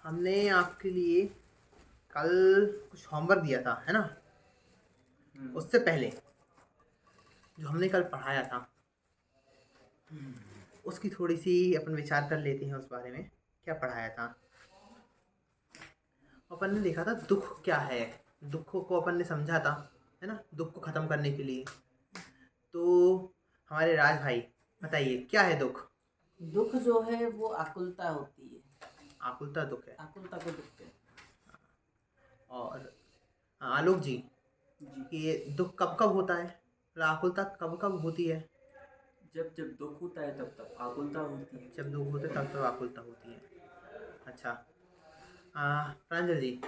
हमने आपके लिए कल कुछ होमवर्क दिया था, है ना? उससे पहले जो हमने कल पढ़ाया था उसकी थोड़ी सी अपन विचार कर लेते हैं उस बारे में। क्या पढ़ाया था? अपन ने देखा था दुख क्या है। दुख को अपन ने समझा था, है ना? दुख को ख़त्म करने के लिए। तो हमारे राज भाई बताइए, क्या है दुख? दुख जो है वो आकुलता होती है। आकुलता दुख है। आकुलता को दुख कहते और आलोक जी, हैं। कि ये दुख कब कब होता है? मतलब आकुलता कब कब होती है? जब जब दुख होता है तब तब आकुलता होती है। जब दुख होता है तब तब आकुलता होती है। अच्छा, प्रांजल जी,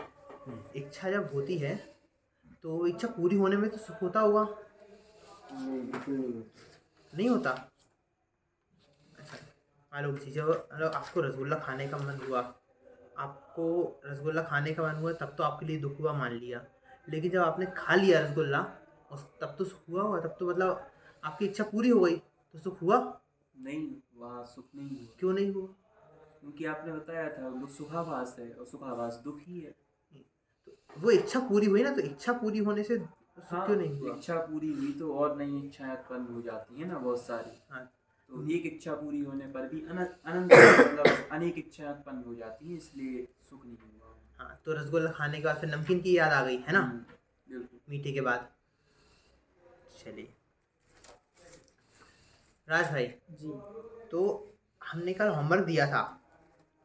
इच्छा जब होती है तो इच्छा पूरी होने में तो सुख होता होगा? नहीं, बिल्कुल नहीं होता। नहीं होता? अच्छा, आलोक जी, जब मतलब आपको रसगुल्ला खाने का मन हुआ, आपको रसगुल्ला खाने का मन हुआ तब तो आपके लिए दुख हुआ, मान लिया। लेकिन जब आपने खा लिया रसगुल्ला उस तब तो सुख हुआ होगा, तब तो मतलब आपकी इच्छा पूरी हो गई, तो सुख हुआ? नहीं, वहाँ सुख नहीं हुआ। क्यों नहीं हुआ? क्योंकि आपने बताया था वो सुखाभास है और सुखाभास दुख ही है। तो वो इच्छा पूरी हुई ना, तो इच्छा पूरी होने से सुख हाँ, क्यों नहीं हुआ? इच्छा पूरी हुई तो और नई इच्छाएं उत्पन्न हो जाती है ना, बहुत सारी। हाँ। तो एक इच्छा पूरी होने पर भी अनंत मतलब अनेक इच्छाएं उत्पन्न हो जाती हैं, इसलिए सुख नहीं हुआ। हाँ, तो रसगुल्ला खाने के बाद फिर नमकीन की याद आ गई, है ना? बिल्कुल। मीठे के बाद। चलिए राज भाई, जी, तो हमने कल होमवर्क दिया था।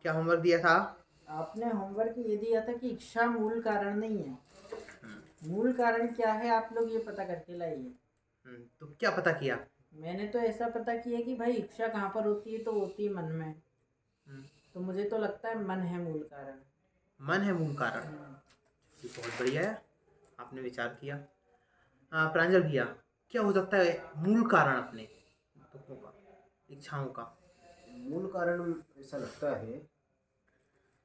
क्या होमवर्क दिया था? आपने होमवर्क ये दिया था कि इच्छा मूल कारण नहीं है। मूल कारण क्या है आप लोग ये पता करके लाइए। तो क्या पता किया? मैंने तो ऐसा पता किया कि भाई इच्छा कहाँ पर होती है, तो होती है मन में। तो मुझे तो लगता है मन है मूल कारण। मन है मूल कारण। ये बहुत बढ़िया है, आपने विचार किया। प्रांजल भैया, क्या हो सकता है मूल कारण अपने दुखों का, इच्छाओं का? मूल कारण ऐसा लगता है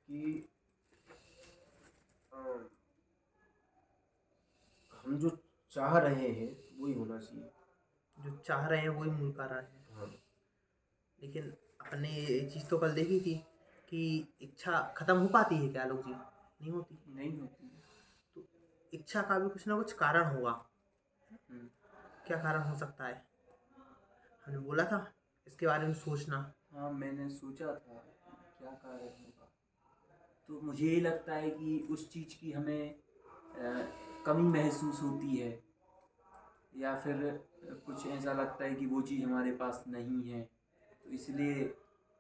कि अ, हम जो चाह रहे हैं वही होना चाहिए। जो चाह रहे हैं वही मूल कारण है। हाँ, लेकिन अपने ये चीज़ तो कल देखी थी कि इच्छा खत्म हो पाती है क्या, लोग जी? नहीं होती। नहीं होती। तो इच्छा का भी कुछ ना कुछ कारण होगा। हम्म, क्या कारण हो सकता है? हमने बोला था इसके बारे में सोचना। हाँ, मैंने सोचा था क्या कारण होगा। तो मुझे ये लगता है कि उस चीज़ की हमें कमी महसूस होती है, या फिर कुछ ऐसा लगता है कि वो चीज़ हमारे पास नहीं है, तो इसलिए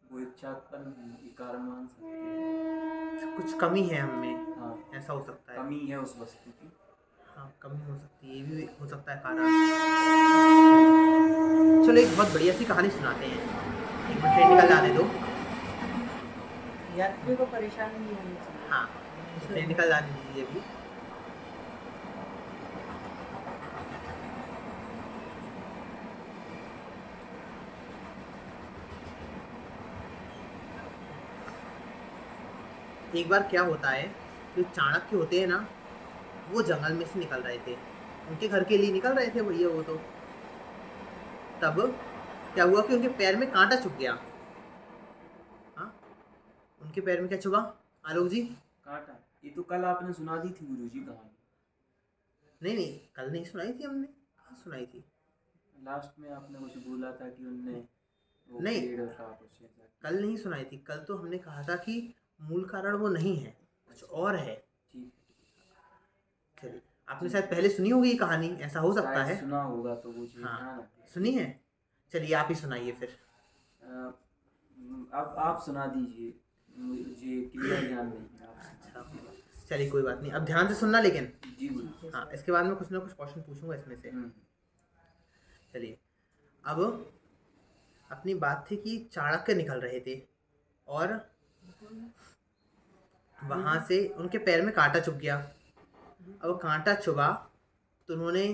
वो इच्छा उत्पन्न होने के कारण मान सकते हैं। कुछ कमी है हमें, हाँ, ऐसा हो सकता है। कमी है उस वस्तु की। हाँ, कमी हो सकती है, ये भी हो सकता है कारण। चलो एक बहुत बढ़िया सी कहानी सुनाते हैं। एक मिनट ट्रेन निकल जाने दो। यात्री को परेशानी नहीं होनी चाहिए। हाँ, ट्रेन निकल जाने दीजिए अभी। एक बार क्या होता है, जो चाणक्य होते हैं ना, वो जंगल में से निकल रहे थे। उनके घर के लिए निकल रहे थे भैया वो तो। तब क्या हुआ कि उनके पैर में कांटा चुभ गया। हाँ, उनके पैर में क्या चुभा आलोक जी? कांटा? ये तो कल आपने सुना दी थी गुरुजी कहानी। नहीं नहीं, कल नहीं सुनाई थी हमने। कहाँ सुनाई थी? लास्ट में आपने कुछ बोला था कि उनने वो नहीं, पेड़ का कुछ ऐसा कल नहीं सुनाई थी। कल तो हमने कहा था कि मूल कारण वो नहीं है, कुछ और है। ठीक चलिए, आपने शायद पहले सुनी होगी ये कहानी, ऐसा हो है, सकता शायद है। सुना होगा तो मुझे हाँ, ध्यान है। सुनी है। चलिए आप ही सुनाइए फिर। अब आप सुना दीजिए, मुझे क्लियर ध्यान नहीं है। आप सुना अच्छा, दीजिए। चलिए कोई बात नहीं, अब ध्यान से सुनना लेकिन। जी बोलिए। हाँ, इसके बाद में कुछ ना कुछ क्वेश्चन पूछूंगा इसमें से। चलिए, अब अपनी बात थी कि चाणक्य निकल रहे थे और वहाँ से उनके पैर में कांटा चुभ गया। अब कांटा चुभा तो उन्होंने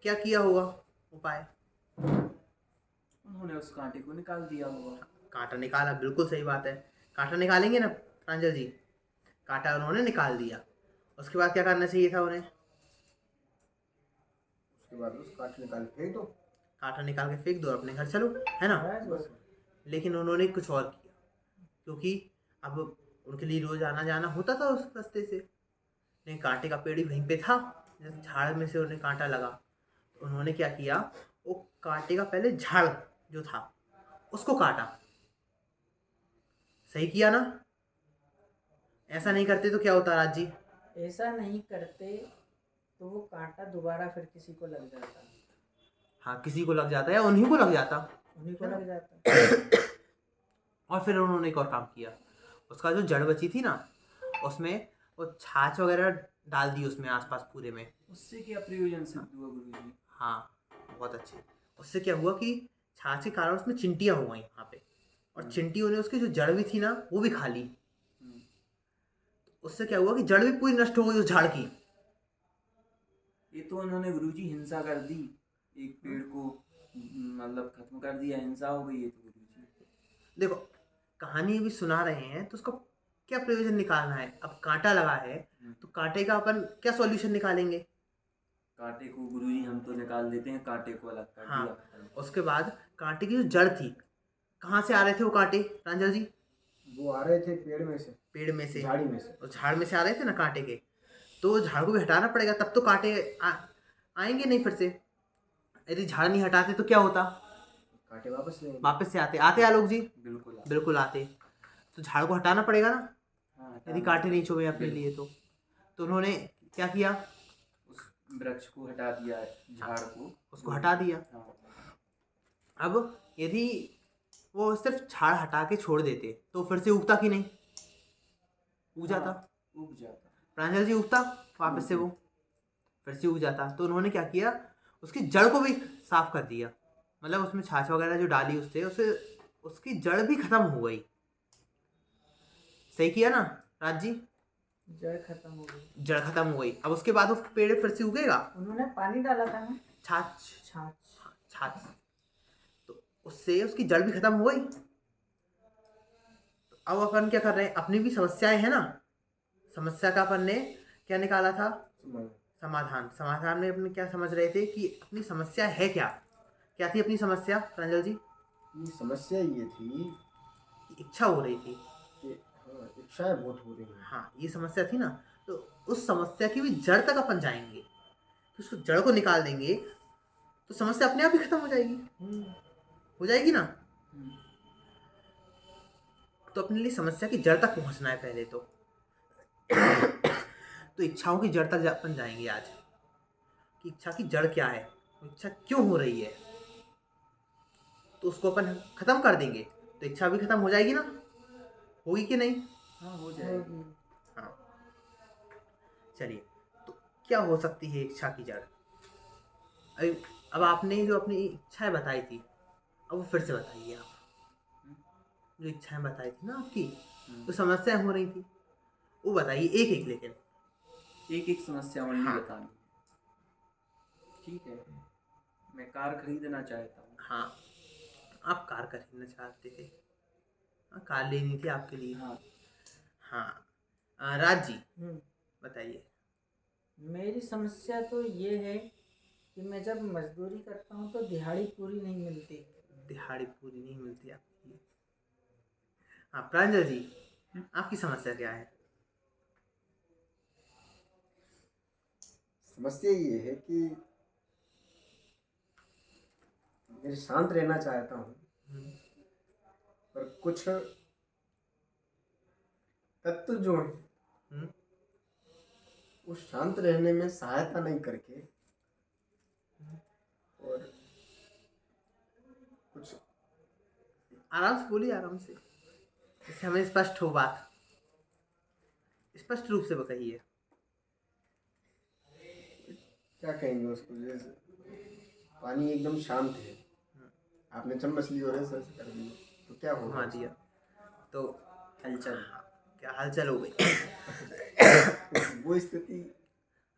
क्या किया होगा उपाय? उन्होंने उस कांटे को निकाल दिया होगा। कांटा निकाला, बिल्कुल सही बात है। कांटा निकालेंगे ना प्रांजल जी? कांटा उन्होंने निकाल दिया। उसके बाद क्या करना चाहिए था उन्हें? उसके बाद उस काट निकाल फेंक दो। कांटा निकाल के फेंक दो, अपने घर चलो, है ना? बस। लेकिन उन्होंने कुछ और किया, क्योंकि अब उनके लिए रोज आना जाना होता था उस रास्ते से। नहीं, कांटे का पेड़ ही वहीं पे था, जब झाड़ में से उन्हें कांटा लगा तो उन्होंने क्या किया, वो कांटे का पहले झाड़ जो था उसको काटा। सही किया ना? ऐसा नहीं करते तो क्या होता राज जी? ऐसा नहीं करते तो वो कांटा दोबारा फिर किसी को लग जाता, हाँ, किसी को लग जाता है, उन्हीं को लग जाता। उन्हीं को लग जाता। और फिर उन्होंने एक और काम किया, उसका जो जड़ बची थी ना उसमें वो छाछ वगैरह डाल दी उसमें आसपास पूरे में। उससे क्या प्रयोजन सिद्ध हुआ गुरुजी? हाँ, बहुत अच्छे। उससे क्या हुआ कि छाछ के कारण उसमें चिंटियाँ हो गई वहाँ पे, और चिंटियों ने उसकी जो जड़ भी थी ना वो भी खा ली। हम्म, उससे क्या हुआ कि जड़ भी पूरी नष्ट हो गई उस झाड़ की। ये तो उन्होंने गुरुजी हिंसा कर दी, एक पेड़ को मतलब खत्म कर दिया, हिंसा हो गई ये तो गुरुजी। देखो, कहानी भी सुना रहे हैं तो उसका क्या प्रयोजन निकालना है। अब कांटा लगा है तो कांटे का अपन क्या सॉल्यूशन निकालेंगे? कांटे को गुरुजी हम तो निकाल देते हैं, कांटे को अलग कर हाँ, दिया। उसके बाद कांटे की जो जड़ थी, कहाँ से आ रहे थे वो कांटे प्रांजल जी? वो आ रहे थे पेड़ में से, पेड़ में से, झाड़ी में से। और झाड़ में से आ रहे थे ना कांटे के, तो झाड़ को भी हटाना पड़ेगा, तब तो कांटे आएंगे नहीं फिर से। यदि झाड़ नहीं हटाते तो क्या होता? कांटे वापस ले आएंगे। वापस से आते आते आलोक जी? बिल्कुल। बिल्कुल आते। तो झाड़ को हटाना पड़ेगा ना, हाँ, यदि कांटे नहीं छुए अपने लिए तो उन्होंने क्या किया, उस वृक्ष को हटा दिया, झाड़ को उसको हटा दिया। हाँ, अब यदि वो सिर्फ झाड़ हटा के छोड़ देते तो फिर से उगता कि नहीं? उग जाता। उग जाता। प्रांजल जी, उगता वापस से, वो फिर से उग जाता। तो उन्होंने क्या किया, उसकी जड़ को भी साफ कर दिया, मतलब उसमें छाछ वगैरह जो डाली उससे उसे उसकी जड़ भी खत्म हो गई। सही किया ना राज जी? जड़ खत्म हो गई। जड़ खत्म हो गई। अब उसके बाद वो पेड़ फिर से उगेगा। उन्होंने पानी डाला था ना, छाछ, छाछ। छाछ, तो उससे उसकी जड़ भी खत्म हो गई। अब अपन क्या कर रहे हैं, अपनी भी समस्याएं है ना, समस्या का अपन ने क्या निकाला था, समाधान। समाधान में अपन क्या समझ रहे थे कि अपनी समस्या है क्या, क्या थी अपनी समस्या प्रांजल जी? ये समस्या ये थी इच्छा हो रही थी कि हाँ, इच्छाएं बहुत हो रही हैं। हाँ, ये समस्या थी ना, तो उस समस्या की भी जड़ तक अपन जाएंगे, तो उसको जड़ को निकाल देंगे तो समस्या अपने आप ही खत्म हो जाएगी। हो जाएगी ना? तो अपने लिए समस्या की जड़ तक पहुंचना है पहले तो इच्छाओं की जड़ तक अपन जाएंगे आज, कि इच्छा की जड़ क्या है, इच्छा क्यों हो रही है, तो उसको अपन खत्म कर देंगे तो इच्छा भी खत्म हो जाएगी ना, होगी कि नहीं? हाँ, हो जाएगी। हाँ, चलिए, तो क्या हो सकती है इच्छा की जड़? अब आपने जो अपनी इच्छाएं बताई थी, अब वो फिर से बताइए आप। जो इच्छाएं बताई थी ना आपकी, तो समस्याएं हो रही थी, वो बताइए एक एक, लेकिन एक एक समस्या ओनली हाँ। बतानी। ठीक है, मैं कार खरीदना चाहता हूँ। हाँ, आप कार खरीदना चाहते थे। हाँ, कार लेनी थी आपके लिए। हाँ, हाँ, राज जी बताइए। मेरी समस्या तो ये है कि मैं जब मजदूरी करता हूँ तो दिहाड़ी पूरी नहीं मिलती। दिहाड़ी पूरी नहीं मिलती आपकी। हाँ प्रांजल जी, आपकी समस्या क्या है? समस्या ये है कि मैं शांत रहना चाहता हूँ, पर कुछ तत्व जो हैं वो शांत रहने में सहायता नहीं करके और कुछ आराम से बोलिए, आराम से, जिससे हमें स्पष्ट हो बात, स्पष्ट रूप से बताइए। क्या कहेंगे उसको, जैसे पानी एकदम शांत है, आपने चम्मच ली और ऐसा ऐसा कर दिया तो क्या होगा? घुमा दिया तो हलचल। क्या हलचल हो गई? वो स्थिति।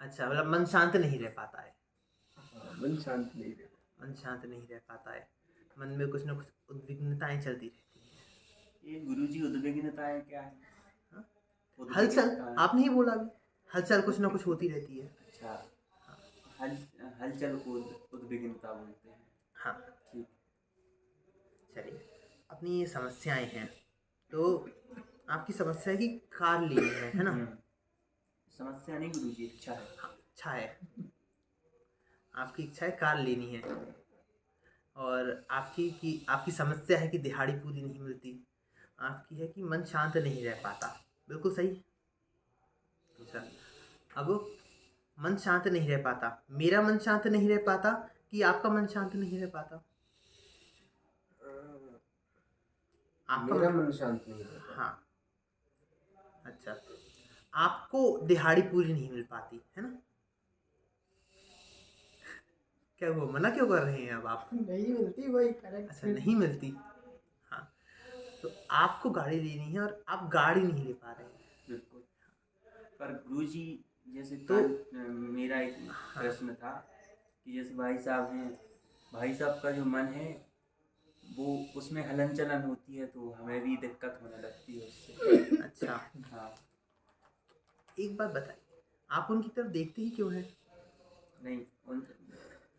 अच्छा, मतलब मन शांत नहीं रह पाता है। हाँ, मन शांत नहीं रहता। मन शांत नहीं रह पाता है, मन में कुछ ना कुछ उद्विग्नताएं चलती रहती हैं। ये गुरुजी उद्विग्नताएं क्या है? हाँ? हलचल, उद्विग्नताएं। आपने ही बोला अभी, हलचल कुछ ना कुछ होती रहती है। अच्छा, हलचल को उद्विग्नता बोलते हैं। हाँ, ठीक। चलिए, अपनी ये समस्याएं हैं तो आपकी समस्या है कि कार लेनी है ना? समस्या नहीं गुरुजी, इच्छा है। हाँ, इच्छा है। आपकी इच्छा है कार लेनी है, और आपकी समस्या है कि दिहाड़ी पूरी नहीं मिलती। आपकी है कि मन शांत नहीं रह पाता। बिल्कुल सही। अच्छा, अब मन शांत नहीं रह पाता, मेरा मन शांत नहीं रह पाता कि आपका मन शांत नहीं रह पाता? आपका मेरा मन शांत नहीं रहता। हाँ। अच्छा, आपको दिहाड़ी पूरी नहीं मिल पाती है ना? क्या वो मना क्यों कर रहे हैं अब आप? नहीं मिलती वही करेक्ट। अच्छा, नहीं मिलती। हाँ, तो आपको गाड़ी लेनी है और आप गाड़ी नहीं ले पा रहे हैं। बिल्कुल। पर गुरुजी, जैसे तो मेरा एक प्रश्न था कि जैसे भाई साहब हैं, भाई साहब का जो मन है वो उसमें हलन चलन होती है, तो हमें भी दिक्कत होने लगती है उससे। अच्छा, हाँ। एक बात बताइए, आप उनकी तरफ देखते ही क्यों हैं? नहीं,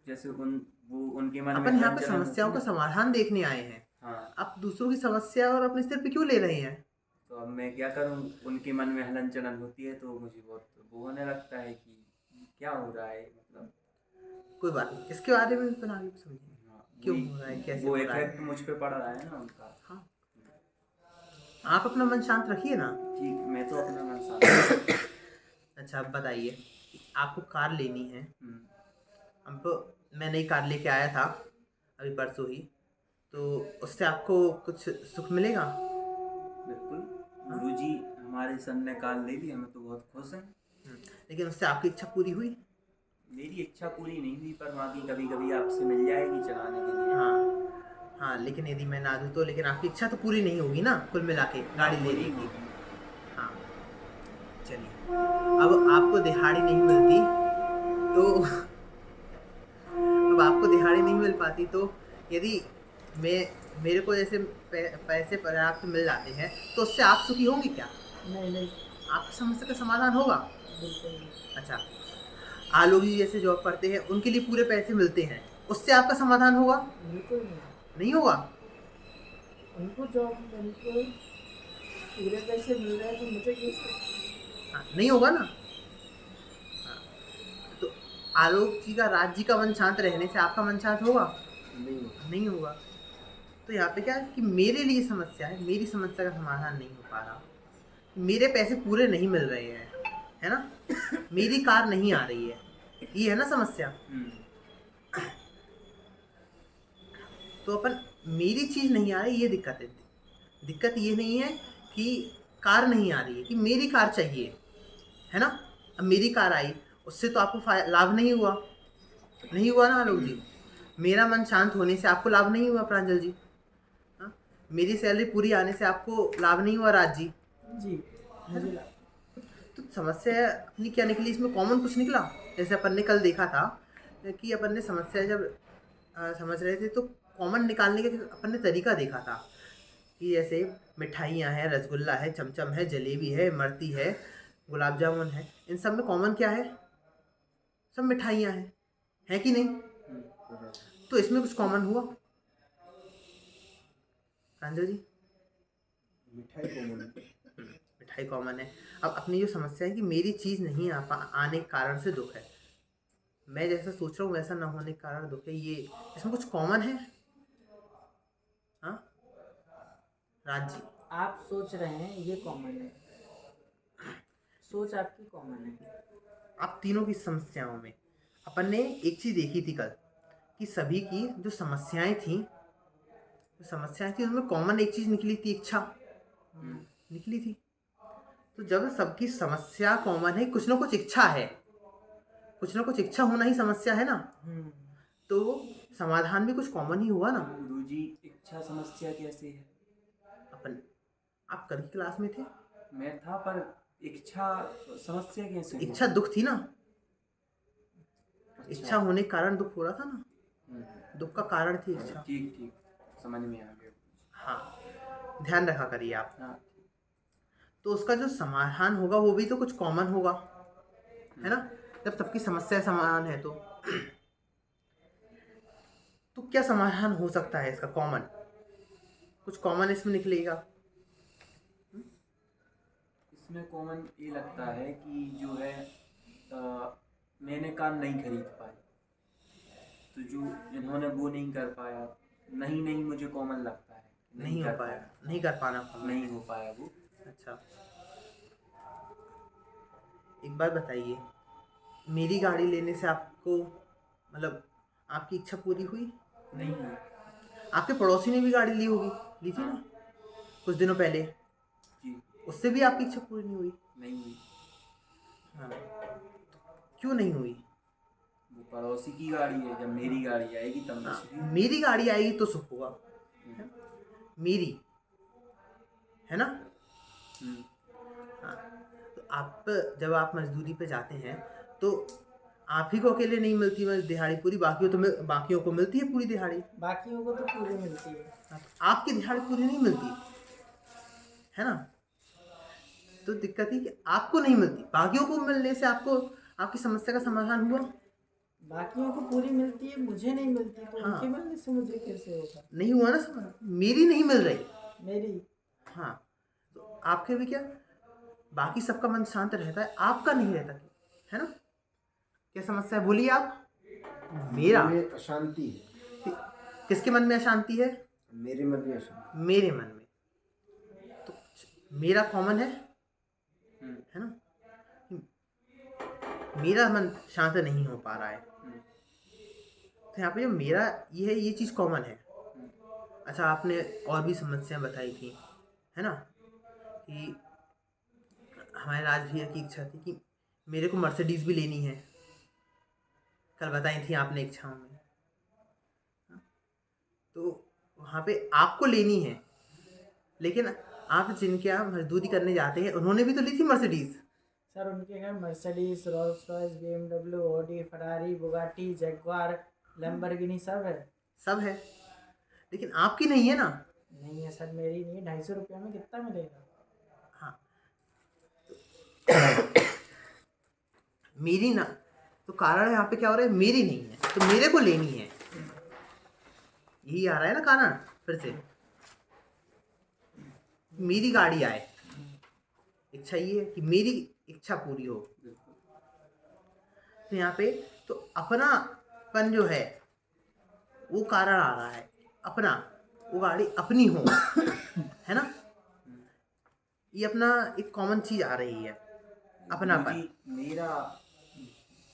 जैसे उनके मन में अपन यहाँ हलन पे चलन समस्याओं का होती है। समाधान देखने आए हैं। हाँ, आप दूसरों की समस्या और अपने सिर पे क्यों ले रहे हैं? तो अब मैं क्या करूँ, उनके मन में हलन चलन होती है तो मुझे बहुत वो होने लगता है कि क्या हो रहा है, मतलब। कोई बात नहीं, इसके बारे में अपन आगे समझेंगे। हाँ, क्यों हो रहा है, कैसे वो हो रहा है? इफेक्ट मुझ पे पड़ रहा है ना उनका। हाँ, आप अपना मन शांत रखिए ना। ठीक, मैं तो अपना मन शांत। अच्छा, अब बताइए, आपको कार लेनी है। हम्म, अब मैं नई कार लेके आया था अभी परसों ही, तो उससे आपको कुछ सुख मिलेगा? बिल्कुल। गुरुजी हमारे सन ने कार ले ली, हमें तो बहुत खुश हैं। लेकिन उससे आपकी इच्छा पूरी हुई? मेरी इच्छा पूरी नहीं हुई, पर बाकी कभी कभी आपसे मिल जाएगी चलाने के लिए। हाँ हाँ, लेकिन यदि मैं ना दूँ तो, लेकिन आपकी इच्छा तो पूरी नहीं होगी ना कुल मिला के हाँ, गाड़ी लेने पूरी की। होगी। हाँ, चलिए, अब आपको दिहाड़ी नहीं मिलती तो अब आपको दिहाड़ी नहीं मिल पाती, तो यदि मैं मेरे को जैसे पैसे पर्याप्त मिल जाते हैं तो उससे आप सुखी होंगे क्या? नहीं नहीं, आपकी समस्या का समाधान होगा? बिल्कुल नहीं। अच्छा, आलोक जी जैसे जॉब करते हैं, उनके लिए पूरे पैसे मिलते हैं, उससे आपका समाधान होगा? बिल्कुल नहीं। नहीं होगा। उनको जॉब बिल्कुल पूरे पैसे मिल रहे हैं तो मुझे कैसे? हाँ, नहीं होगा ना। हाँ, तो आलोक जी का, राज जी का मन शांत रहने से आपका मन शांत होगा? नहीं होगा। नहीं होगा। तो यहाँ पे क्या है कि मेरे लिए समस्या है, मेरी समस्या का समाधान नहीं हो पा रहा, मेरे पैसे पूरे नहीं मिल रहे हैं, है ना? मेरी कार नहीं आ रही है, ये है ना समस्या। तो अपन, मेरी चीज़ नहीं आ रही, ये दिक्कत है। दिक्कत ये नहीं है कि कार नहीं आ रही है, कि मेरी कार चाहिए, है ना? अब मेरी कार आई, उससे तो आपको लाभ नहीं हुआ, नहीं हुआ ना आलोक जी? मेरा मन शांत होने से आपको लाभ नहीं हुआ प्रांजल जी? हाँ? मेरी सैलरी पूरी आने से आपको लाभ नहीं हुआ राज जी? जी, मुझे लगा। तो समस्या अपनी क्या निकली इसमें? कॉमन कुछ निकला? जैसे अपन ने कल देखा था कि अपन ने समस्या जब समझ रहे थे तो कॉमन निकालने के अपन ने तरीका देखा था कि जैसे मिठाइयाँ हैं, रसगुल्ला है, चमचम है, जलेबी है, इमरती है, गुलाब जामुन है, इन सब में कॉमन क्या है? सब मिठाइयाँ हैं, है कि नहीं? तो इसमें कुछ कॉमन हुआ प्रांजल जी? मिठाई कॉमन है। मिठाई कॉमन है। अब अपनी जो समस्या है कि मेरी चीज़ नहीं आने के कारण से दुख है, मैं जैसा सोच रहा हूँ वैसा ना होने के कारण दुख है, ये इसमें कुछ कॉमन है? हाँ राज जी? आप सोच रहे हैं ये कॉमन है, सोच आपकी कॉमन है। आप तीनों की समस्याओं में अपन ने एक चीज़ देखी थी कल कि सभी की जो समस्याएं थी, उनमें कॉमन एक चीज़ निकली थी, इच्छा निकली थी। तो जब सबकी समस्या कॉमन है, कुछ ना कुछ इच्छा है, कुछ ना कुछ इच्छा होना ही समस्या है ना, तो समाधान भी कुछ कॉमन ही हुआ ना। गुरुजी, इच्छा समस्या कैसे है? अपन, आप कल की क्लास में थे? मैं था, पर इच्छा समस्या कैसे है? इच्छा दुख थी ना, अच्छा। इच्छा होने के कारण दुख हो रहा था ना, दुख का कारण थी इच्छा। ठीक ठीक, समझ में आ गया। हाँ, ध्यान रखा करिए आप। हाँ, तो उसका जो समाधान होगा वो भी तो कुछ कॉमन होगा, है ना? जब सबकी समस्या समान है तो क्या समाधान हो सकता है इसका कॉमन? कुछ कॉमन इसमें निकलेगा। इसमें कॉमन ये लगता है कि जो है मैंने कार नहीं खरीद पाई, तो जो इन्होंने वो नहीं कर पाया, नहीं मुझे कॉमन लगता है, नहीं हो कर पाया, नहीं कर पाना कॉमन। नहीं हो पाया वो। अच्छा, एक बात बताइए, मेरी गाड़ी लेने से आपको मतलब आपकी इच्छा पूरी हुई? नहीं हुई। आपके पड़ोसी ने भी गाड़ी ली होगी, ली थी हाँ। ना कुछ दिनों पहले, जी उससे भी आपकी इच्छा पूरी नहीं हुई? नहीं हुई। हाँ, क्यों नहीं हुई? वो पड़ोसी की गाड़ी है, जब मेरी गाड़ी आएगी तब मैं हाँ, सुखी। मेरी गाड़ी आएगी तो सुख होगा, है? मेरी, है ना? हम्म, हाँ, तो आप जब आप मजदूरी पे जाते हैं तो आप ही को अकेले नहीं मिलती दिहाड़ी पूरी, बाकियों को मिलती है पूरी दिहाड़ी। बाकियों को तो पूरी मिलती है। हाँ, तो आपकी दिहाड़ी पूरी नहीं मिलती, है ना? तो दिक्कत ही कि आपको नहीं मिलती, बाकियों को मिलने से आपको आपकी समस्या का समाधान हुआ? बाकियों को पूरी मिलती है, मुझे नहीं मिलती, तो हाँ। उनके मिलने से मुझे कैसे होगा? नहीं हुआ ना समाधान, मेरी नहीं मिल रही। मेरी हाँ, तो आपके भी क्या, बाकी सबका मन शांत रहता है, आपका नहीं रहता, है ना? क्या समस्या है बोलिए आप? मेरा, में अशांति है, किसके मन में अशांति है? मेरे मन में अशांति। मेरे मन में। तो मेरा कॉमन है ना? मेरा मन शांत नहीं हो पा रहा है, तो यहाँ पे जो मेरा ये है, ये चीज़ कॉमन है। अच्छा, आपने और भी समस्याएं बताई थी, है ना, कि हमारे राज भैया की इच्छा थी कि मेरे को मर्सिडीज भी लेनी है, कल बताई थी आपने इच्छाओं में। तो वहाँ पे आपको लेनी है, लेकिन आप जिनके यहाँ मजदूरी करने जाते हैं उन्होंने भी तो ली थी मर्सिडीज। सर, उनके घर Mercedes, Rolls Royce, BMW, Audi, Ferrari, Bugatti, Jaguar, Lamborghini सब है। सब है, लेकिन आपकी नहीं है ना। नहीं है सर, मेरी नहीं है। 250 रुपये में कितना मिलेगा? हाँ, मेरी ना, तो कारण यहाँ पे क्या हो रहा है, मेरी नहीं है तो मेरे को लेनी है, यही आ रहा है ना कारण फिर से। मेरी गाड़ी आए, इच्छा ये है कि मेरी इच्छा पूरी हो। तो यहाँ पे तो अपनापन जो है वो कारण आ रहा है, अपना, वो गाड़ी अपनी हो, है ना? ये अपना एक कॉमन चीज आ रही है, अपनापन। जी, मेरा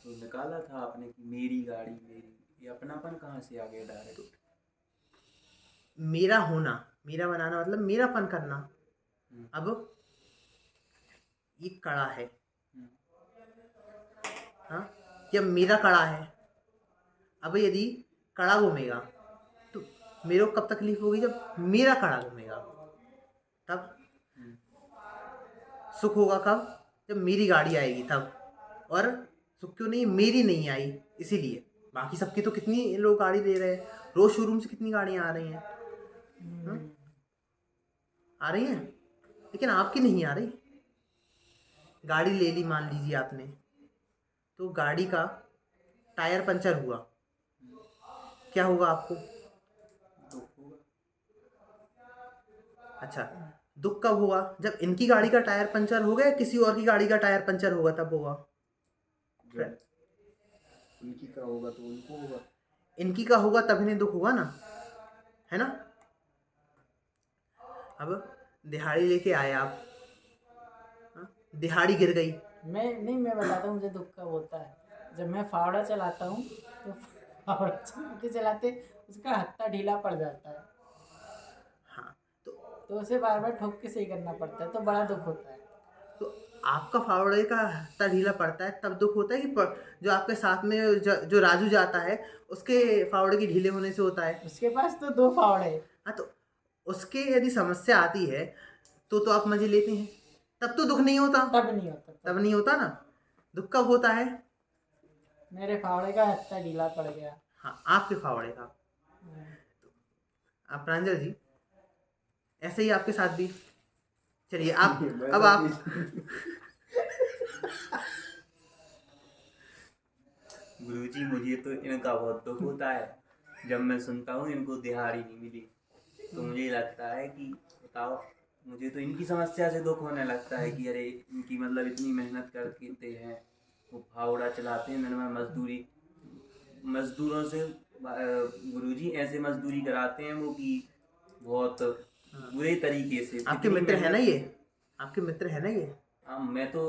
तो निकाला था आपने कि मेरी गाड़ी मेरी, ये अपनापन कहाँ से आ गया डायरेक्ट? मेरा होना, मेरा बनाना मतलब मेरापन करना। अब ये कड़ा है, हाँ, जब मेरा कड़ा है, अब यदि कड़ा घूमेगा तो मेरे को कब तकलीफ होगी, जब मेरा कड़ा घूमेगा तब। सुख होगा कब, जब मेरी गाड़ी आएगी तब। और सुख क्यों नहीं, मेरी नहीं आई इसीलिए। बाकी सबकी तो कितनी लोग गाड़ी ले रहे हैं, रोज शोरूम से कितनी गाड़ियां आ रही हैं, आ रही हैं, लेकिन आपकी नहीं आ रही। गाड़ी ले ली मान लीजिए आपने, तो गाड़ी का टायर पंचर हुआ, क्या होगा आपको? दुख होगा। अच्छा, दुख कब होगा, जब इनकी गाड़ी का टायर पंचर हो गया, किसी और की गाड़ी का टायर पंचर होगा तब होगा। जब उनकी का होगा तो उनको होगा। इनकी का होगा तब इन्हें दुख होगा ना, है ना? अब दिहाड़ी लेके आए आप, हाँ? दिहाड़ी गिर गई, मैं बताता हूँ मुझे दुख कब होता है। जब मैं फावड़ा चलाता हूँ तो फावड़ा चलाते चलाते उसका हत्था ढीला पड़ जाता है, हाँ, तो उसे बार बार ठोक के सही करना पड़ता है, तो बड़ा दुख होता है। तो आपका फावड़े का हत्था ढीला पड़ता है तब दुख होता है, कि जो आपके साथ में जो राजू जाता है उसके फावड़े के ढीले होने से होता है? उसके पास तो 2 फावड़े हैं। हाँ, तो उसके यदि समस्या आती है तो आप मजे लेते हैं, तब तो दुख नहीं होता। तब नहीं होता, तब नहीं होता ना, दुख कब होता है? मेरे फावड़े का हत्था ढीला पड़ गया। हाँ, आपके फावड़े का। आप प्रांजल जी, ऐसे ही आपके साथ भी, चलिए आप, अब आप गुरुजी, मुझे तो इनका बहुत दुख होता है जब मैं सुनता हूँ इनको दिहाड़ी नहीं मिली, तो मुझे लगता है कि बताओ मुझे तो इनकी समस्या से दुख होने लगता है कि अरे इनकी मतलब इतनी मेहनत करते हैं, वो फावड़ा चलाते हैं, मैंने मजदूरों से गुरुजी ऐसे मजदूरी कराते हैं वो कि बहुत बुरे तरीके से। आपके जितनी मित्र है ना मेहनत- ये? आपके मित्र है ना ये? हाँ, मैं तो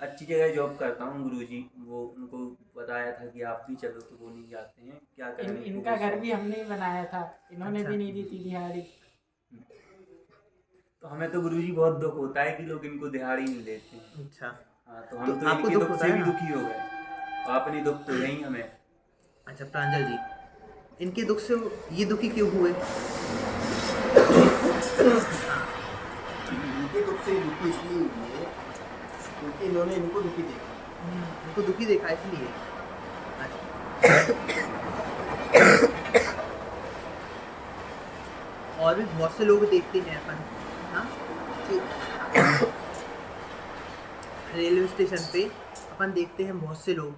अच्छी जगह जॉब करता हूँ गुरुजी। वो उनको बताया था कि आप भी चलो, तो वो नहीं जाते हैं। क्या करें, इनको इनका गुस्सा घर भी हमने ही बनाया था, इन्होंने अच्छा। भी नहीं दी थी दिहाड़ी। तो हमें तो गुरुजी बहुत दुख होता है कि लोग इनको दिहाड़ी नहीं देते हैं। अच्छा, हाँ, तो तो हम तो आपको इनके दुख दुख होता से है भी ना? दुखी हो गए, तो अपनी दुख तो है ही हमें। अच्छा प्रांजल जी, इनके दुख से ये दुखी क्यों हुए? इनके दुख से दुखी इसलिए हुए क्योंकि इन्होंने इनको दुखी देखा। इनको दुखी देखा इसलिए। अच्छा, और भी बहुत से लोग देखते हैं अपन, हाँ, कि रेलवे स्टेशन पे अपन देखते हैं बहुत से लोग,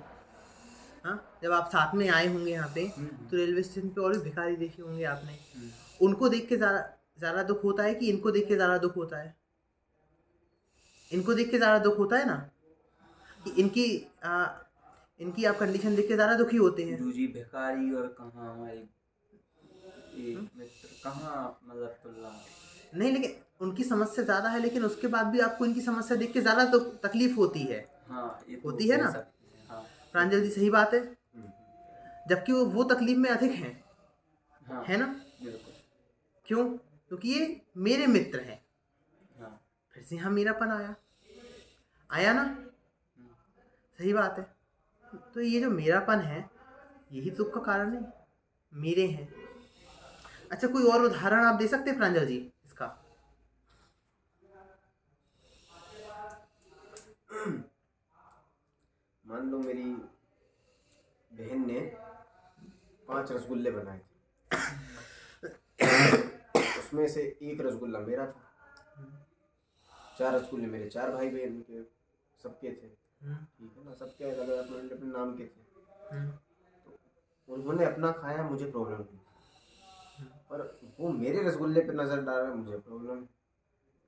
हाँ, जब आप साथ में आए होंगे यहाँ पे, तो रेलवे स्टेशन पे और भी भिखारी देखे होंगे आपने। उनको देख के ज़्यादा ज़्यादा दुख होता है कि इनको देख के ज़्यादा दुख होता है? इनको देख के ज़्यादा दुख होता है ना, कि इनकी आप कंडीशन देख के ज़्यादा दुखी होते हैं। गुरुजी भिखारी और कहाँ हमारे ये मित्र, कहाँ मतलब तुलना। नहीं, लेकिन उनकी समस्या ज़्यादा है, लेकिन उसके बाद भी आपको इनकी समस्या देख के ज़्यादा तो तकलीफ होती है। हाँ, ये तो होती है कह ना? सकते हैं। हाँ प्रांजल जी, सही बात है। जबकि वो तकलीफ में अधिक हैं, हाँ, है ना? बिल्कुल। क्यों? क्योंकि ये मेरे मित्र हैं। हाँ, फिर से यहाँ मेरापन आया ना? सही बात है। तो ये जो मेरापन है, यही दुख का कारण है, मेरे हैं। अच्छा, कोई और उदाहरण आप दे सकते हैं प्रांजल जी इसका? मान लो मेरी बहन ने 5 रसगुल्ले बनाए थे, उसमें से एक रसगुल्ला मेरा था, 4 रसगुल्ले मेरे 4 भाई बहन के सबके थे, ठीक है ना, सबके अलग अलग अपने अपने नाम के थे। तो उन्होंने अपना खाया, मुझे प्रॉब्लम हुई, पर वो मेरे रसगुल्ले पे नज़र डाल रहे, मुझे प्रॉब्लम,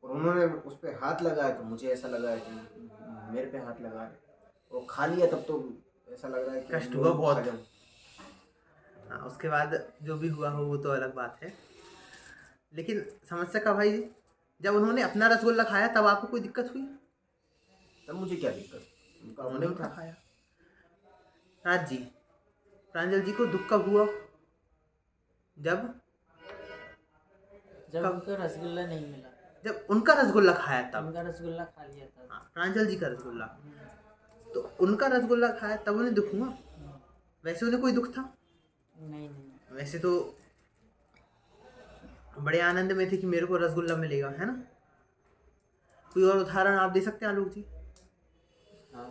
और उन्होंने उस पर हाथ लगाया तो मुझे ऐसा लगा है कि मेरे पे हाथ लगा रहे, और खा लिया तब तो ऐसा लग रहा है कि कष्ट मैं हुआ उनको बहुत। खा जाऊं। हाँ, उसके बाद जो भी हुआ हो वो तो अलग बात है। लेकिन समस्या का भाई, जब उन्होंने अपना रसगुल्ला खाया तब आपको कोई दिक्कत हुई? तब मुझे क्या दिक्कत, उनका उन्होंने अपना उठा था। खाया। राज जी, प्रांजल जी को दुख कब हुआ? जब जब कब? उनको रसगुल्ला नहीं मिला, जब उनका रसगुल्ला खाया तब। उनका रसगुल्ला खा लिया था। हाँ, प्रांजल जी का रसगुल्ला, तो उनका रसगुल्ला खाया तब उन्हें दुख हुआ। वैसे उन्हें कोई दुख था? नहीं नहीं, वैसे तो बड़े आनंद में थे कि मेरे को रसगुल्ला मिलेगा, है ना? कोई और उदाहरण आप दे सकते हैं आलोक जी? हाँ,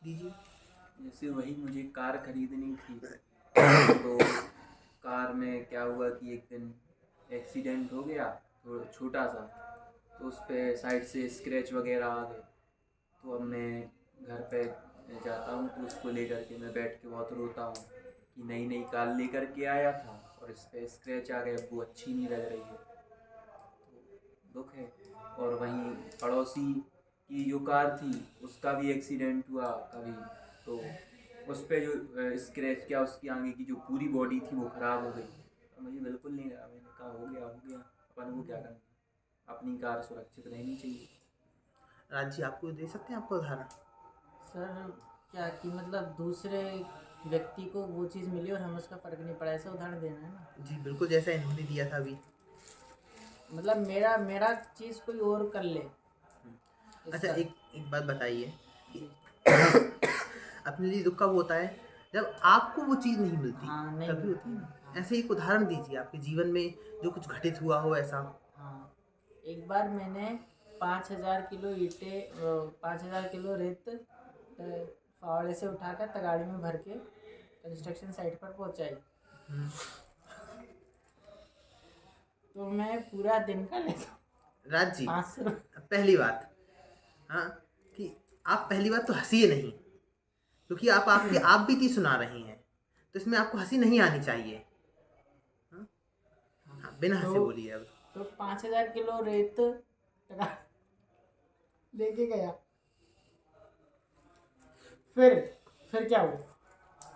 दीजिए। जैसे वही मुझे कार खरीदनी थी, तो कार में क्या हुआ कि एक दिन एक्सीडेंट हो गया, तो छोटा सा, तो उस पर साइड से स्क्रैच वगैरह आ गए। तो अब मैं घर पे जाता हूँ तो उसको लेकर के मैं बैठ के बहुत रोता हूँ कि नई नई कार लेकर के आया था और इस पर स्क्रैच आ गए, वो अच्छी नहीं लग रही है, तो दुख है। और वहीं पड़ोसी की जो कार थी उसका भी एक्सीडेंट हुआ कभी, तो उस पर जो स्क्रैच क्या, उसकी आगे की जो पूरी बॉडी थी वो ख़राब हो गई। तो मुझे बिल्कुल नहीं लगा, मैंने कहा हो गया, अपन को क्या करना, अपनी कार सुरक्षित रहनी चाहिए। राज जी, आपको दे सकते हैं आपको उदाहरण? सर क्या कि मतलब दूसरे व्यक्ति को वो चीज़ मिली और हमें उसका फ़र्क नहीं पड़ा, ऐसा उदाहरण देना है ना। जी बिल्कुल, जैसा इन्होंने दिया था अभी। मतलब मेरा मेरा चीज़ कोई और कर ले। अच्छा, इसका- एक बात बताइए कि अपने लिए दुख कब होता है? जब आपको वो चीज़ नहीं मिलती, हाँ, नहीं तभी मिलती। होती है ना। हाँ। ऐसे एक उदाहरण दीजिए आपके जीवन में जो कुछ घटित हुआ हो ऐसा। हाँ, एक बार मैंने 5,000 किलो ईंटें, 5,000 किलो रेत फावड़े से उठाकर तगाड़ी में भर के कंस्ट्रक्शन साइट पर पहुंचाई। तो मैं पूरा दिन का लेता राज जी, 500 रुपये। पहली बात, हाँ, कि आप पहली बात तो हंसिए नहीं, क्योंकि आप बीती सुना रही हैं, तो इसमें आपको हंसी नहीं आनी चाहिए। हाँ, बिना हंसे तो बोलिए अब। तो 5,000 किलो रेत लेके गया। फिर क्या हुआ?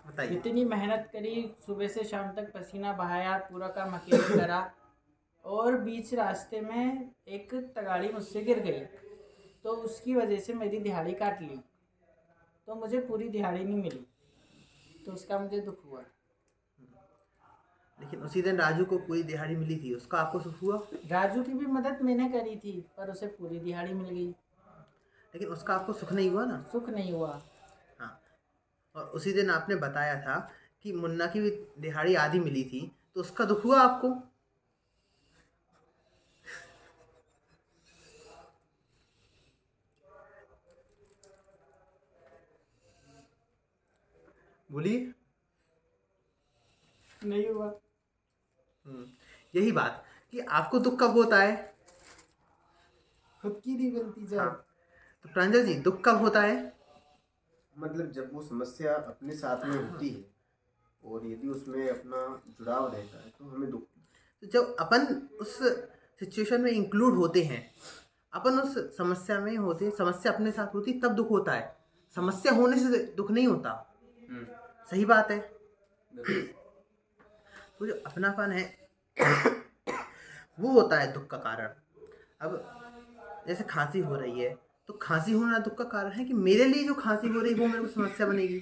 बताइए। इतनी मेहनत करी, सुबह से शाम तक पसीना बहाया, पूरा काम अकेले करा, और बीच रास्ते में एक तगाड़ी मुझसे गिर गई, तो उसकी वजह से मेरी दिहाड़ी काट ली, तो मुझे पूरी दिहाड़ी नहीं मिली, तो उसका मुझे दुख हुआ। लेकिन उसी दिन राजू को पूरी दिहाड़ी मिली थी, उसका आपको सुख हुआ? राजू की भी मदद मैंने करी थी, पर उसे पूरी दिहाड़ी मिल गई, लेकिन उसका आपको सुख नहीं हुआ ना? सुख नहीं हुआ। हाँ। और उसी दिन आपने बताया था कि मुन्ना की भी दिहाड़ी आधी मिली थी, तो उसका दुख हुआ आपको? बोलिए। नहीं हुआ। यही बात कि आपको दुख कब होता है? खुद की नहीं मिलती जब। हाँ। तो प्रांजल जी, दुख कब होता है? मतलब जब वो समस्या अपने साथ में होती है और यदि उसमें अपना जुड़ाव रहता है तो हमें दुख। तो जब अपन उस सिचुएशन में इंक्लूड होते हैं, अपन उस समस्या में होते हैं, समस्या अपने साथ होती तब दुख होता है, समस्या होने से दुख नहीं होता। सही बात है। तो जो अपनापन है वो होता है दुख का कारण। अब जैसे खांसी हो रही है, तो खांसी होना दुख का कारण है कि मेरे लिए जो खांसी हो रही है वो मेरे को समस्या बनेगी।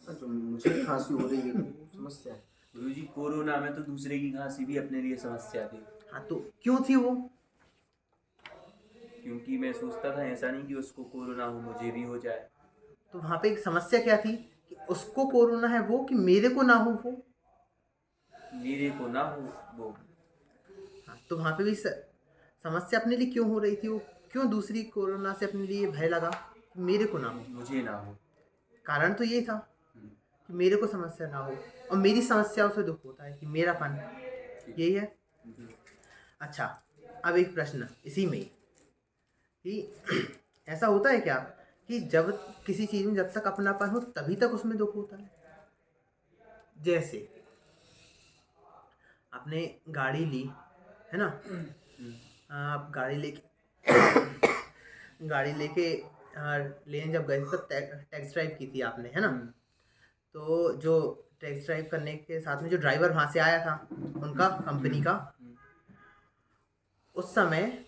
जो मुझे खांसी हो रही है वो समस्या है। गुरुजी, कोरोना में तो दूसरे की खांसी भी अपने लिए समस्या थी। हाँ, तो क्यों थी वो? क्योंकि मैं सोचता था ऐसा नहीं कि उसको कोरोना हो मुझे भी हो जाए। तो वहाँ पे एक समस्या क्या थी कि उसको कोरोना है वो, कि मेरे को ना हो वो। मेरे को ना हो वो। हाँ, तो वहाँ पे भी समस्या अपने लिए क्यों हो रही थी वो? क्यों दूसरी कोरोना से अपने लिए भय लगा कि मेरे को ना हो? मुझे ना हो। कारण तो ये था कि मेरे को समस्या ना हो, और मेरी समस्याओं से दुख होता है कि मेरापन, यही है। अच्छा, अब एक प्रश्न इसी में कि ऐसा होता है क्या कि जब किसी चीज़ में जब तक अपनापन हो तभी तक उसमें दुख होता है? जैसे आपने गाड़ी ली है ना, आप गाड़ी लेके लेने जब गए थे तब टैक्स ड्राइव की थी आपने, है ना? तो जो टैक्स ड्राइव करने के साथ में जो ड्राइवर वहाँ से आया था उनका, कंपनी का, उस समय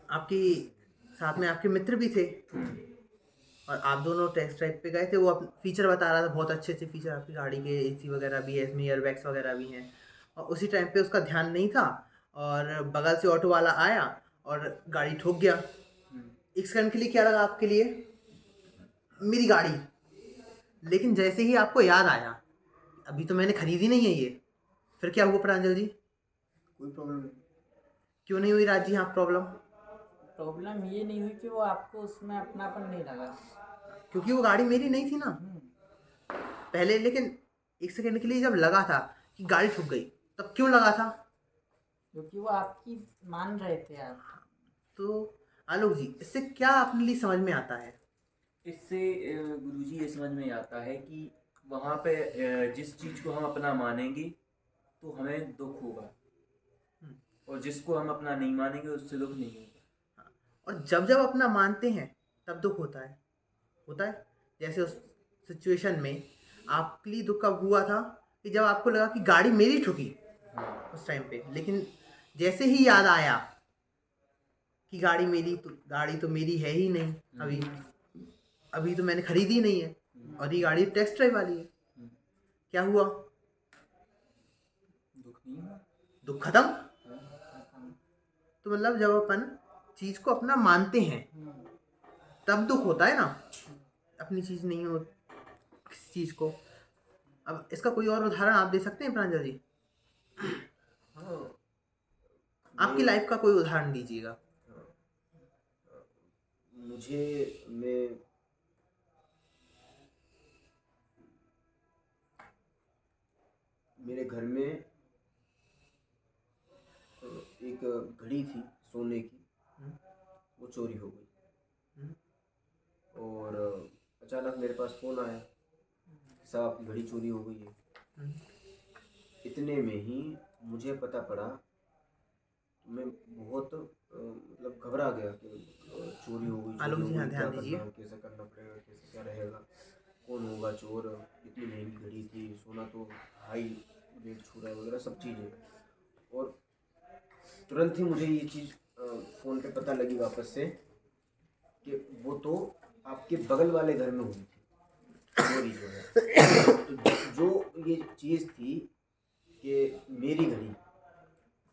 आपकी साथ में आपके मित्र भी थे, और आप दोनों टेस्ट ड्राइव पे गए थे। वो फीचर बता रहा था, बहुत अच्छे अच्छे फीचर आपकी गाड़ी के, एसी वगैरह भी है इसमें, एयरबैग्स वगैरह भी हैं। और उसी टाइम पे उसका ध्यान नहीं था, और बगल से ऑटो वाला आया और गाड़ी ठोक गया। एक सेकंड के लिए क्या लगा आपके लिए? मेरी गाड़ी। लेकिन जैसे ही आपको याद आया अभी तो मैंने खरीदी नहीं है ये, फिर क्या हुआ प्रांजल जी? कोई प्रॉब्लम नहीं। क्यों नहीं हुई राज जी यहाँ प्रॉब्लम? प्रॉब्लम ये नहीं हुई कि वो आपको उसमें अपनापन नहीं लगा। क्योंकि वो गाड़ी मेरी नहीं थी ना पहले। लेकिन एक सेकंड के लिए जब लगा था कि गाड़ी ठुक गई, तब क्यों लगा था? क्योंकि वो आपकी मान रहे थे आप। तो आलोक जी, इससे क्या अपने लिए समझ में आता है? इससे गुरुजी ये समझ में आता है कि वहाँ पे जिस चीज़ को हम अपना मानेंगे तो हमें दुख होगा, और जिसको हम अपना नहीं मानेंगे उससे दुख नहीं होगा। और जब जब अपना मानते हैं तब दुख होता है। जैसे उस सिचुएशन में आपके लिए दुख कब हुआ था कि जब आपको लगा कि गाड़ी मेरी ठुकी उस टाइम पे, लेकिन जैसे ही याद आया कि गाड़ी तो मेरी है ही नहीं, अभी तो मैंने खरीदी नहीं है, और ये गाड़ी टेस्ट ड्राइव वाली है, क्या हुआ? दुख नहीं हुआ। दुख खत्म। तो मतलब जब अपन चीज को अपना मानते हैं तब दुख होता है ना, अपनी चीज नहीं हो किसी चीज को। अब इसका कोई और उदाहरण आप दे सकते हैं प्रांजल जी? आपकी लाइफ का कोई उदाहरण दीजिएगा। मैं मेरे घर में एक घड़ी थी सोने की, वो चोरी हो गई। और अचानक मेरे पास फ़ोन आया कि साहब आपकी घड़ी चोरी हो गई है। इतने में ही मुझे पता पड़ा तो मैं बहुत मतलब घबरा गया कि चोरी हो गई, आलोक जी, हाँ, क्या ध्यान दीजिए। करना है, कैसे करना पड़ेगा, कैसे क्या रहेगा, कौन होगा चोर, इतनी महंगी घड़ी थी, सोना तो हाई रेट छू रहा है वगैरह सब चीज़ें। और तुरंत ही मुझे ये चीज़ फ़ोन पे पता लगी वापस से कि वो तो आपके बगल वाले घर में हुई थी चोरी जो है। तो जो ये चीज़ थी कि मेरी घड़ी,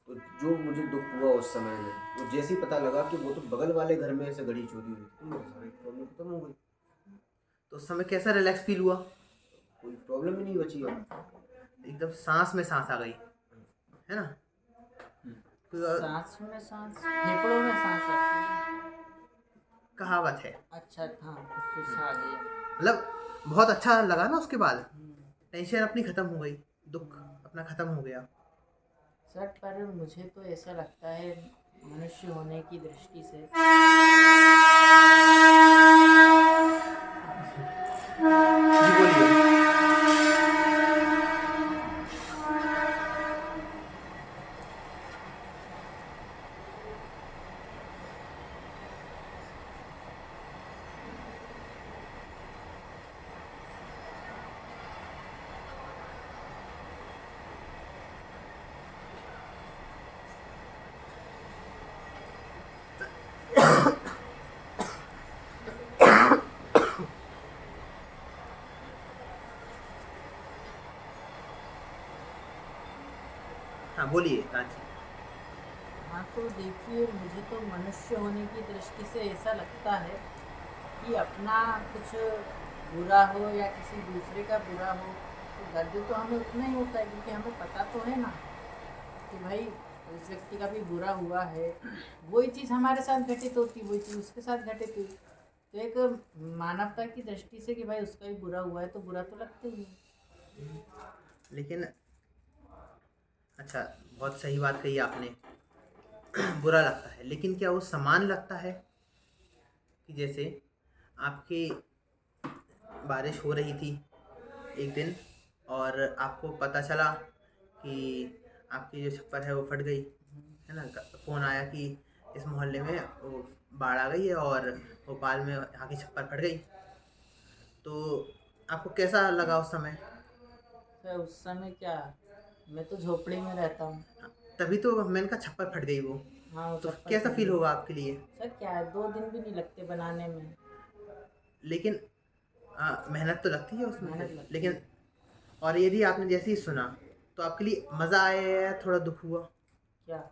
तो जो मुझे दुख हुआ उस समय में, वो जैसे ही पता लगा कि वो तो बगल वाले घर में से घड़ी चोरी हुई थी, तो मेरी सारी प्रॉब्लम खत्म हो गई। तो उस समय कैसा रिलैक्स फील हुआ? कोई प्रॉब्लम ही नहीं बची अब। एकदम सांस में सांस आ गई, है ना? तो सांस में सांस, फेफड़ों में सांस आती है। कहावत है। अच्छा, हाँ, कुछ फिर से आ गया। मतलब बहुत अच्छा लगा ना उसके बाद? हम्म। टेंशन अपनी खत्म हो गई, दुख अपना खत्म हो गया। सर, पर मुझे तो ऐसा लगता है मनुष्य होने की दृष्टि से जी बोलिए। हाँ बोलिए रांची। हाँ, तो देखिए, मुझे तो मनुष्य होने की दृष्टि से ऐसा लगता है कि अपना कुछ बुरा हो या किसी दूसरे का बुरा हो तो दर्द तो हमें उतना ही होता है, क्योंकि हमें पता तो है ना कि भाई उस व्यक्ति का भी बुरा हुआ है, वही चीज़ हमारे साथ घटित होती, वही चीज़ उसके साथ घटित हुई। तो एक मानवता की दृष्टि से कि भाई उसका भी बुरा हुआ है तो बुरा तो लगता ही है। लेकिन अच्छा, बहुत सही बात कही आपने। बुरा लगता है, लेकिन क्या वो समान लगता है? कि जैसे आपकी बारिश हो रही थी एक दिन और आपको पता चला कि आपकी जो छप्पर है वो फट गई, है ना? फ़ोन आया कि इस मोहल्ले में वो बाढ़ आ गई है और भोपाल में यहाँ की छप्पर फट गई। तो आपको कैसा लगा उस समय? सर, उस समय क्या, मैं तो झोपड़ी में रहता हूँ। तभी तो मैंने कहा छप्पर फट गई वो। हाँ, वो तो चप्पल कैसा फट फील गई। होगा आपके लिए? सर, क्या है, 2 दिन भी नहीं लगते बनाने में। लेकिन मेहनत तो लगती है उसमें मेहनत फिर, लगती लेकिन है। और यदि आपने जैसे ही सुना तो आपके लिए मज़ा आया या थोड़ा दुख हुआ? क्या?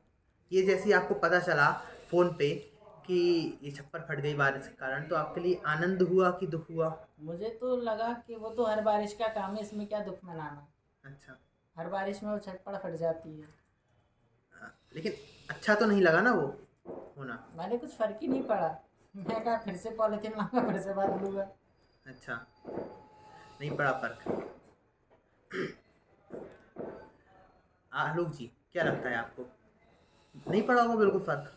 ये जैसे ही आपको पता चला फ़ोन पे कि ये छप्पर फट गई बारिश के कारण, तो आपके लिए आनंद हुआ कि दुख हुआ? मुझे तो लगा कि वो तो हर बारिश का काम है, इसमें क्या दुख मनाना। अच्छा। हर बारिश में वो छटपट फट जाती है। लेकिन अच्छा तो नहीं लगा ना वो होना? मैंने कुछ फर्क ही नहीं पड़ा। मैं कहा फिर से पॉलिथीन लाऊंगा, फिर से बांध लूँगा। अच्छा, नहीं पड़ा फ़र्क। आलोक जी, क्या लगता है आपको? नहीं पड़ा होगा बिल्कुल फ़र्क?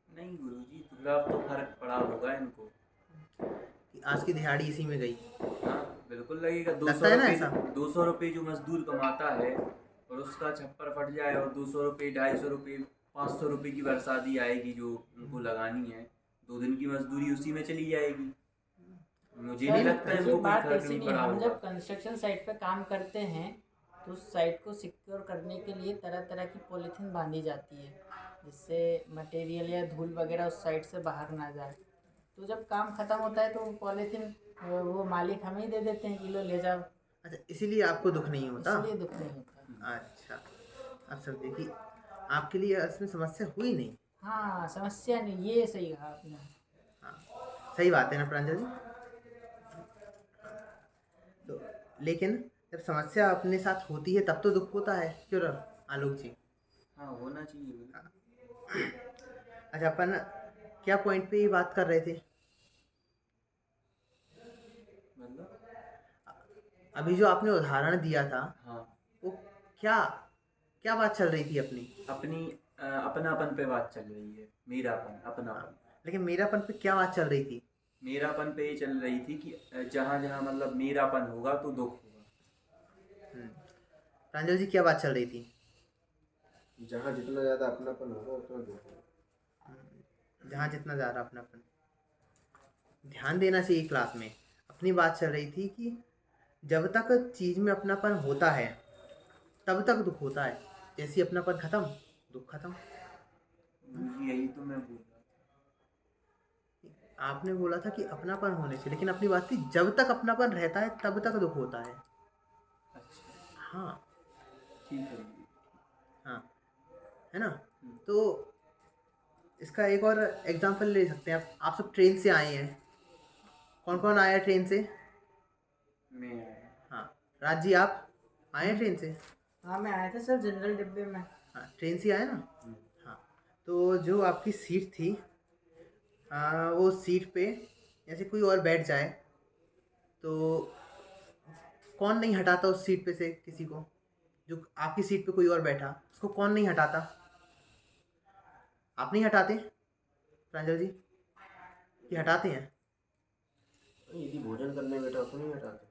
नहीं गुरुजी, थोड़ा तो फर्क पड़ा होगा इनको। कि आज की दिहाड़ी इसी में गई। हाँ, बिल्कुल लगेगा। दो लगता सौ है ना रुपये ऐसा? 200 रुपये जो मजदूर कमाता है और उसका छप्पर फट जाए और 200 रुपये, 250 रुपये, 500 रुपये की बरसाती आएगी जो उनको लगानी है, 2 दिन की मजदूरी उसी में चली जाएगी। मुझे नहीं सर, लगता ये इनको कोई बात फर्क ऐसी नहीं नहीं, पड़ा हम होगा। जब कंस्ट्रक्शन साइट पे काम करते हैं तो उस साइट को सिक्योर करने के लिए तरह तरह की पॉलीथीन बांधी जाती है, जिससे मटेरियल या धूल वगैरह उस साइट से बाहर ना जाए। तो जब काम ख़त्म होता है तो वो पॉलीथीन वो मालिक हमें ही दे देते हैं कि लो ले जाओ, अच्छा, इसीलिए आपको दुख नहीं होता? इसलिए दुख नहीं होता। अच्छा, अब समझे कि आपके लिए इसमें समस्या हुई नहीं। हाँ, समस्या नहीं, ये सही कहा आपने। हाँ, सही बात है ना प्रांजल जी? तो लेकिन जब समस्या अपने साथ होती है तब तो दुख होता है, क्यों आलोक जी? हाँ, होना चाहिए बिल्कुल। अच्छा, अपन क्या पॉइंट पे ये बात कर रहे थे? मतलब अभी जो आपने उदाहरण दिया था, हाँ, वो क्या क्या बात चल रही थी अपनी? अपनी अपनापन पे बात चल रही है, मेरापन, हाँ, अपनापन। लेकिन मेरापन पे क्या बात चल रही थी? मेरापन पे ये चल रही थी कि जहाँ जहाँ मतलब मेरापन होगा तो दुख होगा। प्रांजल जी, क्या बात चल रही थी? जहाँ जितना ज़्यादा अपनापन होगा उतना दुख होगा। जहाँ जितना ज़्यादा अपनापन, ध्यान देना चाहिए क्लास में। अपनी बात चल रही थी कि जब तक चीज़ में अपनापन होता है तब तक दुख होता है, जैसे ही अपनापन खत्म, दुख खत्म। गुरुजी यही तो मैं बोल रहा आपने बोला था कि अपनापन होने से, लेकिन अपनी बात थी जब तक अपनापन रहता है तब तक दुख होता है। था। अच्छा हाँ ठीक है गुरुजी। हाँ, है ना। तो इसका एक और एग्जांपल ले सकते हैं आप सब ट्रेन से आए हैं। कौन कौन आया है ट्रेन से? मैं आया। हाँ, राज जी आप आए हैं ट्रेन से? हाँ मैं आया था सर जनरल डिब्बे में। हाँ, ट्रेन से आए ना। हाँ, तो जो आपकी सीट थी, वो सीट पे जैसे कोई और बैठ जाए तो कौन नहीं हटाता उस सीट पे से किसी को? जो आपकी सीट पे कोई और बैठा उसको कौन नहीं हटाता? आप नहीं हटाते प्रांजल जी, कि हटाते हैं? यदि भोजन करने बैठा तो नहीं हटाते,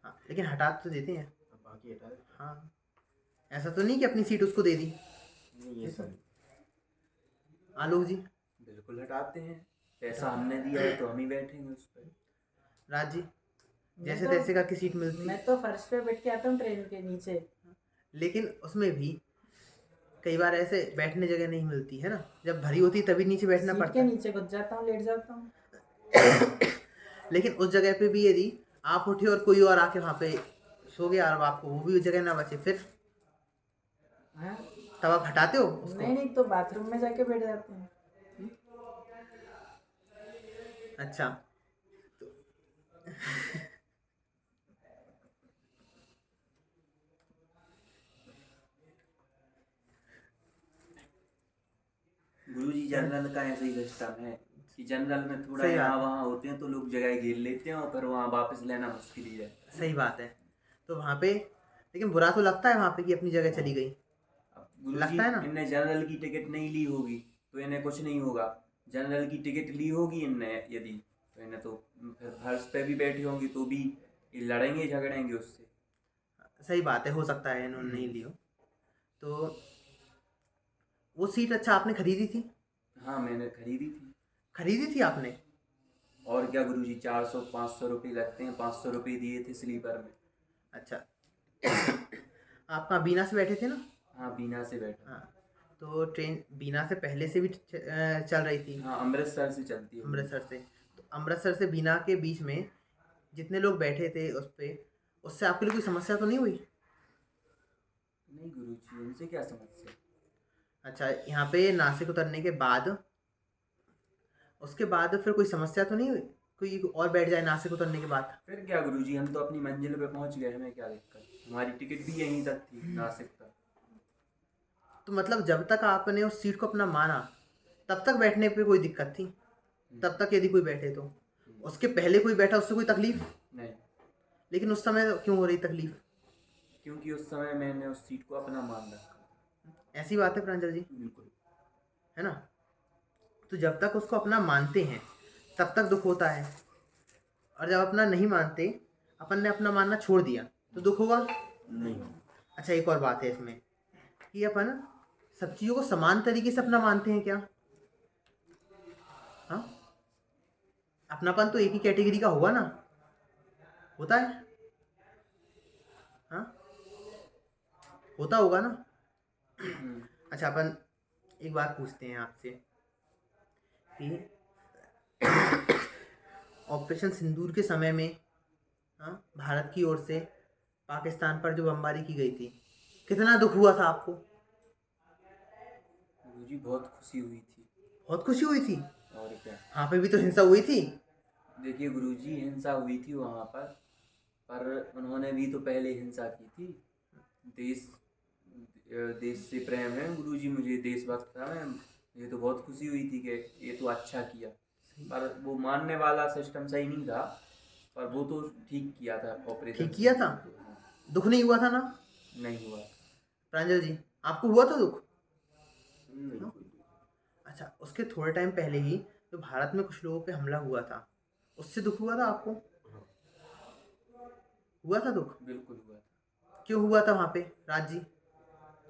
हाँ, लेकिन हटा तो देते हैं। अब बाकी हटा देते। हाँ, ऐसा तो नहीं कि अपनी सीट उसको दे दी। नहीं, ये सब आलोक जी, बिल्कुल हटाते हैं, पैसा हमने दिया है तो हम ही बैठेंगे उस पर। राज जी, जैसे तो- तैसे करके सीट मिलती, मैं तो फर्श पे बैठ के आता हूँ ट्रेन के नीचे। लेकिन उसमें भी कई बार ऐसे बैठने जगह नहीं मिलती है ना, जब भरी होती है तभी नीचे बैठना सीट पड़ता के है। नीचे घुस जाता हूँ, लेट जाता हूँ। लेकिन उस जगह पे भी यदि आप उठे और कोई और आके वहाँ पे सो गया और आपको वो भी उस जगह ना बचे, फिर हाँ? तब आप हटाते हो उसको? नहीं नहीं, तो बाथरूम में जाके बैठ जाते हैं। अच्छा, गुरुजी जनरल का ऐसा ही सिस्टम है कि जनरल में थोड़ा सही यहाँ बात है। वहाँ होते हैं तो लोग जगह घेर लेते हैं और फिर वहाँ वापस लेना मुश्किल ही है। सही बात है। तो वहाँ पे लेकिन बुरा तो लगता है वहाँ पे कि अपनी जगह चली गई। अब गुरुजी लगता है ना? इनने जनरल की टिकट नहीं ली होगी तो इन्हें कुछ नहीं होगा। जनरल की टिकट ली होगी इनने यदि, तो इन्हें तो फिर फर्श पे भी बैठी होंगी तो भी ये लड़ेंगे झगड़ेंगे उससे। सही बात है, हो सकता है इन्होंने नहीं लियो। तो वो सीट अच्छा आपने खरीदी थी? हाँ मैंने खरीदी थी। खरीदी थी आपने? और क्या गुरुजी, 400-500 रुपये लगते हैं, 500 रुपये दिए थे स्लीपर में। अच्छा। आप कहाँ बीना से बैठे थे ना? हाँ बीना से बैठा। हाँ, तो ट्रेन बीना से पहले से भी चल रही थी। हाँ अमृतसर से चलती है। अमृतसर से, तो अमृतसर से बीना के बीच में जितने लोग बैठे थे उस पे, उससे आपके लिए कोई समस्या तो नहीं हुई? नहीं गुरुजी, उनसे क्या समस्या। अच्छा, यहाँ पे नासिक उतरने के बाद, उसके बाद फिर कोई समस्या तो नहीं हुई? कोई और बैठ जाए नासिक उतरने के बाद? फिर क्या गुरुजी, हम तो अपनी मंजिल पे पहुंच गए, हमें क्या दिक्कत। हमारी टिकट भी यहीं तक थी, नासिक तक। तो मतलब जब तक आपने उस सीट को अपना माना तब तक बैठने पे कोई दिक्कत थी? तब तक यदि कोई बैठे तो? उसके पहले कोई बैठा उससे कोई तकलीफ? नहीं, लेकिन उस समय क्यों हो रही तकलीफ? क्योंकि उस समय मैंने उस सीट को अपना मान रखा। ऐसी बात है प्रांजल जी, बिल्कुल। है ना। तो जब तक उसको अपना मानते हैं तब तक दुख होता है, और जब अपना नहीं मानते, अपन ने अपना मानना छोड़ दिया, तो दुख होगा नहीं। अच्छा, एक और बात है इसमें कि अपन सब चीज़ों को समान तरीके से अपना मानते हैं क्या? हाँ, अपनापन तो एक ही कैटेगरी का होगा ना, होता है? हाँ, होता होगा ना। अच्छा, अपन एक बात पूछते हैं आपसे कि ऑपरेशन सिंदूर के समय में, हाँ, भारत की ओर से पाकिस्तान पर जो बमबारी की गई थी, कितना दुख हुआ था आपको? गुरुजी बहुत खुशी हुई थी। बहुत खुशी हुई थी। और क्या। वहाँ पे भी तो हिंसा हुई थी। देखिए गुरुजी, हिंसा हुई थी वहाँ पर उन्होंने भी तो पहले हिंसा की थी। देश देश से प्रेम है गुरुजी, मुझे देशभक्त था मैं, मुझे तो बहुत खुशी हुई थी कि ये तो अच्छा किया। पर वो मानने वाला सिस्टम सही नहीं था, पर वो तो ठीक किया था ऑपरेशन। ठीक किया था, दुख नहीं हुआ था ना नहीं हुआ। प्रांजल जी? आपको हुआ था दुख? नहीं। अच्छा, उसके थोड़े टाइम पहले ही जो भारत में कुछ लोगों पे हमला हुआ था, उससे दुख हुआ था आपको? हुआ था दुख? बिल्कुल हुआ था। क्यों हुआ था वहाँ पे राज जी?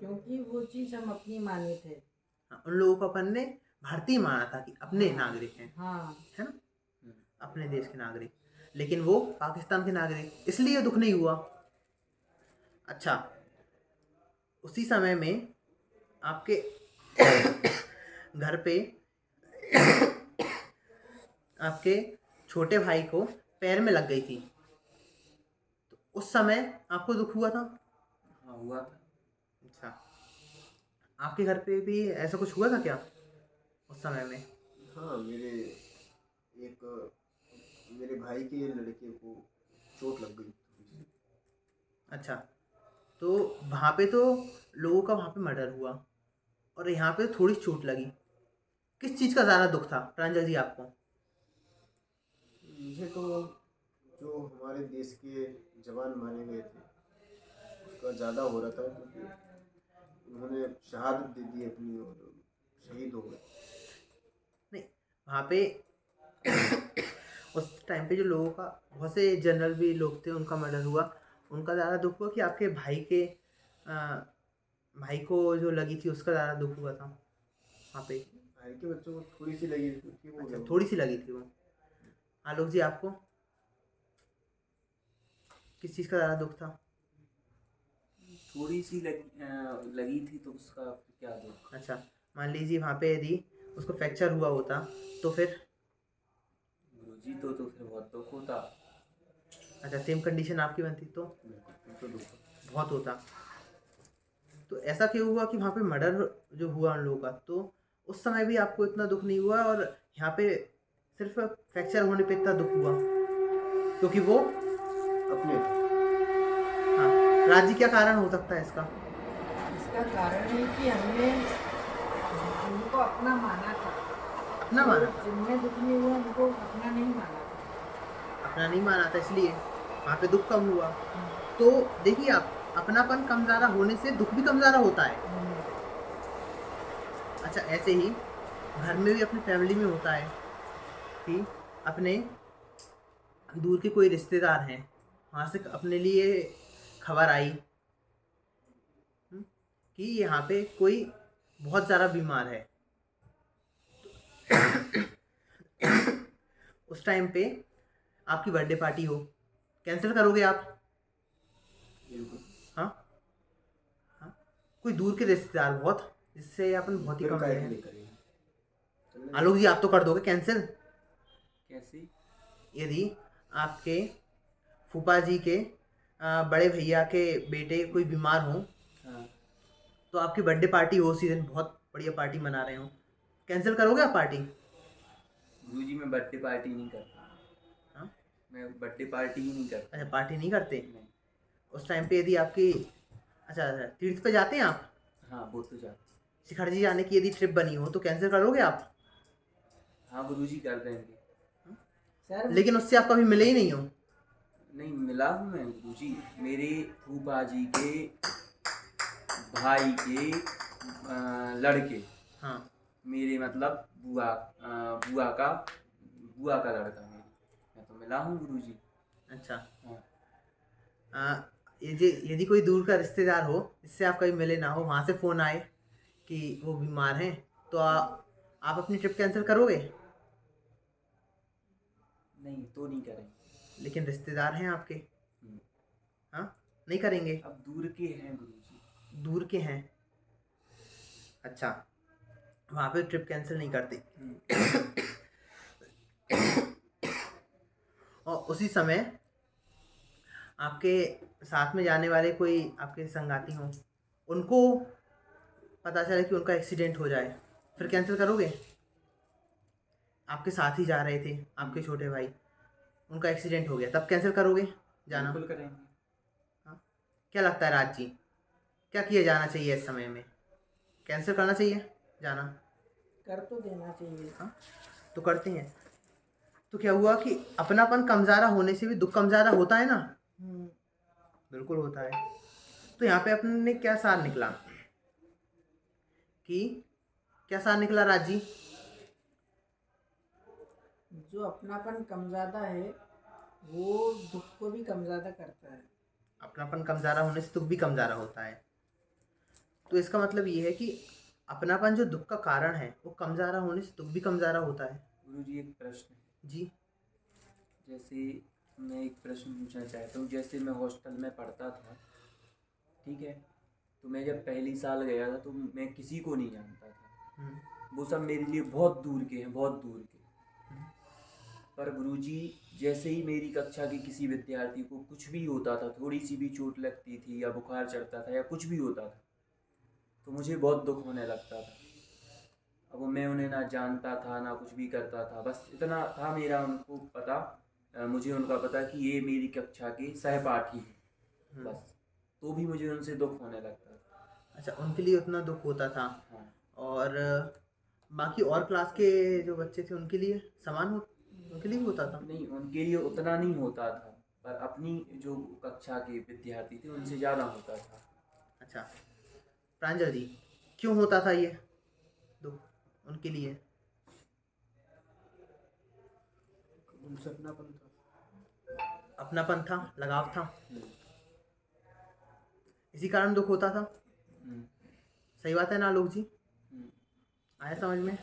क्योंकि वो चीज़ हम अपनी माने थे। हाँ, उन लोगों को अपन ने भारतीय माना था कि अपने नागरिक हैं, हाँ है ना, अपने देश के नागरिक, लेकिन वो पाकिस्तान के नागरिक, इसलिए दुख नहीं हुआ। अच्छा, उसी समय में आपके घर पे आपके छोटे भाई को पैर में लग गई थी, तो उस समय आपको दुख हुआ था? हाँ हुआ था। अच्छा, आपके घर पे भी ऐसा कुछ हुआ था क्या उस समय में? हाँ, मेरे भाई के लड़के को चोट लग गई थोड़ी सी। अच्छा, तो वहाँ पे तो लोगों का वहाँ पे मर्डर हुआ और यहाँ पे थोड़ी चोट लगी, किस चीज़ का ज़्यादा दुख था प्रांजल जी आपको? मुझे तो जो हमारे देश के जवान मारे गए थे उसका ज़्यादा हो रहा था, क्योंकि उन्होंने शहादत दे दी अपनी और शहीद हो गए। नहीं, वहाँ पे उस टाइम पे जो लोगों का, बहुत से जनरल भी लोग थे, उनका मर्डर हुआ, उनका ज़्यादा दुख हुआ कि आपके भाई को जो लगी थी उसका ज़्यादा दुख हुआ था वहाँ पे? भाई के बच्चों को थोड़ी सी लगी थी, ठीक हो अच्छा, गया। थोड़ी सी लगी थी वो। आलोक जी आपको किस चीज़ का ज़्यादा दुख था? थोड़ी सी लगी थी तो उसका क्या दुख। अच्छा, मान लीजिए वहाँ पे यदि उसको फ्रैक्चर हुआ होता तो फिर? गुरुजी तो फिर बहुत दुख होता। अच्छा, सेम कंडीशन आपकी बनती तो बिल्कुल, फिर तो दुख होता। बहुत होता। तो ऐसा क्यों हुआ कि वहाँ पे मर्डर जो हुआ उन लोगों का, तो उस समय भी आपको इतना दुख नहीं हुआ और यहाँ पे सिर्फ फ्रैक्चर होने पे इतना दुख हुआ क्योंकि वो? अपने थे। हाँ, राजी क्या कारण हो सकता है इसका? इसका कारण है कि हमने उनको अपना माना था। अपना माना था? जिनमें दुख नहीं हुआ उनको अपना नहीं माना था। अपना नहीं माना था, इसलिए वहाँ पे दुख कम हुआ। तो देखिए, आप अपनापन कम ज़्यादा होने से दुख भी कम ज़्यादा होता है। अच्छा, ऐसे ही घर में भी अपनी फैमिली में होता है कि अपने दूर के कोई रिश्तेदार हैं, वहाँ से अपने लिए खबर आई कि यहाँ पे कोई बहुत ज़्यादा बीमार है। उस टाइम पे आपकी बर्थडे पार्टी हो, कैंसिल करोगे आप? बिल्कुल। हाँ हाँ, कोई दूर के रिश्तेदार बहुत, जिससे अपन बहुत ही फिर कम काहे हैं। के लिए करेंगे? चलने आलोक जी, आप तो कर दोगे कैंसिल? कैसे? यदि आपके फूफा जी के बड़े भैया के बेटे कोई बीमार हो, हाँ। तो आपकी बर्थडे पार्टी हो, उसी दिन बहुत बढ़िया पार्टी मना रहे हो, कैंसिल करोगे आप पार्टी? गुरुजी मैं बर्थडे पार्टी नहीं करता। हाँ, मैं बर्थडे पार्टी ही नहीं करता। अच्छा, पार्टी नहीं करते नहीं। उस टाइम पे? यदि आपकी, अच्छा अच्छा, तीर्थ पे जाते हैं आप? हाँ वो तो जाते। शिखर जी जाने की यदि ट्रिप बनी हो तो कैंसिल करोगे आप? हाँ गुरुजी कर देंगे। सर लेकिन उससे आप कभी मिले ही नहीं हो। नहीं मिला हूँ मैं गुरुजी, मेरे फूफा जी के भाई के लड़के, हाँ, मेरे मतलब बुआ का लड़का मेरी, मैं तो मिला हूँ गुरुजी। अच्छा। हाँ। यदि कोई दूर का रिश्तेदार हो जिससे आप कभी मिले ना हो, वहाँ से फ़ोन आए कि वो बीमार हैं, तो आप अपनी ट्रिप कैंसिल करोगे? नहीं तो नहीं करेंगे। लेकिन रिश्तेदार हैं आपके। हम्म। हाँ, नहीं करेंगे? अब दूर के हैं गुरुजी। दूर के हैं। अच्छा, वहाँ पे ट्रिप कैंसिल नहीं करते। और उसी समय आपके साथ में जाने वाले कोई आपके संगाती हों, उनको पता चले कि उनका एक्सीडेंट हो जाए, फिर कैंसिल करोगे? आपके साथ ही जा रहे थे आपके छोटे भाई, उनका एक्सीडेंट हो गया, तब कैंसिल करोगे जाना? बिल्कुल करेंगे। हाँ? क्या लगता है राज जी, क्या किया जाना चाहिए इस समय में? कैंसिल करना चाहिए जाना? कर तो देना चाहिए। हाँ, तो करते हैं। तो क्या हुआ कि अपनापन कम ज़्यादा होने से भी दुख कम ज़्यादा होता है ना? बिल्कुल होता है। तो यहाँ पे अपने क्या सार निकला कि, क्या सार निकला राज जी? जो अपनापन कम ज़्यादा है वो दुख को भी कम ज़्यादा करता है। अपनापन कम ज़्यादा होने से दुख भी कम ज़्यादा होता है। तो इसका मतलब ये है कि अपनापन जो दुख का कारण है वो कम ज़्यादा होने से दुख भी कम ज़्यादा होता है। गुरुजी एक प्रश्न है। जी। जैसे मैं एक प्रश्न पूछना चाहता हूँ। जैसे मैं हॉस्टल में पढ़ता था, ठीक है, तो मैं जब पहली साल गया था तो मैं किसी को नहीं जानता था। वो सब मेरे लिए बहुत दूर के हैं, बहुत दूर के। पर गुरुजी, जैसे ही मेरी कक्षा के किसी विद्यार्थी को कुछ भी होता था, थोड़ी सी भी चोट लगती थी या बुखार चढ़ता था या कुछ भी होता था, तो मुझे बहुत दुख होने लगता था। अब मैं उन्हें ना जानता था ना कुछ भी करता था, बस इतना था मेरा उनको पता, मुझे उनका पता कि ये मेरी कक्षा के सहपाठी हैं, बस। तो भी मुझे उनसे दुख होने लगता था। अच्छा, उनके लिए उतना दुख होता था। हाँ। और बाकी और क्लास के जो बच्चे थे उनके लिए उनके लिए भी होता था। नहीं, उनके लिए उतना नहीं होता था, पर अपनी जो कक्षा के विद्यार्थी थे उनसे ज़्यादा होता था। अच्छा प्रांजल जी, क्यों होता था ये दुख उनके लिए? उनसे अपनापन था। अपनापन था, लगाव था, हम्म, इसी कारण दुख होता था। हम्म, सही बात है ना आलोक जी? हम्म। आया समझ में?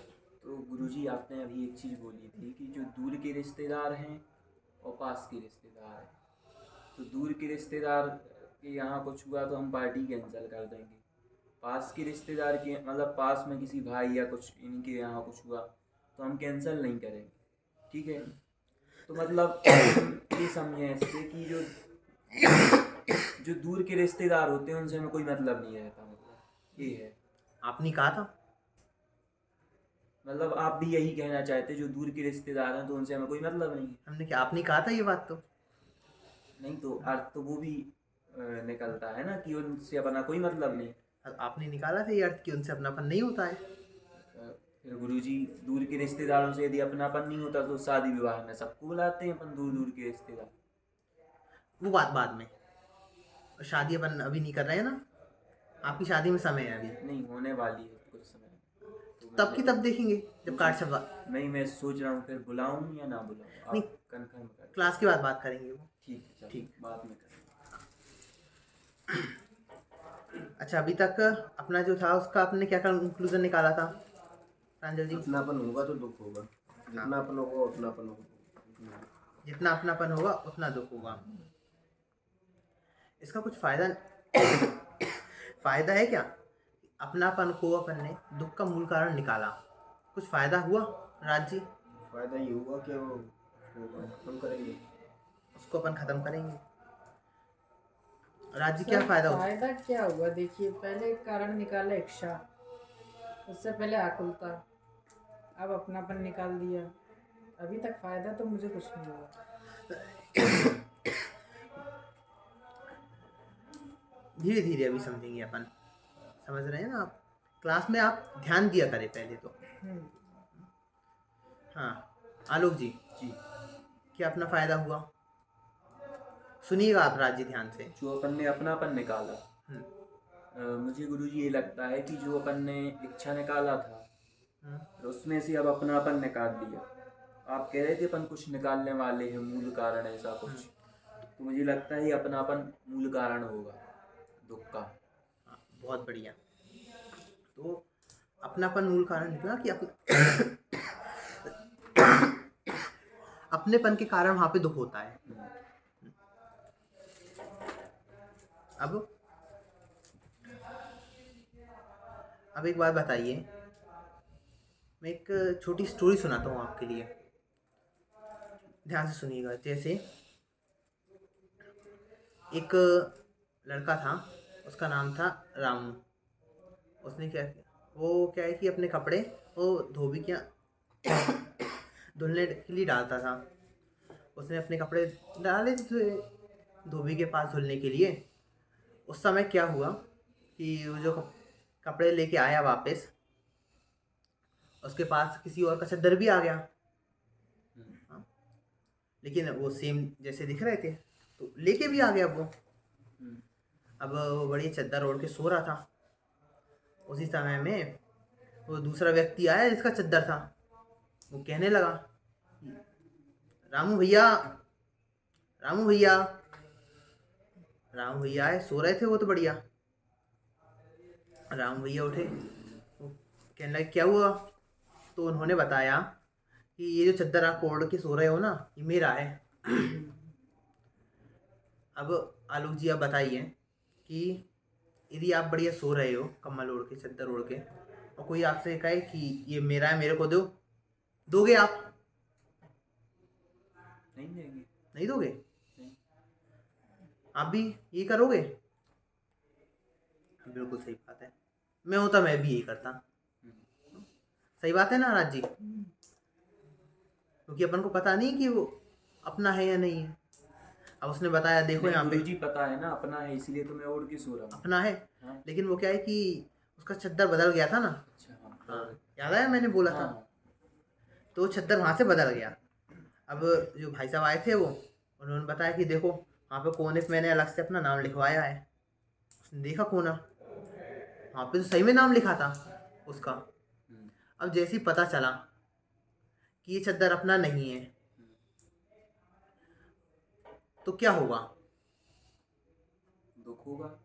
तो गुरुजी, आपने अभी एक चीज़ बोली थी कि जो दूर के रिश्तेदार हैं और पास के रिश्तेदार हैं, तो दूर के रिश्तेदार के यहाँ कुछ हुआ तो हम पार्टी कैंसिल कर देंगे। पास के रिश्तेदार के मतलब पास में किसी भाई या कुछ इनके यहाँ कुछ हुआ तो हम कैंसिल नहीं करेंगे, ठीक है। तो मतलब हम ये समझें इससे कि जो दूर के रिश्तेदार होते हैं उनसे हमें कोई मतलब नहीं रहता, मतलब ये है। आपने कहा था। मतलब आप भी यही कहना चाहते, जो दूर के रिश्तेदार हैं तो उनसे हमें कोई मतलब नहीं है। हमने क्या आपने कहा था ये बात तो? नहीं तो अर्थ तो वो भी निकलता है ना कि उनसे अपना कोई मतलब नहीं। आपने निकाला था ये अर्थ कि उनसे अपनापन नहीं होता है। फिर गुरुजी, दूर के रिश्तेदारों से यदि अपनापन नहीं होता तो शादी विवाह में सबको बुलाते हैं अपन, दूर दूर के रिश्तेदार। वो बात बाद में। शादी अपन अभी नहीं कर रहे हैं ना, आपकी शादी में समय है अभी। नहीं, होने वाली है कुछ समय में। तो तब की तब देखेंगे जब कार्ड छपवा। नहीं, मैं सोच रहा हूँ फिर बुलाऊं या ना बुलाऊं, नहीं, आप कंफर्म कर। क्लास के बाद बात करेंगे वो। ठीक है, चलो, ठीक। बाद में करेंगे। अच्छा, अभी तक अपना जो था उसका आपने क्या कंक्लूजन निकाला था प्रांजल जी? अपनापन होगा तो दुख होगा, जितना अपन होगा उतनापन होगा। जितना अपनापन होगा उतना दुख होगा। इसका कुछ फायदा फायदा है क्या? अपनापन को अपन ने दुख का मूल कारण निकाला, कुछ फायदा हुआ राज जी? फायदा ये हुआ कि वो उसको अपन खत्म करेंगे। उसको अपन खत्म करेंगे। राज जी, क्या फायदा होता? फायदा क्या हुआ? देखिए, पहले कारण निकाला इच्छा, उससे पहले आकुलता, अब अपनापन निकाल दिया। अभी तक फायदा तो मुझे कुछ नहीं हुआ। धीरे धीरे अभी समझेंगे अपन, समझ रहे हैं ना आप? क्लास में आप ध्यान दिया करें पहले तो। हाँ आलोक जी, जी, क्या अपना फायदा हुआ? सुनिएगा आप राज जी ध्यान से। जो अपन ने अपनापन निकाला, मुझे गुरुजी ये लगता है कि जो अपन ने इच्छा निकाला था तो उसमें से अब अपनापन निकाल दिया। आप कह रहे थे अपन कुछ निकालने वाले हैं, मूल कारण ऐसा कुछ, तो मुझे लगता है ये अपनापन मूल कारण होगा दुख का। हाँ, बहुत बढ़िया। तो अपनापन मूल कारण निकला कि अपनेपन के कारण वहाँ पे दुख होता है। अब एक बात बताइए, मैं एक छोटी स्टोरी सुनाता हूँ आपके लिए, ध्यान से सुनिएगा। जैसे एक लड़का था, उसका नाम था रामू। उसने क्या किया, वो क्या है कि अपने कपड़े वो धोबी के धुलने के लिए डालता था। उसने अपने कपड़े डाले थे धोबी के पास धुलने के लिए। उस समय क्या हुआ कि वो जो कपड़े लेके आया वापस, उसके पास किसी और का चद्दर भी आ गया। हाँ? लेकिन वो सेम जैसे दिख रहे थे तो लेके भी आ गया वो। अब वो बड़ी चद्दर ओढ़ के सो रहा था। उसी समय में वो दूसरा व्यक्ति आया जिसका चद्दर था। वो कहने लगा, रामू भैया, रामू भैया। रामू भैया आए, सो रहे थे वो तो बढ़िया। राम भैया उठे, वो कहने लगे क्या हुआ? तो उन्होंने बताया कि ये जो चद्दर आप ओढ़ के सो रहे हो ना, ये मेरा है। अब आलोक जी आप बताइए कि यदि आप बढ़िया सो रहे हो कम्बल ओढ़ के, चद्दर ओढ़ के, और कोई आपसे कहे कि ये मेरा है, मेरे को दो, दोगे आप? नहीं देंगे। नहीं दोगे? नहीं। आप भी ये करोगे? बिल्कुल सही बात है, मैं होता मैं भी यही करता। सही बात है ना राज जी? क्योंकि अपन को पता नहीं कि वो अपना है या नहीं है। अब उसने बताया देखो नहीं यहाँ पे गुरुजी पता है ना अपना है, इसीलिए तो मैं ओढ़ के सो रहा हूँ। अपना है, हाँ। लेकिन वो क्या है कि उसका चद्दर बदल गया था ना। अच्छा हाँ, याद आया मैंने बोला था। हाँ। तो चद्दर वहाँ से बदल गया। अब जो भाई साहब आए थे वो, उन्होंने बताया कि देखो वहाँ पे कोने पे मैंने अलग से अपना नाम लिखवाया है। उसने देखा कोना, वहाँ पे तो सही में नाम लिखा था उसका। अब जैसे ही पता चला कि ये चद्दर अपना नहीं है, तो क्या होगा? दुख होगा।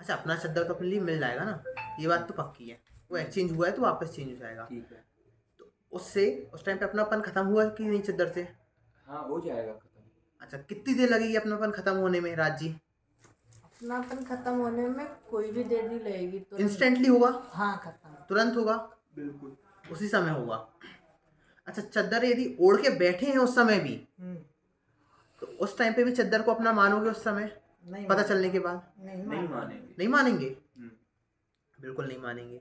अच्छा, अपना चद्दर तो अपने लिए मिल जाएगा ना, ये बात तो पक्की है। वो एक्सचेंज हुआ है तो वापस चेंज हो जाएगा। ठीक है। तो उससे उस टाइम पे अपनापन खत्म हुआ कि नहीं चद्दर से? हाँ हो जाएगा खत्म। अच्छा, कितनी देर लगेगी अपनापन खत्म होने में राज जी? अपनापन खत्म होने में कोई भी देर नहीं लगेगी, तुरंत। इंस्टेंटली होगा? हाँ, खत्म। तुरंत होगा? बिल्कुल। उसी समय होगा। अच्छा, चद्दर यदि ओढ़ के बैठे हैं उस समय भी, तो उस टाइम पे भी चद्दर को अपना मानोगे उस समय? नहीं पता मान- चलने के बाद नहीं नहीं मानेंगे। मानेंगे। नहीं मानेंगे? हम्म। बिल्कुल नहीं मानेंगे।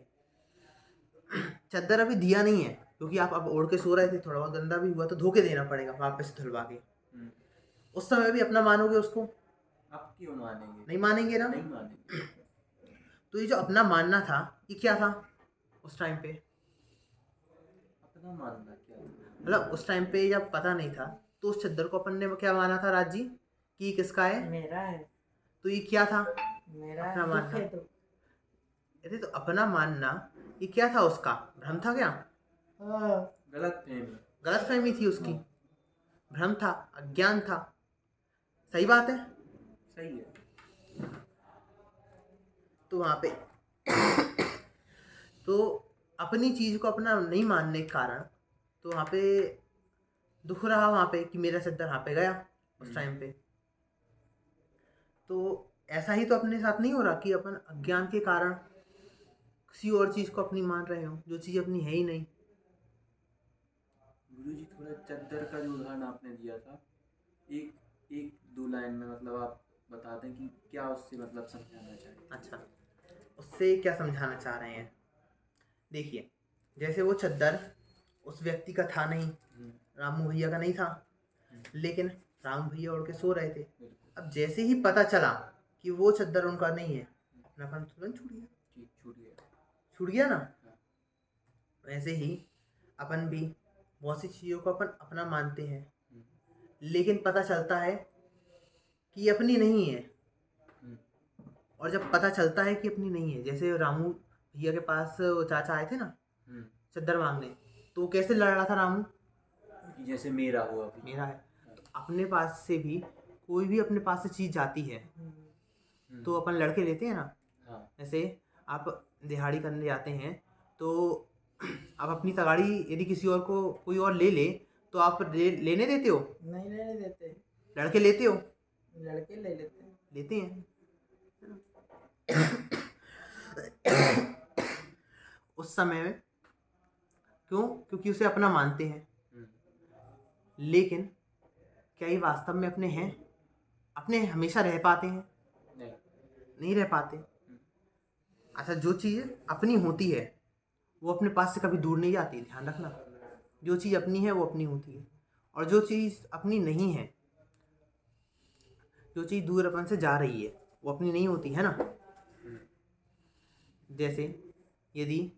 चद्दर अभी दिया नहीं है, क्योंकि आप अब ओढ़ के सो रहे थे, थोड़ा बहुत गंदा भी हुआ तो धो के देना पड़ेगा वापस धुलवा के। उस समय भी अपना मानोगे उसको? आप क्यों मानेंगे? नहीं मानेंगे ना? नहीं मानेंगे। तो ये जो अपना मानना था, ये क्या था उस टाइम पे? अपना मानना क्या था? मतलब उस टाइम पे जब पता नहीं था, तो उस चद्दर को अपन ने क्या माना था राज जी कि ये किसका है? मेरा है। तो ये क्या था? मेरा अपना दुख मानना। है तो। अरे तो अपना मानना ये क्या था? उसका भ्रम था क्या? गलत फहमी। गलत फहमी थी उसकी, भ्रम था, अज्ञान था। सही बात है। सही है। तो वहाँ पे तो अपनी चीज को अपना नहीं मानने के कारण तो वहाँ पे दुख रहा, वहाँ पे कि मेरा चद्दर वहाँ पे गया उस टाइम पे। तो ऐसा ही तो अपने साथ नहीं हो रहा कि अपन अज्ञान के कारण किसी और चीज को अपनी मान रहे हो, जो चीज अपनी है ही नहीं। गुरुजी थोड़ा चद्दर का जो उदाहरण आपने दिया था, एक एक दो लाइन में मतलब आप बता दें कि क्या उससे मतलब समझाना चाहिए। अच्छा, उससे क्या समझाना चाह रहे हैं? देखिए, जैसे वो चद्दर उस व्यक्ति का था नहीं, रामू भैया का नहीं था, लेकिन रामू भैया उड़ के सो रहे थे। अब जैसे ही पता चला कि वो चद्दर उनका नहीं है, अपनापन तुरंत छूट गया। ठीक, छूट गया। छूट गया ना? वैसे ही अपन भी बहुत सी चीज़ों को अपन अपना मानते हैं, लेकिन पता चलता है कि ये अपनी नहीं है। और जब पता चलता है कि अपनी नहीं है, जैसे रामू भैया के पास वो चाचा आए थे ना चद्दर मांगने, तो वो कैसे लड़ रहा था रामू? कि जैसे मेरा हुआ अभी। मेरा है। तो अपने पास से भी कोई भी अपने पास से चीज़ जाती है तो अपन लड़के लेते हैं ना। हाँ। जैसे आप दिहाड़ी करने जाते हैं, तो आप अपनी तगाड़ी यदि किसी और को कोई और ले ले तो आप लेने देते हो? नहीं लेने देते। लड़के लेते हो? लड़के ले लेते हैं। लेते हैं। उस समय में क्यों? क्योंकि उसे अपना मानते हैं। लेकिन क्या ये वास्तव में अपने हैं? अपने हमेशा रह पाते हैं? नहीं। नहीं रह पाते। अच्छा, जो चीज़ अपनी होती है वो अपने पास से कभी दूर नहीं जाती, ध्यान रखना। जो चीज़ अपनी है वो अपनी होती है, और जो चीज़ अपनी नहीं है, जो चीज़ दूर अपन से जा रही है, वो अपनी नहीं होती है ना। जैसे यदि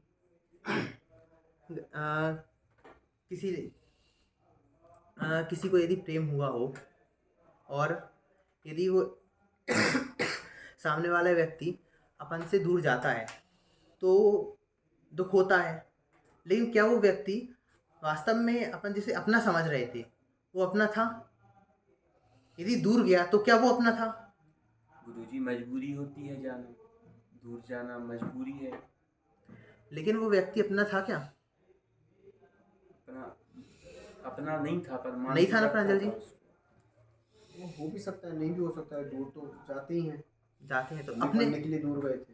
किसी को यदि प्रेम हुआ हो और यदि वो सामने वाला व्यक्ति अपन से दूर जाता है तो दुख होता है, लेकिन क्या वो व्यक्ति वास्तव में अपन जिसे अपना समझ रहे थे वो अपना था? यदि दूर गया तो क्या वो अपना था? गुरुजी मजबूरी होती है जाना। दूर जाना मजबूरी है। लेकिन वो व्यक्ति अपना था क्या? अपना अपना नहीं था, पर मान नहीं के था ना रखता प्रांजल जी? था उसको। वो हो भी सकता है, नहीं भी हो सकता है, दूर तो जाते ही हैं। जाते हैं तो हम भी अपने, पढ़ने के लिए दूर गए थे।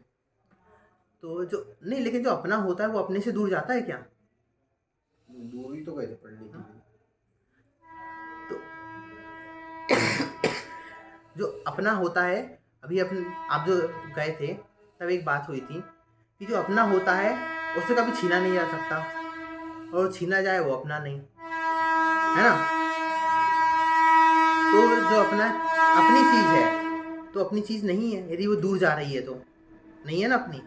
तो जो नहीं, लेकिन जो अपना होता है वो अपने से दूर जाता है क्या? दूर ही तो गए थे पढ़ने के लिए। तो जो अपना होता है, अभी अपने आप जो गए थे तब एक बात हुई थी कि जो अपना होता है उसे कभी छीना नहीं जा सकता, और छीना जाए वो अपना नहीं है ना। तो जो अपना अपनी चीज़ है तो अपनी चीज़ नहीं है, यदि वो दूर जा रही है तो नहीं है ना अपनी।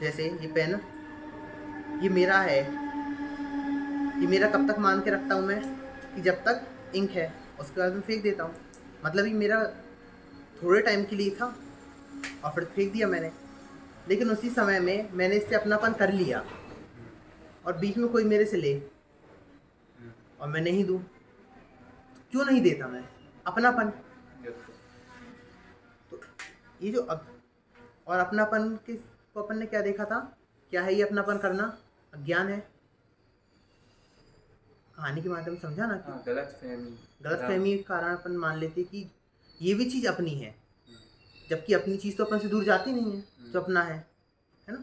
जैसे ये पेन, ये मेरा है, ये मेरा कब तक मान के रखता हूँ मैं कि जब तक इंक है, उसके बाद मैं फेंक देता हूँ। मतलब ये मेरा थोड़े टाइम के लिए था और फिर फेंक दिया मैंने, लेकिन उसी समय में मैंने इससे अपनापन कर लिया और बीच में कोई मेरे से ले और मैं नहीं दूँ, तो क्यों नहीं देता मैं अपनापन? बिल्कुल। तो ये जो और अपनापन के को अपन ने क्या देखा था, क्या है ये अपनापन करना? अज्ञान है। कहानी के माध्यम से समझा ना कि हाँ, गलत फहमी। गलतफहमी के कारण अपन मान लेते कि ये भी चीज़ अपनी है, जबकि अपनी चीज़ तो अपन से दूर जाती नहीं है जो अपना है ना।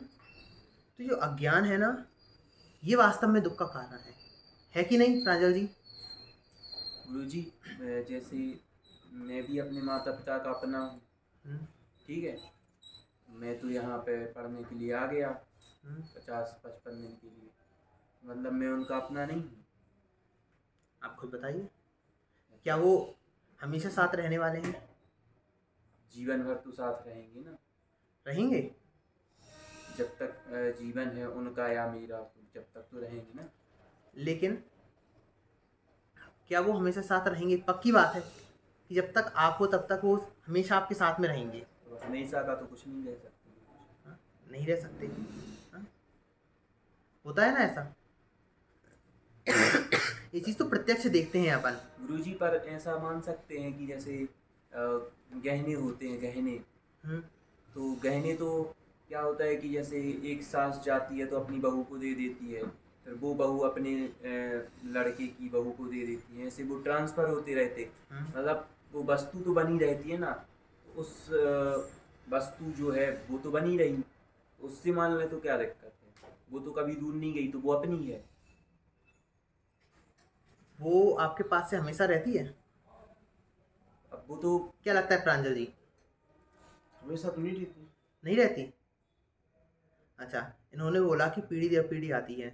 तो जो अज्ञान है ना, ये वास्तव में दुख का कारण है कि नहीं प्रांजल जी? गुरुजी, जैसे मैं भी अपने माता पिता का अपना हूँ, हम्म, ठीक है। मैं तो यहाँ पे पढ़ने के लिए आ गया हम्म। 50-55 दिन के लिए, मतलब मैं उनका अपना नहीं हूँ। आप खुद बताइए, क्या वो हमेशा साथ रहने वाले हैं? जीवन भर तो साथ रहेंगे ना। रहेंगे? जब तक जीवन है उनका या मेरा, तो जब तक तो रहेंगे ना। लेकिन क्या वो हमेशा साथ रहेंगे? पक्की बात है कि जब तक आप हो तब तक वो हमेशा आपके साथ में रहेंगे? तो हमेशा का तो कुछ नहीं रह सकते। हाँ? नहीं रह सकते। हाँ? होता है ना ऐसा। ये चीज़ तो प्रत्यक्ष देखते हैं अपन। गुरुजी, पर ऐसा मान सकते हैं कि जैसे गहने होते हैं, गहने, हम्म, तो गहने तो क्या होता है कि जैसे एक सास जाती है तो अपनी बहू को दे देती है, फिर वो बहू अपने लड़के की बहू को दे देती है, ऐसे वो ट्रांसफ़र होते रहते। मतलब वो वस्तु तो बनी रहती है ना, उस वस्तु जो है वो तो बनी रही, उससे मान ले तो क्या दिक्कत है, वो तो कभी दूर नहीं गई, तो वो अपनी है। वो आपके पास से हमेशा रहती है? अब वो तो क्या लगता है प्रांजल जी? हमेशा तो नहीं रहती। नहीं रहती? अच्छा, इन्होंने बोला कि पीढ़ी दर पीढ़ी आती है,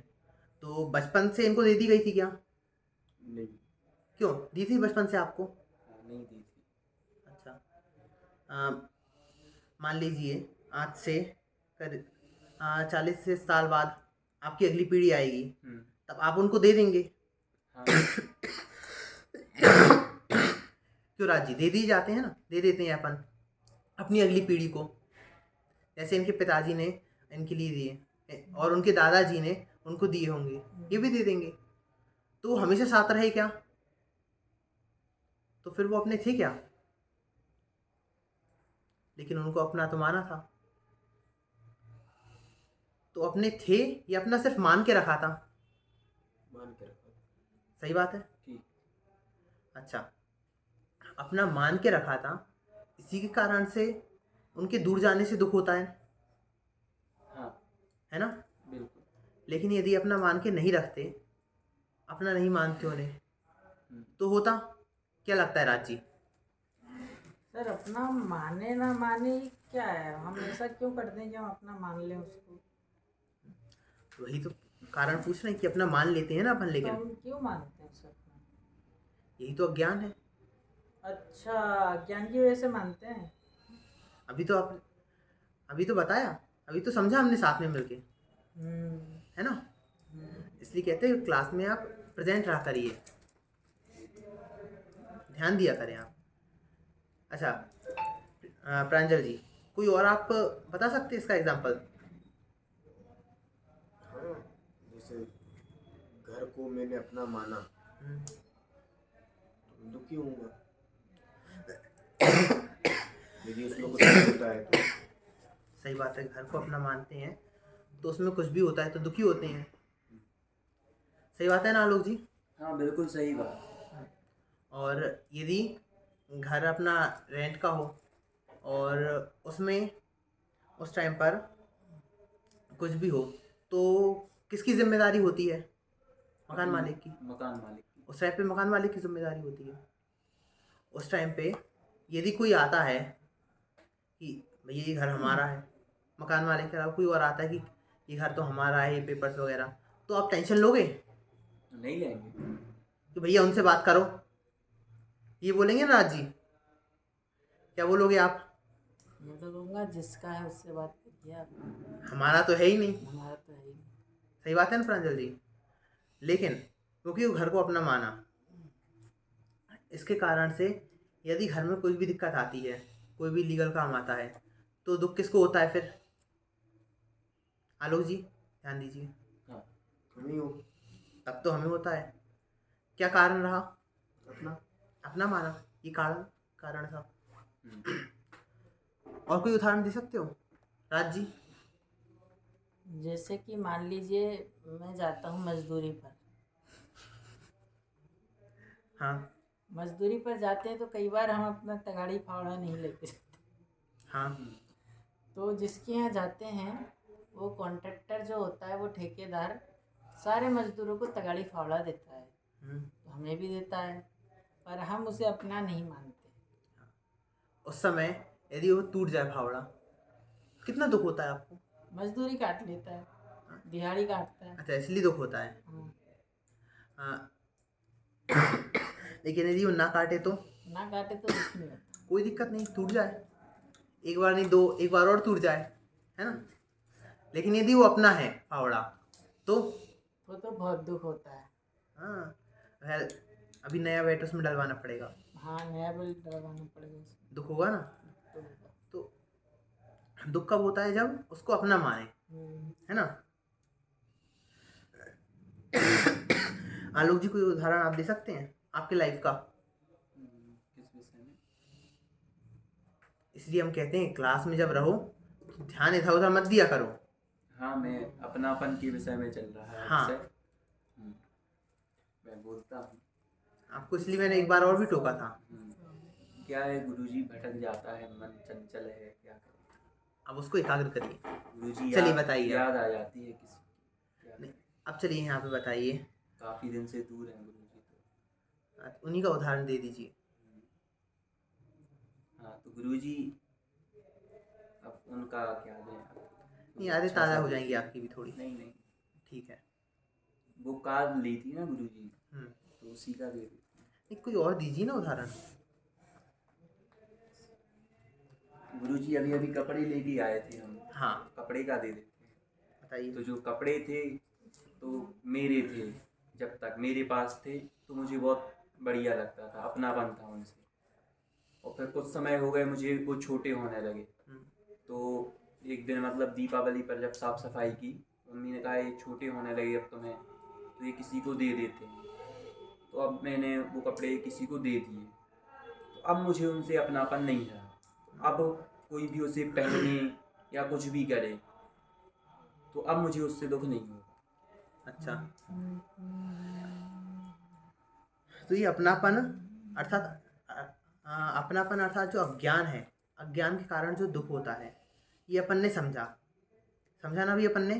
तो बचपन से इनको दे दी गई थी क्या? नहीं। क्यों दी थी बचपन से आपको? नहीं दी थी। अच्छा, मान लीजिए आज से 40 से साल बाद आपकी अगली पीढ़ी आएगी, तब आप उनको दे देंगे? हाँ। क्यों राज जी, दे दी जाते हैं ना, दे देते हैं अपन अपनी अगली पीढ़ी को। जैसे इनके पिताजी ने इनके लिए दिए और उनके दादाजी ने उनको दिए होंगे, ये भी दे देंगे। तो वो हमेशा साथ रहे क्या? तो फिर वो अपने थे क्या? लेकिन उनको अपना तो माना था। तो अपने थे या अपना सिर्फ मान के रखा था? मान के रखा। सही बात है। ठीक। अच्छा, अपना मान के रखा था, इसी के कारण से उनके दूर जाने से दुख होता है। हाँ, है ना? बिल्कुल। लेकिन यदि अपना मान के नहीं रखते, अपना नहीं मानते उन्हें, तो होता क्या लगता है राज जी? सर, अपना माने ना माने क्या है, हम ऐसा क्यों करते हैं कि हम अपना मान लें उसको? वही तो कारण पूछ रहे हैं कि अपना मान लेते हैं ना अपन, तो लेकिन हम क्यों मानते हैं सर? यही तो अज्ञान है। अच्छा, ज्ञान की वजह से मानते हैं। अभी तो बताया, अभी तो समझा हमने साथ में मिलके, है ना? इसलिए कहते हैं क्लास में आप प्रेजेंट रहा करिए, ध्यान दिया करें आप। अच्छा, प्रांजल जी, कोई और आप बता सकते हैं इसका एग्जाम्पल? हाँ, जैसे घर को मैंने अपना माना तो दुखी होऊंगा, यदि उसमें कुछ होता है तो। सही बात है, घर को अपना मानते हैं तो उसमें कुछ भी होता है तो दुखी होते हैं। सही बात है ना आलोक जी? हाँ बिल्कुल सही बात है। और यदि घर अपना रेंट का हो और उसमें उस टाइम पर कुछ भी हो तो किसकी जिम्मेदारी होती है? मकान अपनी मालिक की। मकान मालिक की। उस टाइम पे मकान मालिक की जिम्मेदारी होती है। उस टाइम पे यदि कोई आता है कि भैया ये घर हमारा है, मकान मालिक के अलावा कोई और आता है कि ये घर तो हमारा है, ये पेपर्स वगैरह, तो आप टेंशन लोगे नहीं लेंगे। कि भैया उनसे बात करो? ये बोलेंगे ना राज जी? क्या बोलोगे आप? मैं तो कहूँगा जिसका है उससे बात करिए आप, हमारा तो है ही नहीं। हमारा तो है ही नहीं। सही बात है ना प्रांजल जी? लेकिन क्योंकि वो घर को अपना माना, इसके कारण से यदि घर में कोई भी दिक्कत आती है, कोई भी लीगल काम आता है, तो दुख किसको होता है फिर? आलोक जी ध्यान दीजिए। हाँ हमें हो तब तो हमें होता है। क्या कारण रहा? अपना। अपना माना, ये कारण था। हम्म। और कोई उदाहरण दे सकते हो राज जी? जैसे कि मान लीजिए मैं जाता हूँ मजदूरी पर, हाँ मजदूरी पर जाते हैं तो कई बार हम अपना तगाड़ी फावड़ा नहीं लेके जाते। हाँ तो जिसके यहाँ जाते हैं वो कॉन्ट्रैक्टर जो होता है, वो ठेकेदार सारे मजदूरों को तगाड़ी फावड़ा देता है, तो हमें भी देता है, पर हम उसे अपना नहीं मानते। उस समय यदि वो टूट जाए फावड़ा, कितना दुख होता है आपको? मजदूरी काट लेता है, दिहाड़ी काटता है। अच्छा, इसलिए दुख होता है। हाँ, हाँ। लेकिन यदि वो ना काटे तो ना काटे तो दुख नहीं होता। कोई दिक्कत नहीं, टूट जाए, एक बार नहीं दो, एक बार और टूट जाए, है ना? लेकिन यदि वो अपना है फावड़ा तो तो बहुत दुख होता है। हाँ, well, अभी नया बैट उसमें डलवाना पड़ेगा, हाँ, नया बिल डलवाना पड़ेगा उसमें, दुख होगा ना? तो होगा। तो दुख कब होता है? जब उसको अपना माने, है ना? आलोक जी कोई उदाहरण आप दे सकते हैं आपके लाइफ का? किस विषय में? इसलिए हम कहते हैं क्लास में जब रहो तो ध्यान इधर उधर मत दिया करो। हाँ, मैं अपनापन के विषय में चल रहा है हाँ। विषय। मैं बोलता हूँ। आपको इसलिए मैंने एक बार और भी टोका था। क्या है, गुरुजी भटक जाता है, मन चंचल है, क्या करें। अब उसको एकाग्र करिए। गुरुजी चलिए बताइए। याद आ जाती है किसी की। क्या नहीं, करें? अब चलिए यहाँ पे बताइए। काफी दिन से दूर हैं गुरुजी तो। उन्हीं का उदाहरण दे दीजिए। हाँ, तो गुरुजी अब उनका क्या दें अब। नहीं, यादें अच्छा ताज़ा सा हो बोलते जाएंगी हैं। आपकी भी थोड़ी। नहीं नहीं, ठीक है। वो कार ली थी ना गुरुजी, हम्म। तो उसी का दे देते हैं। नहीं, कोई और दीजिए ना उदाहरण। गुरुजी अभी अभी कपड़े लेके आए थे हम। हाँ कपड़े का दे देते हैं। बताइए। तो जो कपड़े थे तो मेरे थे, जब तक मेरे पास थे तो मुझे बहुत बढ़िया लगता था, अपनापन था उनसे। और फिर कुछ समय हो गए, मुझे वो छोटे होने लगे। तो एक दिन मतलब दीपावली पर जब साफ सफाई की, मम्मी ने कहा ये छोटे होने लगे अब तुम्हें, तो ये किसी को दे देते हैं। तो अब मैंने वो कपड़े किसी को दे दिए, तो अब मुझे उनसे अपनापन नहीं रहा। अब कोई भी उसे पहने या कुछ भी करे तो अब मुझे उससे दुख नहीं होगा। अच्छा, तो ये अपनापन अर्थात अपनापन अर्थात जो अज्ञान है, अज्ञान के कारण जो दुख होता है, ये अपन ने समझा ना भी? अपन ने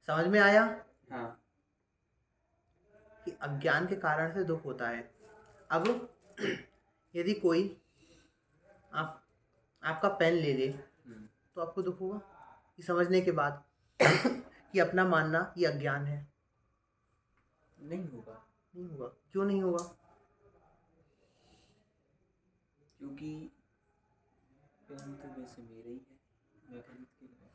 समझ में आया हाँ। कि अज्ञान के कारण से दुख होता है। अब यदि कोई आपका पेन ले ले तो आपको दुख होगा कि समझने के बाद कि अपना मानना ये अज्ञान है? नहीं होगा। नहीं होगा। क्यों नहीं होगा? क्योंकि पेन तो वैसे मेरा ही है, मैं खरीद के लाया।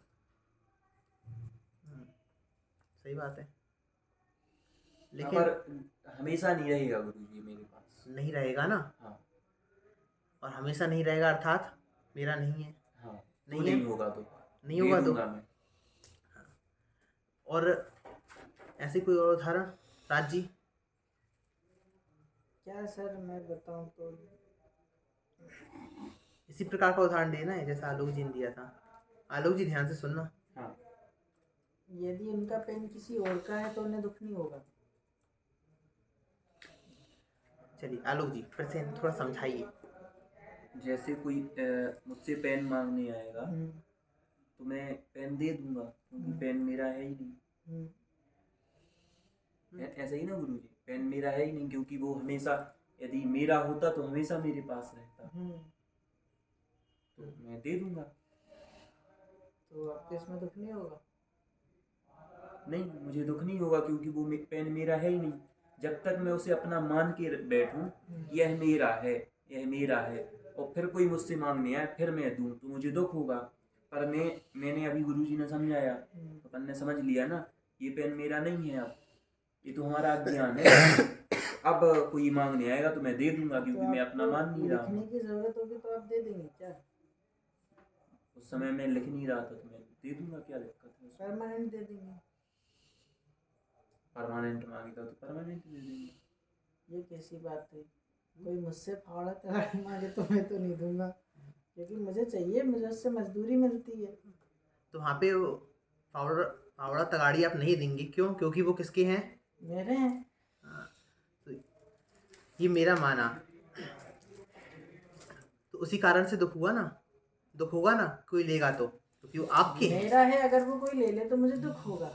सही बात है, लेकिन लेकिन हमेशा नहीं रहेगा गुरुजी मेरे पास। नहीं रहेगा ना? हाँ। और हमेशा नहीं रहेगा अर्थात मेरा नहीं है। हाँ, नहीं तो है? नहीं होगा तो नहीं होगा दे तो दूंगा मैं। और ऐसे कोई और उदाहरण राज जी? क्या सर मैं बताऊं तो इसी प्रकार का उदाहरण देना है जैसा आलोक जी ने दिया था। आलोक जी ध्यान से सुनना। हाँ, यदि उनका पेन किसी और का है तो उन्हें दुख नहीं होगा। चलिए आलोक जी फिर से थोड़ा समझाइए। जैसे कोई मुझसे पेन मांगने आएगा हम्म, तो मैं पेन दे दूंगा क्योंकि पेन मेरा है ही नहीं। हम्म, ऐसा ही ना गुरुजी, पेन मेरा है ही नहीं क्योंकि वो हमेशा, यदि मेरा होता तो हमेशा मेरे पास रहता, तो मैं दे दूंगा। तो आपको इसमें दुख नहीं होगा। नहीं, मुझे दुख नहीं होगा क्योंकि वो पेन मेरा है ही नहीं। जब तक मैं उसे अपना मान के बैठूं कि यह मेरा है, यह मेरा है, और फिर कोई मुझसे मांगने आए फिर मैं दूं तो मुझे दुख होगा। पर मैंने अभी गुरुजी ने समझाया तो अपन ने समझ लिया ना, ये पेन मेरा नहीं है, अब ये तो हमारा अज्ञान है। अब कोई मांगने आएगा तो मैं दे दूंगा क्योंकि तो मैं अपना मान नहीं रहा लिखने हूँ। की जरूरत होगी तो आप दे देंगे क्या? उस समय मैं लिख नहीं रहा था तो मैं दे दूंगा, क्या दिक्कत है उसमें। परमानेंट दे देंगे। परमानेंट मांगेगा तो परमानेंट दे देंगे। ये कैसी बात है? कोई मुझसे फावड़ा तगाड़ी मांगे तो मैं तो नहीं दूंगा, क्योंकि मुझे चाहिए, मुझे उससे मजदूरी मिलती है। तो वहाँ पे वो फावड़ा तगाड़ी आप नहीं देंगे, क्यों? क्योंकि वो किसके हैं? मेरे हैं। हाँ, तो ये मेरा माना, तो उसी कारण से दुख हुआ ना, दुख होगा ना कोई लेगा तो, क्योंकि वो आपके हैं। मेरा है, अगर वो कोई ले ले तो मुझे दुख होगा।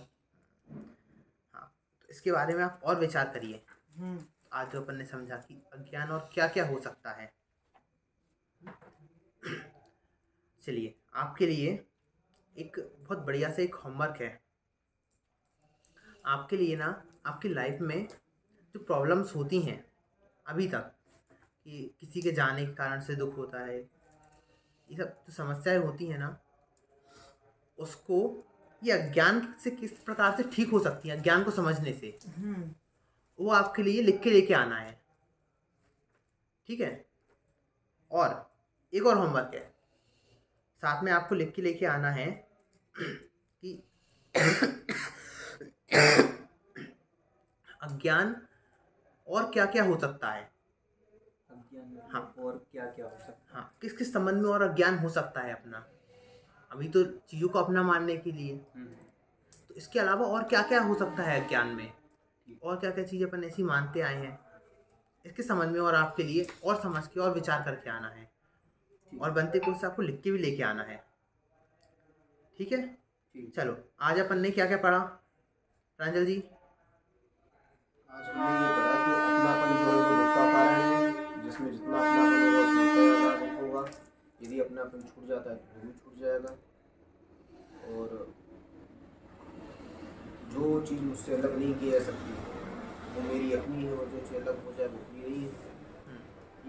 हाँ, तो इसके बारे में आप और विचार करिए। हम्म, आज जो अपन ने समझा कि अज्ञान और क्या क्या हो सकता है। चलिए आपके लिए एक बहुत बढ़िया से एक होमवर्क है आपके लिए ना। आपकी लाइफ में जो प्रॉब्लम्स होती हैं अभी तक, कि किसी के जाने के कारण से दुख होता है, ये सब जो समस्याएं होती हैं ना, उसको ये अज्ञान से किस प्रकार से ठीक हो सकती हैं, अज्ञान को समझने से, वो आपके लिए लिख के लेके आना है, ठीक है? और एक और होमवर्क है, साथ में आपको लिख के लेके आना है कि अज्ञान और क्या क्या हो सकता है। अज्ञान मतलब हाँ। और क्या क्या हो सकता है? हाँ, किस किस संबंध में और अज्ञान हो सकता है अपना। अभी तो चीज़ों को अपना मानने के लिए, तो इसके अलावा और क्या क्या हो सकता है अज्ञान में, और क्या क्या चीज़ें अपन ऐसी मानते आए हैं, इसके संबंध में और आपके लिए और समझ के और विचार करके आना है, और बनते कुछ आपको लिख के भी लेके आना है, ठीक है? ठीक। चलो आज अपन ने क्या क्या पढ़ा प्रांजल जी? आज हमने ये पढ़ा कि अपनापन जो है वो दुख का कारण है, जिसमें जितना अपनापन होगा उसमें उतना ज़्यादा दुख होगा। यदि अपनापन छूट जाता है तो वो भी छूट जाएगा। और जो चीज़ मुझसे अलग नहीं की जा सकती वो मेरी अपनी है, और जो चीज़ अलग हो जाए वो मेरी है।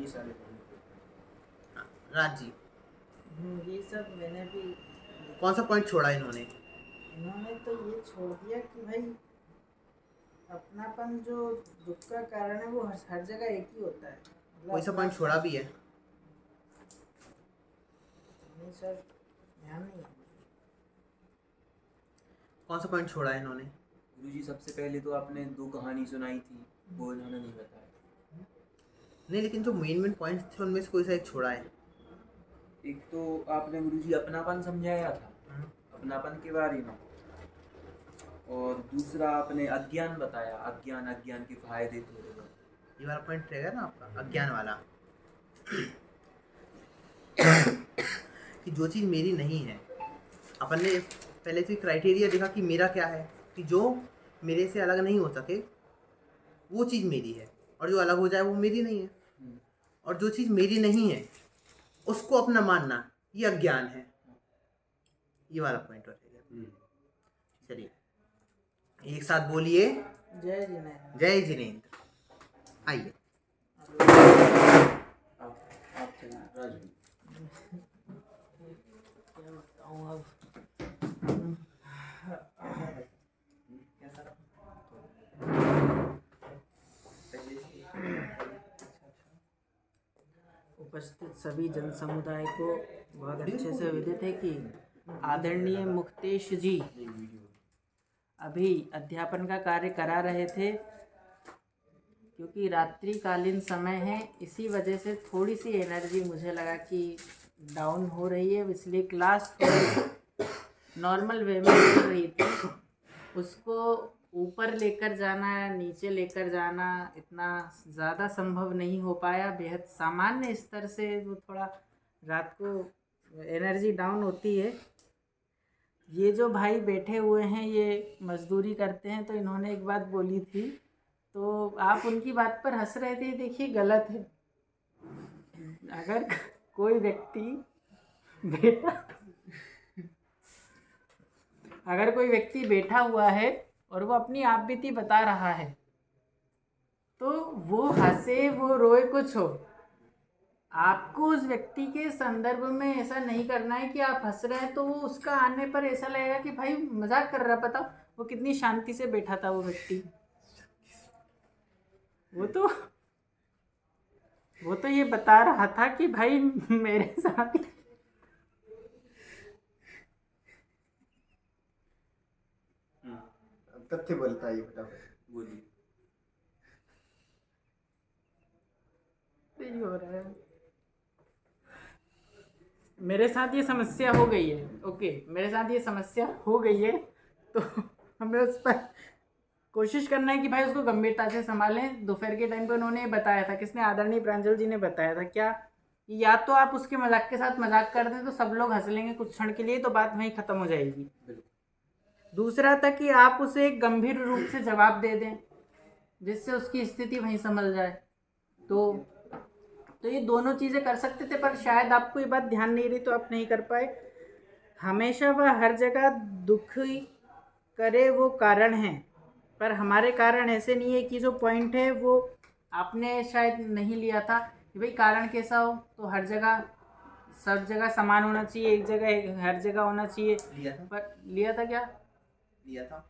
ये सारे पॉइंट थे। हाँ, राज जी ये सब मैंने भी। कौन सा पॉइंट छोड़ा इन्होंने? इन्होंने तो ये छोड़ दिया कि भाई अपनापन जो दुख का कारण है वो हर जगह एक ही होता है। मतलब कोई सा पॉइंट छोड़ा भी है? नहीं सर, ध्यान नहीं है। कौन सा पॉइंट छोड़ा है इन्होंने? गुरुजी सबसे पहले तो आपने 2 कहानी सुनाई थी, वो इन्होंने नहीं बताया। नहीं, लेकिन जो मेन पॉइंट्स थे उनमें से कोई सा एक छोड़ा है। एक तो आपने गुरुजी अपनापन समझाया था, अपनापन के बारे में, और दूसरा आपने अज्ञान बताया, अज्ञान के फायदे थोड़े बहुत। ये वाला पॉइंट रहेगा ना आपका, अज्ञान वाला, कि जो चीज़ मेरी नहीं है। अपन ने पहले से क्राइटेरिया देखा कि मेरा क्या है, कि जो मेरे से अलग नहीं हो सके वो चीज़ मेरी है, और जो अलग हो जाए वो मेरी नहीं है। और जो चीज़ मेरी नहीं है उसको अपना मानना, ये अज्ञान है। ये वाला पॉइंट रहेगा। चलिए एक साथ बोलिए, जय जिनेंद्र। जय जिनेंद्र। आइए आप चलिए राजू। क्या बताऊँ अब। उपस्थित सभी जन समुदाय को बहुत अच्छे से विदित है कि आदरणीय मुक्तेश जी अभी अध्यापन का कार्य करा रहे थे। क्योंकि रात्रिकालीन समय है, इसी वजह से थोड़ी सी एनर्जी मुझे लगा कि डाउन हो रही है, इसलिए क्लास थोड़ी नॉर्मल वे में बोल रही थी, उसको ऊपर लेकर जाना या नीचे लेकर जाना इतना ज़्यादा संभव नहीं हो पाया। बेहद सामान्य स्तर से वो थोड़ा रात को एनर्जी डाउन होती है। ये जो भाई बैठे हुए हैं ये मजदूरी करते हैं, तो इन्होंने एक बात बोली थी, तो आप उनकी बात पर हंस रहे थे, देखिए गलत है। अगर कोई व्यक्ति बैठा हुआ है और वो अपनी आप बीती बता रहा है, तो वो हंसे वो रोए कुछ हो, आपको उस व्यक्ति के संदर्भ में ऐसा नहीं करना है कि आप हंस रहे हैं तो वो उसका आने पर ऐसा लगेगा कि भाई मजाक कर रहा है। बताओ वो कितनी शांति से बैठा था वो व्यक्ति। वो तो ये बता रहा था कि भाई मेरे साथ तथ्य बोलता है ये, फटाफट बोलिए। नहीं हो रहा है। मेरे साथ ये समस्या हो गई है, ओके, मेरे साथ ये समस्या हो गई है, तो हमें उस पर कोशिश करना है कि भाई उसको गंभीरता से संभालें। दोपहर के टाइम पे उन्होंने बताया था, किसने, आदरणीय प्रांजल जी ने बताया था क्या, या तो आप उसके मजाक के साथ मजाक कर दें तो सब लोग हंस लेंगे कुछ क्षण के लिए, तो बात वहीं ख़त्म हो जाएगी। दूसरा था कि आप उसे एक गंभीर रूप से जवाब दे दें जिससे उसकी स्थिति वहीं संभल जाए। तो ये दोनों चीज़ें कर सकते थे, पर शायद आपको ये बात ध्यान नहीं रही तो आप नहीं कर पाए। हमेशा वह हर जगह दुखी करे वो कारण है, पर हमारे कारण ऐसे नहीं है कि जो पॉइंट है वो आपने शायद नहीं लिया था कि भाई कारण कैसा हो, तो हर जगह सब जगह समान होना चाहिए, एक जगह हर जगह होना चाहिए। लिया था, पर लिया था क्या? लिया था।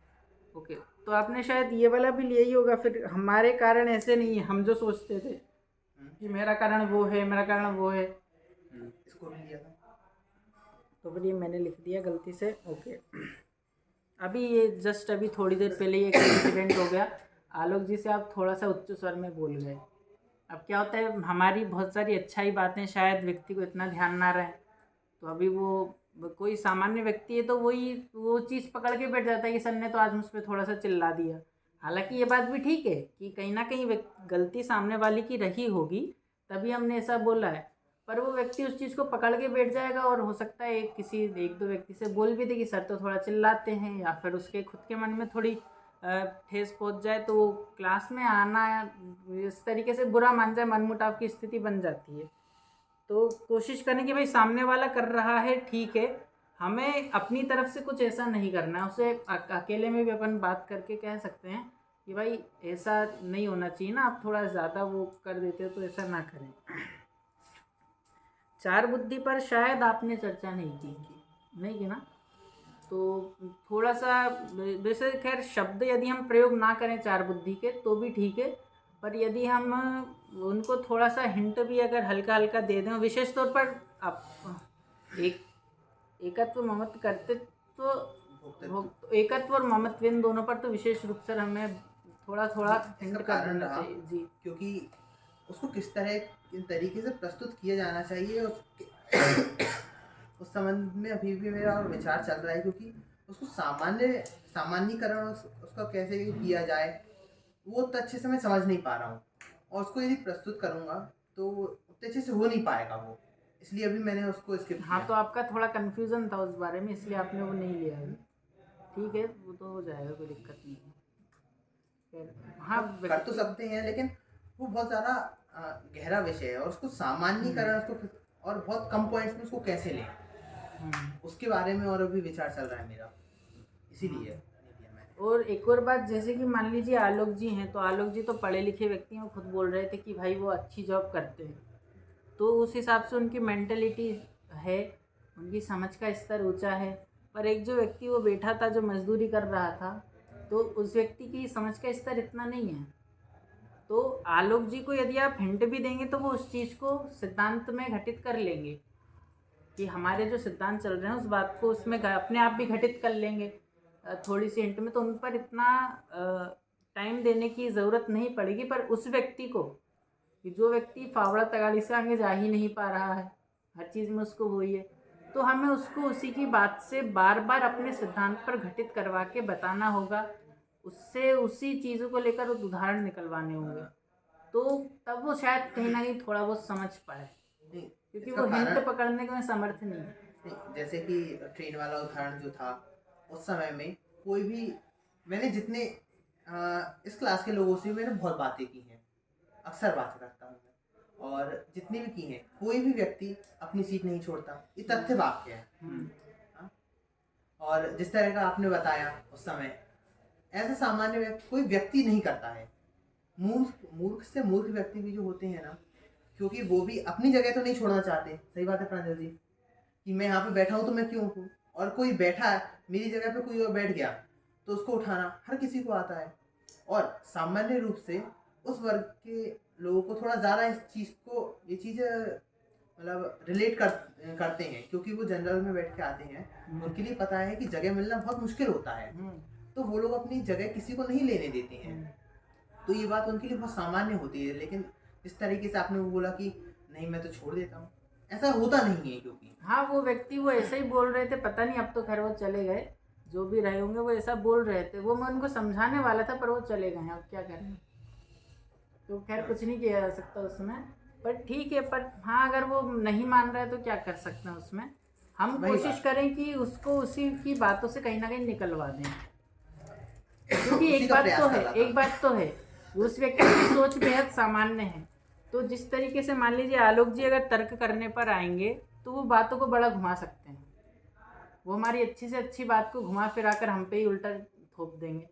ओके, तो आपने शायद ये वाला भी लिया ही होगा। फिर हमारे कारण ऐसे नहीं है, हम जो सोचते थे कि मेरा कारण वो है, मेरा कारण वो है, इसको भी लिया था। तो फिर ये मैंने लिख दिया गलती से। ओके, अभी ये जस्ट अभी थोड़ी देर पहले ये एक इंसिडेंट हो गया। आलोक जी से आप थोड़ा सा उच्च स्वर में बोल गए। अब क्या होता है, हमारी बहुत सारी अच्छाई बातें शायद व्यक्ति को इतना ध्यान ना रहे, तो अभी वो कोई सामान्य व्यक्ति है तो वो चीज़ पकड़ के बैठ जाता है कि सर ने तो आज मुझ पर थोड़ा सा चिल्ला दिया। हालांकि ये बात भी ठीक है कि कहीं ना कहीं गलती सामने वाले की रही होगी, तभी हमने ऐसा बोला है, पर वो व्यक्ति उस चीज़ को पकड़ के बैठ जाएगा और हो सकता है एक दो व्यक्ति से बोल भी दे कि सर तो थोड़ा चिल्लाते हैं, या फिर उसके खुद के मन में थोड़ी ठेस पहुंच जाए तो क्लास में आना इस तरीके से बुरा मान जाए, मनमुटाव की स्थिति बन जाती है। तो कोशिश करें कि भाई सामने वाला कर रहा है ठीक है, हमें अपनी तरफ से कुछ ऐसा नहीं करना है। उसे अकेले में भी अपन बात करके कह सकते हैं कि भाई ऐसा नहीं होना चाहिए ना, आप थोड़ा ज़्यादा वो कर देते हो तो ऐसा ना करें। चार बुद्धि पर शायद आपने चर्चा नहीं की ना, तो थोड़ा सा वैसे खैर शब्द यदि हम प्रयोग ना करें चार बुद्धि के तो भी ठीक है, पर यदि हम उनको थोड़ा सा हिंट भी अगर हल्का हल्का दे दें, विशेष तौर पर आप एकत्व ममत्व करते तो एकत्व और ममत्व इन दोनों पर तो विशेष रूप से हमें थोड़ा थोड़ा हिंट कर देना चाहिए जी, क्योंकि उसको किस तरीके से प्रस्तुत किया जाना चाहिए उस संबंध में अभी भी मेरा विचार चल रहा है, क्योंकि उसको सामान्यीकरण उसका कैसे किया जाए वो तो अच्छे से मैं समझ नहीं पा रहा हूँ, और उसको यदि प्रस्तुत करूँगा तो उतने अच्छे से हो नहीं पाएगा वो, इसलिए अभी मैंने उसको स्किप किया। हाँ, तो आपका थोड़ा कन्फ्यूज़न था उस बारे में, इसलिए आपने वो नहीं लिया है। ठीक है, वो तो हो जाएगा, कोई दिक्कत नहीं है। हाँ, कर तो सकते हैं, लेकिन वो बहुत ज़्यादा गहरा विषय है, और उसको सामान्यीकरण उसको और बहुत कम पॉइंट्स में उसको कैसे लें उसके बारे में और अभी विचार चल रहा है मेरा, इसीलिए। और एक और बात, जैसे कि मान लीजिए आलोक जी हैं, तो आलोक जी तो पढ़े लिखे व्यक्ति हैं, खुद बोल रहे थे कि भाई वो अच्छी जॉब करते हैं, तो उस हिसाब से उनकी मेंटलिटी है, उनकी समझ का स्तर ऊंचा है। पर एक जो व्यक्ति वो बैठा था जो मजदूरी कर रहा था, तो उस व्यक्ति की समझ का स्तर इतना नहीं है। तो आलोक जी को यदि आप हिंट भी देंगे तो वो उस चीज़ को सिद्धांत में घटित कर लेंगे कि हमारे जो सिद्धांत चल रहे हैं उस बात को उसमें अपने आप भी घटित कर लेंगे थोड़ी सी हिंट में, तो उन पर इतना टाइम देने की ज़रूरत नहीं पड़ेगी। पर उस व्यक्ति को, कि जो व्यक्ति फावड़ा तगाड़ी से आगे जा ही नहीं पा रहा है, हर चीज़ में उसको वही है, तो हमें उसको उसी की बात से बार बार अपने सिद्धांत पर घटित करवा के बताना होगा, उससे उसी चीज़ों को लेकर उदाहरण निकलवाने होंगे, तो तब वो शायद कहीं ना कहीं थोड़ा बहुत समझ पाए, नहीं, क्योंकि इसका वो हिंट कारण पकड़ने का समर्थ नहीं है। नहीं, जैसे कि ट्रेन वाला उदाहरण जो था, उस समय में कोई भी, मैंने जितने इस क्लास के लोगों से मैंने बहुत बातें की हैं, अक्सर बातें करता हूँ मैं, और जितनी भी की हैं, कोई भी व्यक्ति अपनी सीट नहीं छोड़ता, ये तथ्य वाक्य है। हाँ? और जिस तरह का आपने बताया उस समय, ऐसा सामान्य व्यक्ति कोई व्यक्ति नहीं करता है। मूर्ख से मूर्ख व्यक्ति भी जो होते हैं ना, क्योंकि वो भी अपनी जगह तो नहीं छोड़ना चाहते। सही बात है प्रांजल जी, कि मैं यहाँ पे बैठा हूँ तो मैं क्यों हूँ, और कोई बैठा है मेरी जगह पे, कोई और बैठ गया तो उसको उठाना हर किसी को आता है। और सामान्य रूप से उस वर्ग के लोगों को थोड़ा ज़्यादा इस चीज़ को, ये चीज़ मतलब रिलेट करते हैं, क्योंकि वो जनरल में बैठ के आते हैं, उनके लिए पता है कि जगह मिलना बहुत मुश्किल होता है, तो वो लोग अपनी जगह किसी को नहीं लेने देते हैं। तो ये बात उनके लिए बहुत सामान्य होती है। लेकिन जिस तरीके से आपने वो बोला कि नहीं मैं तो छोड़ देता हूँ, ऐसा होता नहीं है। क्योंकि हाँ, वो व्यक्ति वो ऐसे ही बोल रहे थे, पता नहीं अब तो खैर वो चले गए, जो भी रहे होंगे वो ऐसा बोल रहे थे, वो मैं उनको समझाने वाला था पर वो चले गए हैं, अब क्या करें, तो खैर कुछ नहीं किया जा सकता उसमें। पर ठीक है, पर हाँ अगर वो नहीं मान रहा है तो क्या कर सकते हैं उसमें। हम वही कोशिश बात। करें कि उसको उसी की बातों से कहीं ना कहीं निकलवा दें, क्योंकि उसी एक का बात प्रयास तो कर है, रहा एक था। बात तो है, उस व्यक्ति की सोच बेहद सामान्य है। तो जिस तरीके से मान लीजिए आलोक जी अगर तर्क करने पर आएंगे तो वो बातों को बड़ा घुमा सकते हैं, वो हमारी अच्छी से अच्छी बात को घुमा फिरा कर हम पे ही उल्टा थोप देंगे।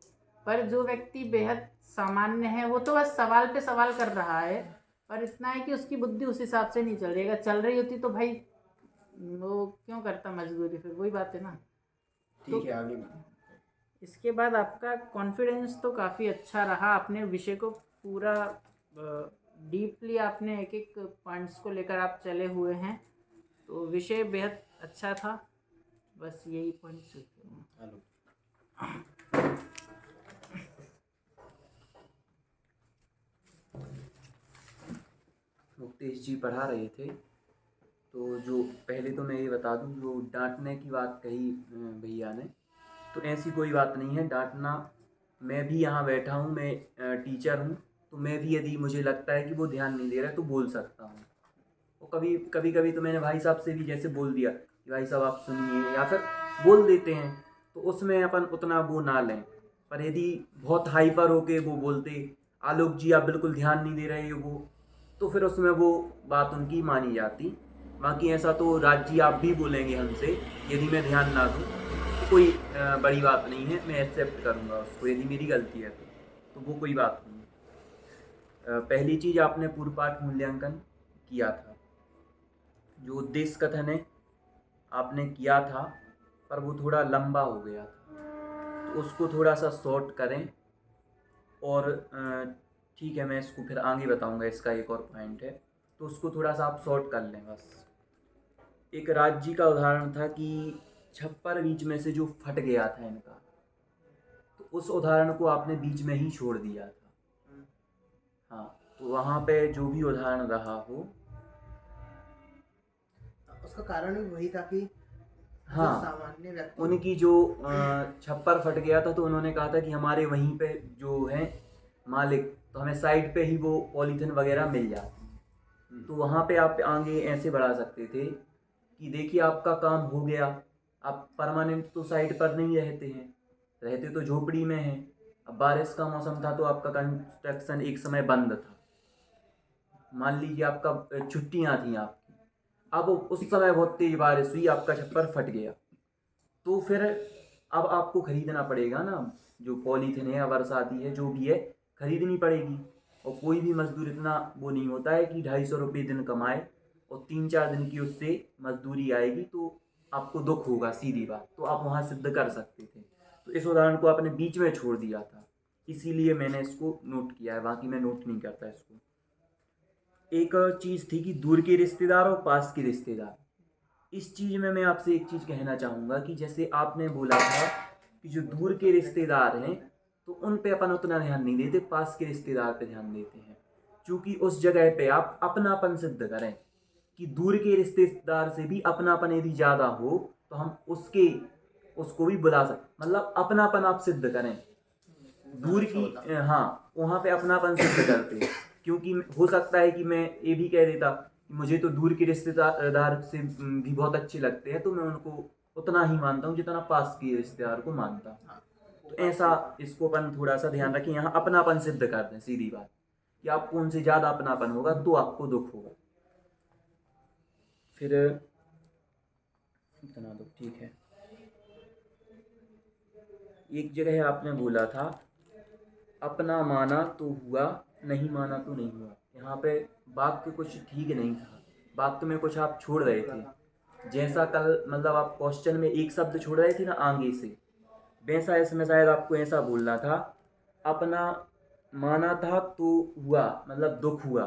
पर जो व्यक्ति बेहद सामान्य है वो तो बस सवाल पे सवाल कर रहा है, पर इतना है कि उसकी बुद्धि उस हिसाब से नहीं चल रही। अगर चल रही होती तो भाई वो क्यों करता मजदूरी, फिर वही बात है ना। ठीक है, आगे इसके बाद आपका कॉन्फिडेंस तो काफ़ी अच्छा रहा, आपने विषय को पूरा डीपली आपने एक एक पॉइंट्स को लेकर आप चले हुए हैं, तो विषय बेहद अच्छा था। बस यही पॉइंट्स हेलो। मुक्तेश जी पढ़ा रहे थे, तो जो पहले तो मैं ये बता दूं, जो डांटने की बात कही भैया ने, तो ऐसी कोई बात नहीं है डांटना। मैं भी यहाँ बैठा हूँ, मैं टीचर हूँ, तो मैं भी यदि मुझे लगता है कि वो ध्यान नहीं दे रहा है तो बोल सकता हूँ। और कभी कभी तो मैंने भाई साहब से भी जैसे बोल दिया कि भाई साहब आप सुनिए, या फिर बोल देते हैं, तो उसमें अपन उतना वो ना लें। पर यदि बहुत हाइपर होके वो बोलते आलोक जी आप बिल्कुल ध्यान नहीं दे रहे हो वो, तो फिर उसमें वो बात उनकी मानी जाती। बाकी ऐसा तो राज जी आप भी बोलेंगे हमसे, यदि मैं ध्यान ना दूँ तो कोई बड़ी बात नहीं है, मैं एक्सेप्ट करूँगा उसको, यदि मेरी गलती है तो वो कोई बात नहीं है। पहली चीज़, आपने पूर्व पाठ मूल्यांकन किया था, जो उद्देश्य कथन है आपने किया था, पर वो थोड़ा लंबा हो गया था, तो उसको थोड़ा सा शॉर्ट करें। और ठीक है, मैं इसको फिर आगे बताऊंगा, इसका एक और पॉइंट है, तो उसको थोड़ा सा आप शॉर्ट कर लें बस। एक राज्य का उदाहरण था कि छप्पर बीच में से जो फट गया था इनका, तो उस उदाहरण को आपने बीच में ही छोड़ दिया था। हाँ, तो वहाँ पे जो भी उदाहरण रहा हो, उसका कारण भी वही था कि जो हाँ, सामान्य व्यक्ति, उनकी जो छप्पर फट गया था, तो उन्होंने कहा था कि हमारे वहीं पे जो है मालिक, तो हमें साइड पे ही वो पॉलीथिन वगैरह मिल जाती है। तो वहाँ पे आप आगे ऐसे बढ़ा सकते थे कि देखिए आपका काम हो गया, आप परमानेंट तो साइड पर नहीं रहते हैं, रहते तो झोपड़ी में हैं। अब बारिश का मौसम था तो आपका कंस्ट्रक्शन एक समय बंद था, मान लीजिए आपका छुट्टियाँ थी आपकी, अब उस समय बहुत तेज बारिश हुई, आपका छप्पर फट गया, तो फिर अब आपको खरीदना पड़ेगा ना, जो पॉलीथिन है, बरसाती है, जो भी है, खरीदनी पड़ेगी। और कोई भी मजदूर इतना वो नहीं होता है कि 250 रुपये दिन कमाए और 3-4 दिन की उससे मजदूरी आएगी तो आपको दुख होगा, सीधी बात, तो आप वहाँ सिद्ध कर सकते थे। तो इस उदाहरण को आपने बीच में छोड़ दिया था, इसीलिए मैंने इसको नोट किया है, बाकी मैं नोट नहीं करता इसको। एक चीज़ थी कि दूर के रिश्तेदार और पास के रिश्तेदार, इस चीज़ में मैं आपसे एक चीज़ कहना चाहूँगा कि जैसे आपने बोला था कि जो दूर के रिश्तेदार हैं तो उन पे अपन उतना ध्यान नहीं देते, पास के रिश्तेदार पे ध्यान देते हैं, क्योंकि उस जगह पे आप अपनापन सिद्ध करें कि दूर के रिश्तेदार से भी अपनापन यदि ज़्यादा हो तो हम उसको भी बुला सकते, मतलब अपनापन आप सिद्ध करें। दूर की हाँ, वहाँ पे अपनापन सिद्ध करते हैं। क्योंकि हो सकता है कि मैं ये भी कह देता कि मुझे तो दूर के रिश्तेदार से भी बहुत अच्छे लगते हैं, तो मैं उनको उतना ही मानता हूँ जितना पास के रिश्तेदार को मानता हूँ। तो ऐसा इसको अपन थोड़ा सा ध्यान रखें, यहाँ अपनापन सिद्ध करते हैं। सीधी बात कि आपको उनसे ज़्यादा अपनापन होगा तो आपको दुख होगा। फिर इतना दुख, ठीक है। एक जगह आपने बोला था अपना माना तो हुआ, नहीं माना तो नहीं हुआ। यहाँ पे वाक्य कुछ ठीक नहीं था, वाक्य में कुछ आप छोड़ रहे थे। जैसा कल मतलब आप क्वेश्चन में एक शब्द छोड़ रहे थे ना आगे से, वैसा इसमें शायद आपको ऐसा बोलना था अपना माना था तो हुआ मतलब दुख हुआ,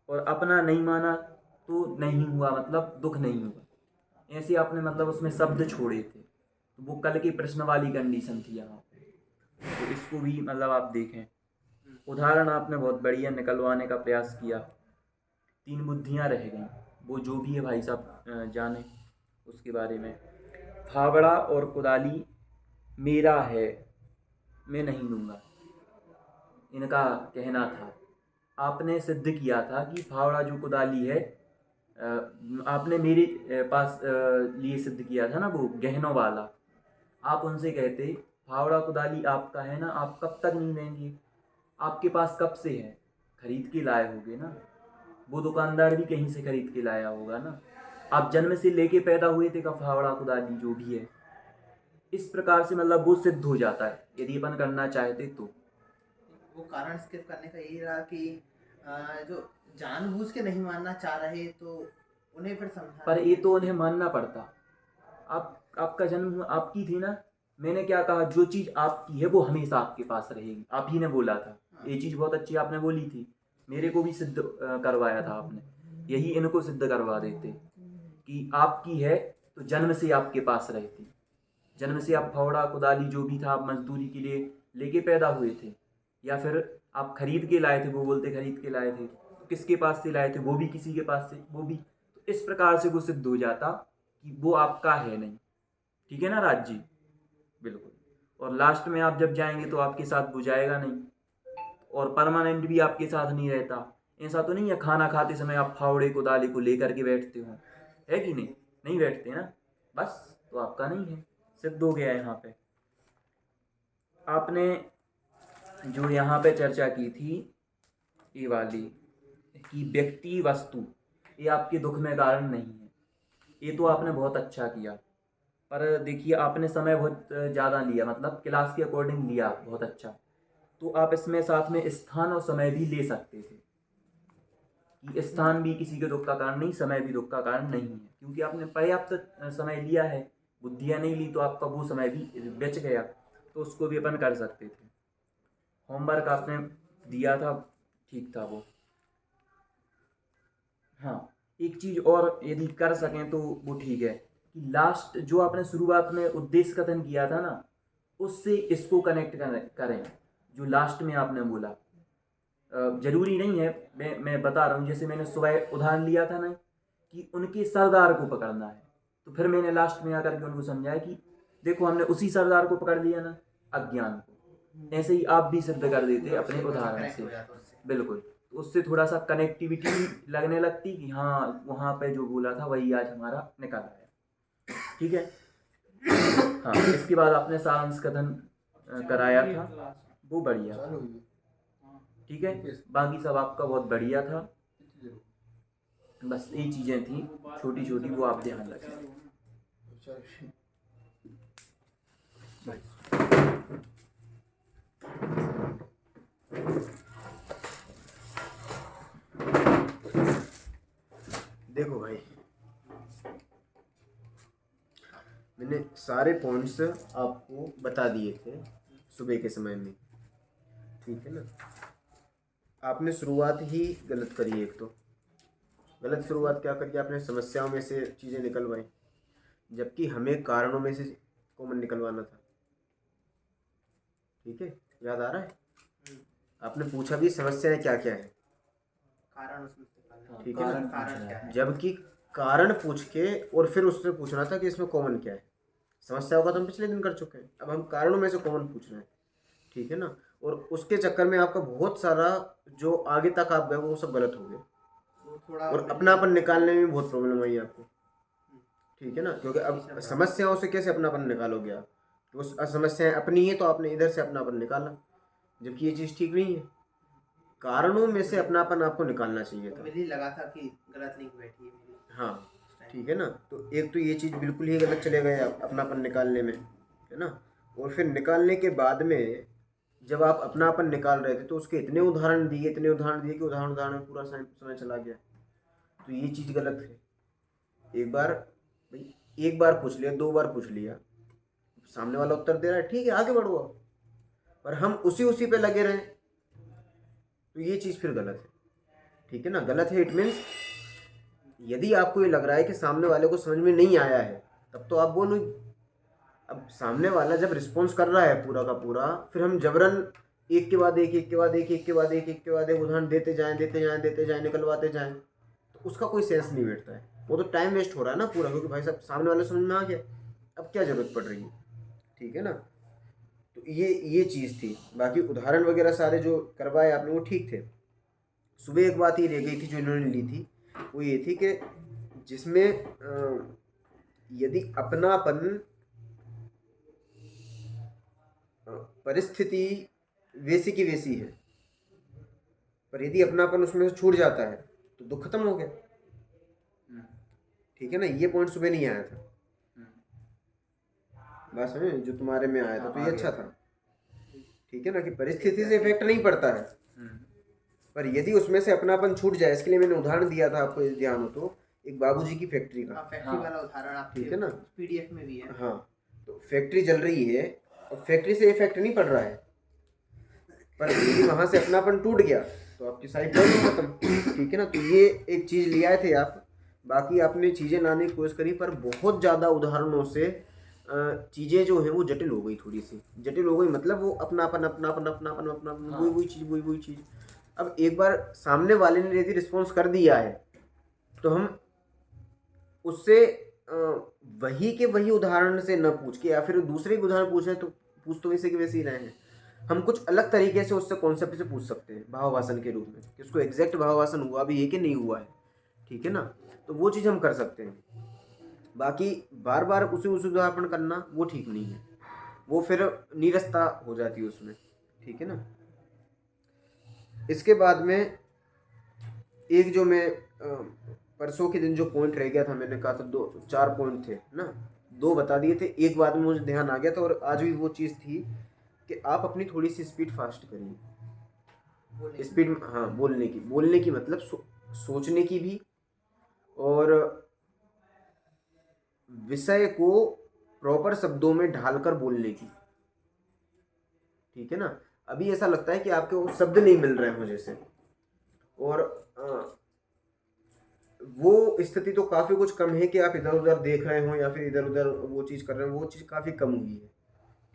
और अपना नहीं माना तो नहीं हुआ मतलब दुख नहीं हुआ। ऐसे आपने मतलब उसमें शब्द छोड़े थे, तो वो कल की प्रश्न वाली कंडीशन थी यहाँ पे। तो इसको भी मतलब आप देखें। उदाहरण आपने बहुत बढ़िया निकलवाने का प्रयास किया। 3 बुद्धियाँ रह गई, वो जो भी है भाई साहब जाने उसके बारे में। फावड़ा और कुदाली मेरा है, मैं नहीं लूँगा, इनका कहना था। आपने सिद्ध किया था कि फावड़ा जो कुदाली है आपने मेरे पास लिए सिद्ध किया था ना, वो गहनों वाला। आप उनसे कहते फावड़ा कुदाली आपका है ना, आप कब तक नहीं लेंगे, आपके पास कब से है, खरीद के लाए होगे ना, वो दुकानदार भी कहीं से खरीद के लाया होगा ना, आप जन्म से लेके पैदा हुए थे का फावड़ा कुदाली जो भी है। इस प्रकार से मतलब वो सिद्ध हो जाता है यदि अपन करना चाहते तो। वो कारण स्किप करने का यही रहा कि जो जानबूझ के नहीं मानना चाह रहे तो उन्हें फिर समझाना। पर ये तो उन्हें मानना पड़ता। आपका जन्म आपकी थी ना, मैंने क्या कहा, जो चीज़ आपकी है वो हमेशा आपके पास रहेगी, आप ही ने बोला था। ये चीज़ बहुत अच्छी आपने बोली थी, मेरे को भी सिद्ध करवाया था आपने। यही इनको सिद्ध करवा देते कि आपकी है तो जन्म से आपके पास रहती। जन्म से आप फावड़ा कुदाली जो भी था आप मजदूरी के लिए लेके पैदा हुए थे, या फिर आप खरीद के लाए थे, वो बोलते खरीद के लाए थे, तो किसके पास से लाए थे, वो भी किसी के पास से, वो भी। तो इस प्रकार से वो सिद्ध हो जाता कि वो आपका है नहीं। ठीक है ना राज जी? बिल्कुल। और लास्ट में आप जब जाएंगे तो आपके साथ वो जाएगा नहीं, और परमानेंट भी आपके साथ नहीं रहता। ऐसा तो नहीं है खाना खाते समय आप फावड़े कुदाली को लेकर के बैठते हो, है कि नहीं? नहीं बैठते ना, बस तो आपका नहीं है, सिद्ध हो गया यहाँ पे। आपने जो यहाँ पे चर्चा की थी ये वाली कि व्यक्ति वस्तु ये आपके दुख में कारण नहीं है, ये तो आपने बहुत अच्छा किया। पर देखिए आपने समय बहुत ज़्यादा लिया, मतलब क्लास के अकॉर्डिंग लिया, बहुत अच्छा। तो आप इसमें साथ में स्थान और समय भी ले सकते थे कि स्थान भी किसी के दुख का कारण नहीं, समय भी दुख का कारण नहीं है, क्योंकि आपने पर्याप्त समय लिया है। बुद्धियाँ नहीं ली तो आपका वो समय भी बच गया, तो उसको भी अपन कर सकते थे। होमवर्क आपने दिया था, ठीक था वो। हाँ, एक चीज़ और यदि कर सकें तो वो ठीक है कि लास्ट जो आपने शुरुआत में उद्देश्य कथन किया था ना, उससे इसको कनेक्ट करें जो लास्ट में आपने बोला। जरूरी नहीं है, मैं बता रहा हूँ, जैसे मैंने सुबह उदाहरण लिया था ना कि उनके सरदार को पकड़ना है, तो फिर मैंने लास्ट में आकर के उनको समझाया कि देखो हमने उसी सरदार को पकड़ लिया ना, अज्ञान को। ऐसे ही आप भी सिद्ध कर देते अपने उदाहरण से। बिल्कुल, तो उससे थोड़ा सा कनेक्टिविटी लगने लगती कि हाँ वहाँ पे जो बोला था वही आज हमारा निकल आया। ठीक है। हाँ, इसके बाद आपने सारांश कथन कराया था, वो बढ़िया था। ठीक है, बाकी सब आपका बहुत बढ़िया था, बस ये चीज़ें थी छोटी छोटी, वो आप ध्यान रखें। देखो भाई, मैंने सारे पॉइंट्स आपको बता दिए थे सुबह के समय में, ठीक है ना। आपने शुरुआत ही गलत करी। एक तो गलत शुरुआत क्या करी, आपने समस्याओं में से चीज़ें निकलवाई, जबकि हमें कारणों में से कॉमन निकलवाना था। ठीक है, याद आ रहा है? आपने पूछा भी समस्याएं क्या क्या है, कारण उसमें निकालना। हाँ, ठीक है ना? कारण कारण पूछना क्या है। है? जबकि कारण पूछ के और फिर उससे पूछना था कि इसमें कॉमन क्या है। समस्याओं का तो हम पिछले दिन कर चुके हैं, अब हम कारणों में से कॉमन पूछ रहे हैं। ठीक है ना? और उसके चक्कर में आपका बहुत सारा जो आगे तक आप गए वो सब गलत हो गया, वो थोड़ा और अपनापन निकालने में बहुत प्रॉब्लम आई आपको। ठीक है ना? क्योंकि अब समस्याओं से कैसे अपनापन निकालोगे आप? वो समस्याएं अपनी है तो आपने इधर से अपनापन निकाला, जबकि ये चीज़ ठीक नहीं है। कारणों में से अपनापन आपको निकालना चाहिए था। मुझे लगा था कि गलत लिंक बैठी है मेरी हाँ, उस टाइम। ठीक है ना? तो एक तो ये चीज़ बिल्कुल ही गलत चले गए आप अपनापन निकालने में, है ना? और फिर निकालने के बाद में जब आप अपनापन निकाल रहे थे तो उसके इतने उदाहरण दिए कि उदाहरण में पूरा समय चला गया। तो ये चीज़ गलत है। एक बार भाई, एक बार पूछ लिया, 2 बार पूछ लिया, सामने वाला उत्तर दे रहा है, ठीक है आगे बढ़ो आप। पर हम उसी पे लगे रहें तो ये चीज़ फिर गलत है। ठीक है ना? गलत है, इट मीन्स यदि आपको ये लग रहा है कि सामने वाले को समझ में नहीं आया है तब तो आप बोलो। अब सामने वाला जब रिस्पॉन्स कर रहा है पूरा का पूरा, फिर हम जबरन एक के बाद एक उदाहरण देते जाएं, निकलवाते जाएं, तो उसका कोई सेंस नहीं बैठता है। वो तो टाइम वेस्ट हो रहा है ना पूरा, क्योंकि भाई साहब सामने वाले समझ में आ गया, अब क्या ज़रूरत पड़ रही है। ठीक है ना? तो ये चीज़ थी। बाकी उदाहरण वगैरह सारे जो करवाए आपने वो ठीक थे। सुबह एक बात ये रह गई थी जो इन्होंने ली थी, वो ये थी कि जिसमें यदि अपनापन परिस्थिति वैसी की वैसी है, पर यदि अपनापन उसमें से छूट जाता है तो दुख खत्म हो गया। ठीक है ना? ये पॉइंट सुबह नहीं आया था, बात समझे जो तुम्हारे में आया था, तो ये अच्छा था। ठीक है ना? कि परिस्थिति से इफेक्ट नहीं पड़ता है, पर यदि उसमें से अपनापन छूट जाए। इसके लिए मैंने उदाहरण दिया था, आपको ध्यान हो तो, एक बाबूजी की फैक्ट्री का। फैक्ट्री वाला उदाहरण आपके ठीक है ना? पीडीएफ में भी है। हाँ, तो फैक्ट्री चल रही है और फैक्ट्री से इफेक्ट नहीं पड़ रहा है, पर यदि वहां से अपनापन टूट गया तो आपकी सारी प्रॉब्लम खत्म। ठीक है ना? तो ये एक चीज़ ले आए थे आप। बाकी आपने चीज़ें लाने की कोशिश करी, पर बहुत ज़्यादा उदाहरणों से चीज़ें जो है वो जटिल हो गई, थोड़ी सी जटिल हो गई। मतलब वो अपनापन वही चीज़। अब एक बार सामने वाले ने यदि रिस्पॉन्स कर दिया है तो हम उससे वही के वही उदाहरण से न पूछ के, या फिर दूसरे के उदाहरण पूछ रहे तो पूछ तो वैसे के वैसे ही रहे हैं, हम कुछ अलग तरीके से उससे कॉन्सेप्ट से पूछ सकते हैं भावभाषण के रूप में कि उसको एग्जैक्ट भावभाषण हुआ भी है कि नहीं हुआ है। ठीक है ना? तो वो चीज़ हम कर सकते हैं। बाकी बार बार उसे उदाहरण करना वो ठीक नहीं है, वो फिर नीरसता हो जाती है उसमें। ठीक है ना? इसके बाद में एक जो मैं परसों के दिन जो पॉइंट रह गया था, मैंने कहा था 4 पॉइंट थे ना, 2 बता दिए थे, एक बाद में मुझे ध्यान आ गया था। और आज भी वो चीज़ थी कि आप अपनी थोड़ी सी स्पीड फास्ट करिए। स्पीड, हाँ, बोलने की मतलब सोचने की भी, और विषय को प्रॉपर शब्दों में ढालकर बोलने की। ठीक है ना? अभी ऐसा लगता है कि आपके वो शब्द नहीं मिल रहे हैं मुझे से, और वो स्थिति तो काफ़ी कुछ कम है कि आप इधर उधर देख रहे हो या फिर इधर उधर वो चीज़ कर रहे हो, वो चीज़ काफ़ी कम हुई है।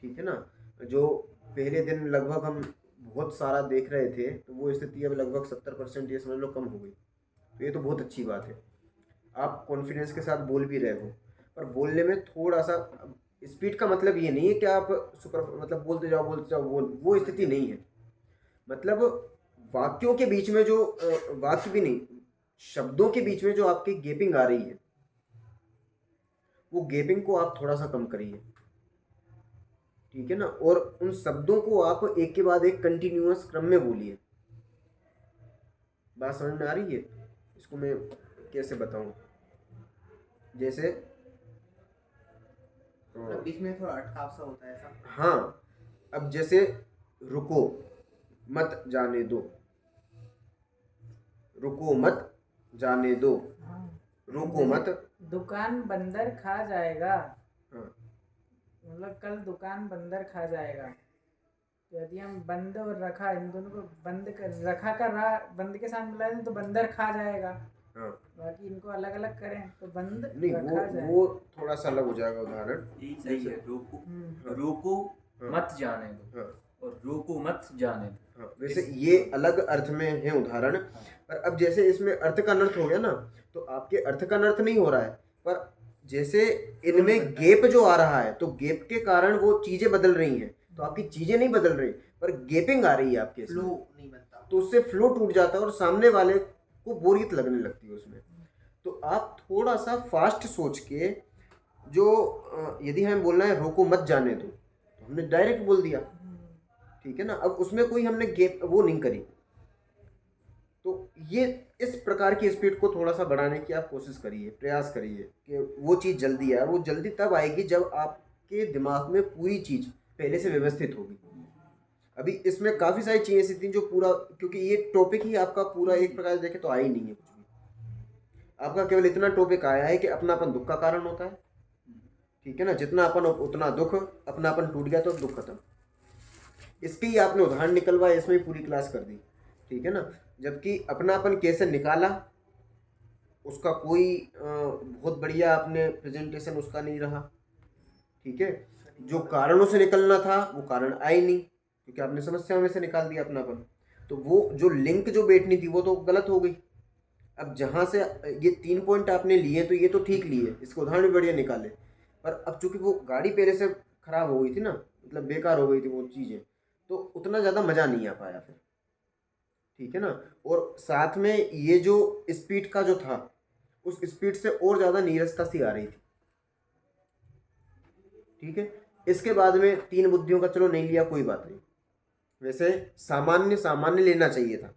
ठीक है ना? जो पहले दिन लगभग हम बहुत सारा देख रहे थे, तो वो स्थिति अब लगभग 70% ये समझ लो कम हो गई। तो ये तो बहुत अच्छी बात है। आप कॉन्फिडेंस के साथ बोल भी रहे हो, पर बोलने में थोड़ा सा स्पीड का मतलब ये नहीं है कि आप मतलब बोलते जाओ, वो स्थिति नहीं है। मतलब वाक्यों के बीच में जो वाक्य भी नहीं, शब्दों के बीच में जो आपकी गैपिंग आ रही है, वो गैपिंग को आप थोड़ा सा कम करिए। ठीक है ना? और उन शब्दों को आप एक के बाद एक कंटिन्यूअस क्रम में बोलिए। बात समझ में आ रही है? इसको मैं कैसे बताऊं? जैसे बीच में थोड़ा अटकाव सा होता है ऐसा। हाँ, अब जैसे रुको मत जाने दो, रुको मत जाने दो, रुको मत। दुकान बंदर खा जाएगा, हाँ, मतलब कल दुकान बंदर खा जाएगा। तो यदि हम बंद और रखा, इन दोनों को बंद कर रखा का रा बंद के साथ मिला दें तो बंदर खा जाएगा। हाँ, बाकी इनको अलग अलग करें तो बंद नहीं, रखा जाएगा। वो थोड़ा सा अलग हो जाएगा उदाहरण। यही सही है। रोको हाँ, मत जाने दो, हाँ, और रोको मत जाने दो। हाँ, वैसे ये अलग अर्थ में है उदाहरण। पर अब जैसे इसमें अर्थ का अनर्थ हो गया ना, तो आपके अर्थ का अनर्थ नहीं हो रहा है, पर जैसे इनमें गैप जो आ रहा है, तो गैप के कारण वो चीजें बदल रही हैं, तो आपकी चीजें नहीं बदल रही, पर गैपिंग आ रही है आपके फ्लो इसमें, नहीं बनता। तो उससे फ्लो टूट जाता है और सामने वाले को बोरियत लगने लगती है उसमें। तो आप थोड़ा सा फास्ट सोच के, जो यदि हमें बोलना है रोको मत जाने दो, तो हमने डायरेक्ट बोल दिया, ठीक है ना। अब उसमें कोई हमने गैप वो नहीं करी। तो ये इस प्रकार की स्पीड को थोड़ा सा बढ़ाने की आप कोशिश करिए, प्रयास करिए कि वो चीज़ जल्दी आए। वो जल्दी तब आएगी जब आपके दिमाग में पूरी चीज़ पहले से व्यवस्थित होगी। अभी इसमें काफ़ी सारी चीज़ें ऐसी थी जो पूरा, क्योंकि ये टॉपिक ही आपका पूरा एक प्रकार से देखें तो आया ही नहीं है कुछ भी। आपका केवल इतना टॉपिक आया है कि अपनापन दुख का कारण होता है, ठीक है ना। जितना अपन उतना दुख, अपनापन टूट गया तो दुख खत्म। इसके ही आपने उदाहरण निकलवाया, इसमें ही पूरी क्लास कर दी, ठीक है ना। जबकि अपनापन कैसे निकाला, उसका कोई बहुत बढ़िया आपने प्रेजेंटेशन उसका नहीं रहा, ठीक है। जो कारणों से निकलना था वो कारण आए नहीं, क्योंकि आपने समस्याओं में से निकाल दिया अपनापन। तो वो जो लिंक जो बैठनी थी वो तो गलत हो गई। अब जहाँ से ये 3 पॉइंट आपने लिए तो ये तो ठीक लिए, इसको उदाहरण भी बढ़िया निकाले, पर अब चूंकि वो गाड़ी पहले से खराब हो गई थी ना, मतलब बेकार हो गई थी वो चीज़ें, तो उतना ज़्यादा मज़ा नहीं आ पाया फिर, ठीक है ना। और साथ में ये जो स्पीड का जो था, उस स्पीड से और ज़्यादा नीरसता सी आ रही थी, ठीक है। इसके बाद में 3 बुद्धियों का चलो नहीं लिया, कोई बात नहीं, वैसे सामान्य सामान्य लेना चाहिए था।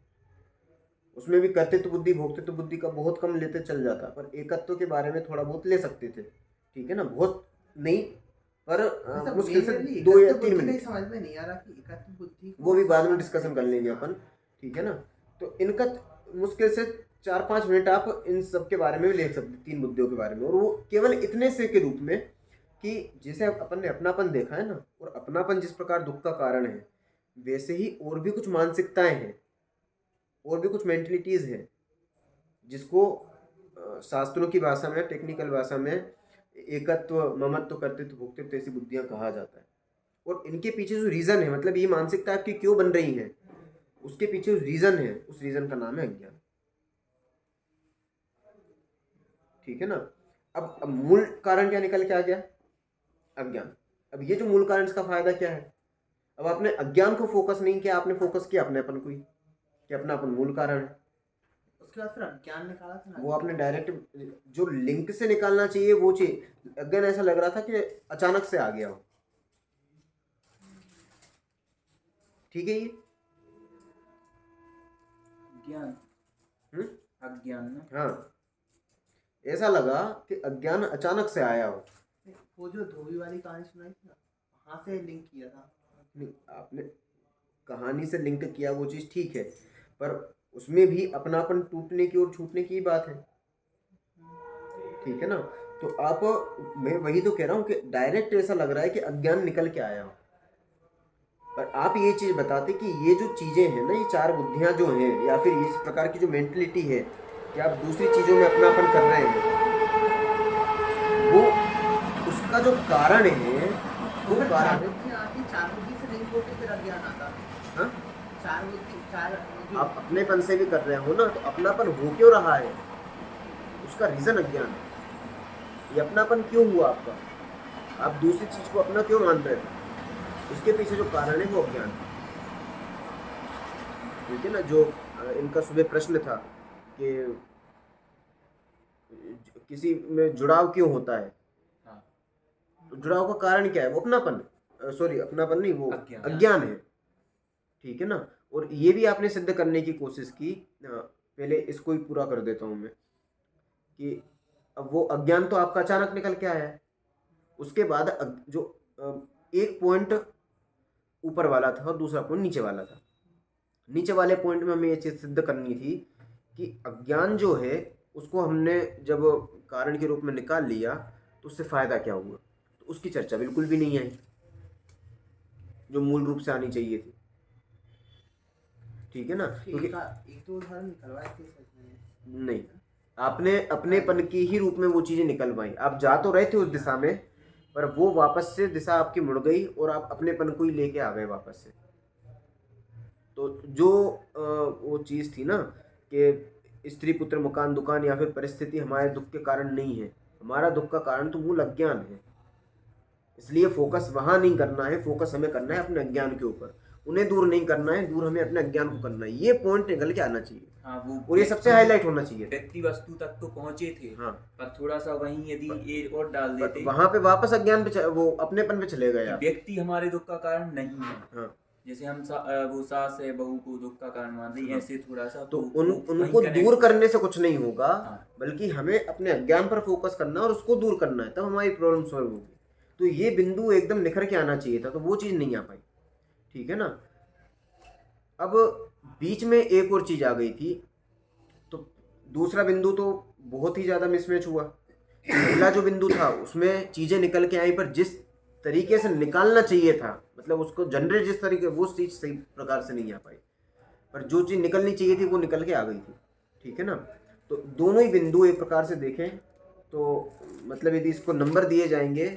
उसमें भी कर्तृत्व बुद्धि भोक्तृत्व बुद्धि का बहुत कम लेते चल जाता, पर एकत्व के बारे में थोड़ा बहुत ले सकते थे, ठीक है ना। बहुत नहीं, पर मुश्किल से 2 या 3 मिनट। समझ में नहीं आ रहा कि एकत्व बुद्धि वो भी बाद में डिस्कशन कर लेंगे अपन, ठीक है ना। तो इनका मुश्किल से 4-5 मिनट आप इन सब के बारे में भी ले सकते, 3 बुद्धियों के बारे में। और वो केवल इतने से के रूप में कि जैसे अपन ने अपनापन देखा है ना, और अपनापन जिस प्रकार दुख का कारण है, वैसे ही और भी कुछ मानसिकताएं हैं, और भी कुछ मेंटलिटीज़ हैं, जिसको शास्त्रों की भाषा में, टेक्निकल भाषा में एकत्व, ममत्व, कर्तृत्व, भोक्तृत्व ऐसी बुद्धियां कहा जाता है। और इनके पीछे जो रीज़न है, मतलब ये मानसिकता आपकी क्यों बन रही है, उसके पीछे जो रीज़न है, उस रीज़न का नाम है अज्ञान, ठीक है ना। अब मूल कारण क्या निकल के आ गया, अज्ञान। अब ये जो मूल कारण, इसका फायदा क्या है, अब आपने अज्ञान को फोकस नहीं किया, आपने फोकस किया अपनेपन को ही, कि अपनापन मूल कारण है। उसके बाद फिर अज्ञान निकाला था ना, वो आपने डायरेक्ट जो लिंक से निकालना चाहिए वो चीज, अज्ञान ऐसा लग रहा था कि अचानक से आ गया हो, ठीक है। ये ज्ञान, हम्म, अज्ञान ना। हाँ, ऐसा लगा कि अज्ञान अचानक से आया हो। वो जो धोबी वाली कहानी सुनाई थी ना, वहाँ से लिंक किया था। नहीं, आपने कहानी से लिंक किया वो चीज़ ठीक है, पर उसमें भी अपनापन टूटने की और छूटने की बात है, ठीक है ना। तो आप, मैं वही तो कह रहा हूँ कि डायरेक्ट ऐसा लग रहा है कि अज्ञान निकल के आया हो, पर आप ये चीज़ बताते कि ये जो चीज़ें हैं ना, ये 4 बुद्धियाँ जो हैं, या फिर इस प्रकार की जो मेंटलिटी है कि आप दूसरी चीज़ों में अपनापन कर रहे हैं, वो उसका जो कारण है, वो फिर कारण, चार बुद्धि से लिंक होकर फिर अज्ञान आता। हाँ, चार बुद्धि, चार जो आप अपनेपन से भी कर रहे हो ना, तो अपनापन हो क्यों रहा है, उसका रीज़न अज्ञान है। ये अपनापन क्यों हुआ आपका, आप दूसरी चीज़ को अपना क्यों मान रहे हो, उसके पीछे जो कारण है वो अज्ञान है, ठीक है ना। जो इनका सुबह प्रश्न था कि किसी में जुड़ाव क्यों होता है, हाँ, तो जुड़ाव का कारण क्या है, वो अपनापन, सॉरी अपनापन नहीं, वो अज्ञान। अज्ञान है, ठीक है ना। और ये भी आपने सिद्ध करने की कोशिश की, पहले इसको ही पूरा कर देता हूँ मैं, कि अब वो अज्ञान तो आपका अचानक निकल के आया है, उसके बाद जो एक पॉइंट ऊपर वाला था और दूसरा पॉइंट नीचे वाला था। नीचे वाले पॉइंट में हमें ये चीज़ सिद्ध करनी थी कि अज्ञान जो है उसको हमने जब कारण के रूप में निकाल लिया तो उससे फ़ायदा क्या हुआ, तो उसकी चर्चा बिल्कुल भी नहीं आई जो मूल रूप से आनी चाहिए थी, ठीक है ना। क्योंकि एक दो उदाहरण निकलवाए थे सच में। नहीं, आपने अपनेपन की ही रूप में वो चीज़ें निकलवाई, आप जा तो रहे थे उस दिशा में, पर वो वापस से दिशा आपकी मुड़ गई और आप अपनेपन को ही लेके आ गए वापस से। तो जो वो चीज़ थी ना कि स्त्री पुत्र मकान दुकान या फिर परिस्थिति हमारे दुख के कारण नहीं है। हमारा दुख का कारण तो मूल अज्ञान है। इसलिए फोकस वहाँ नहीं करना है, फोकस हमें करना है अपने अज्ञान के ऊपर। उन्हें दूर नहीं करना है, दूर हमें अपने अज्ञान को करना है। ये पॉइंट निकल के आना चाहिए। हाँ, वो और ये सबसे हाईलाइट होना चाहिए। व्यक्ति वस्तु तक तो पहुंचे थे, हाँ, पर थोड़ा सा वहीं यदि ये और डाल देते वहां पे वापस अज्ञान पे वो अपनेपन पे चले गए कि आप। व्यक्ति हमारे दुख का कारण नहीं है। हाँ, जैसे हम वो सास है बहू को दुख का कारण मान रही है, ऐसे थोड़ा सा तो वो उनको वहीं दूर connect- करने से कुछ नहीं होगा, हाँ। बल्कि हमें अपने अज्ञान पर फोकस करना और उसको दूर करना है, तब हमारी प्रॉब्लम सॉल्व होगी। तो ये बिंदु एकदम निखर के आना चाहिए था, तो वो चीज नहीं आ पाई। ठीक है ना। अब बीच में एक और चीज आ गई थी, तो दूसरा बिंदु तो बहुत ही ज्यादा मिसमैच हुआ। पहला जो बिंदु था उसमें चीजें निकल के आई, पर जिस तरीके से निकालना चाहिए था, मतलब उसको जनरेट जिस तरीके, वो चीज सही प्रकार से नहीं आ पाई। पर जो चीज निकलनी चाहिए थी वो निकल के आ गई थी। ठीक है ना। तो दोनों ही बिंदु एक प्रकार से देखें तो, मतलब यदि इसको नंबर दिए जाएंगे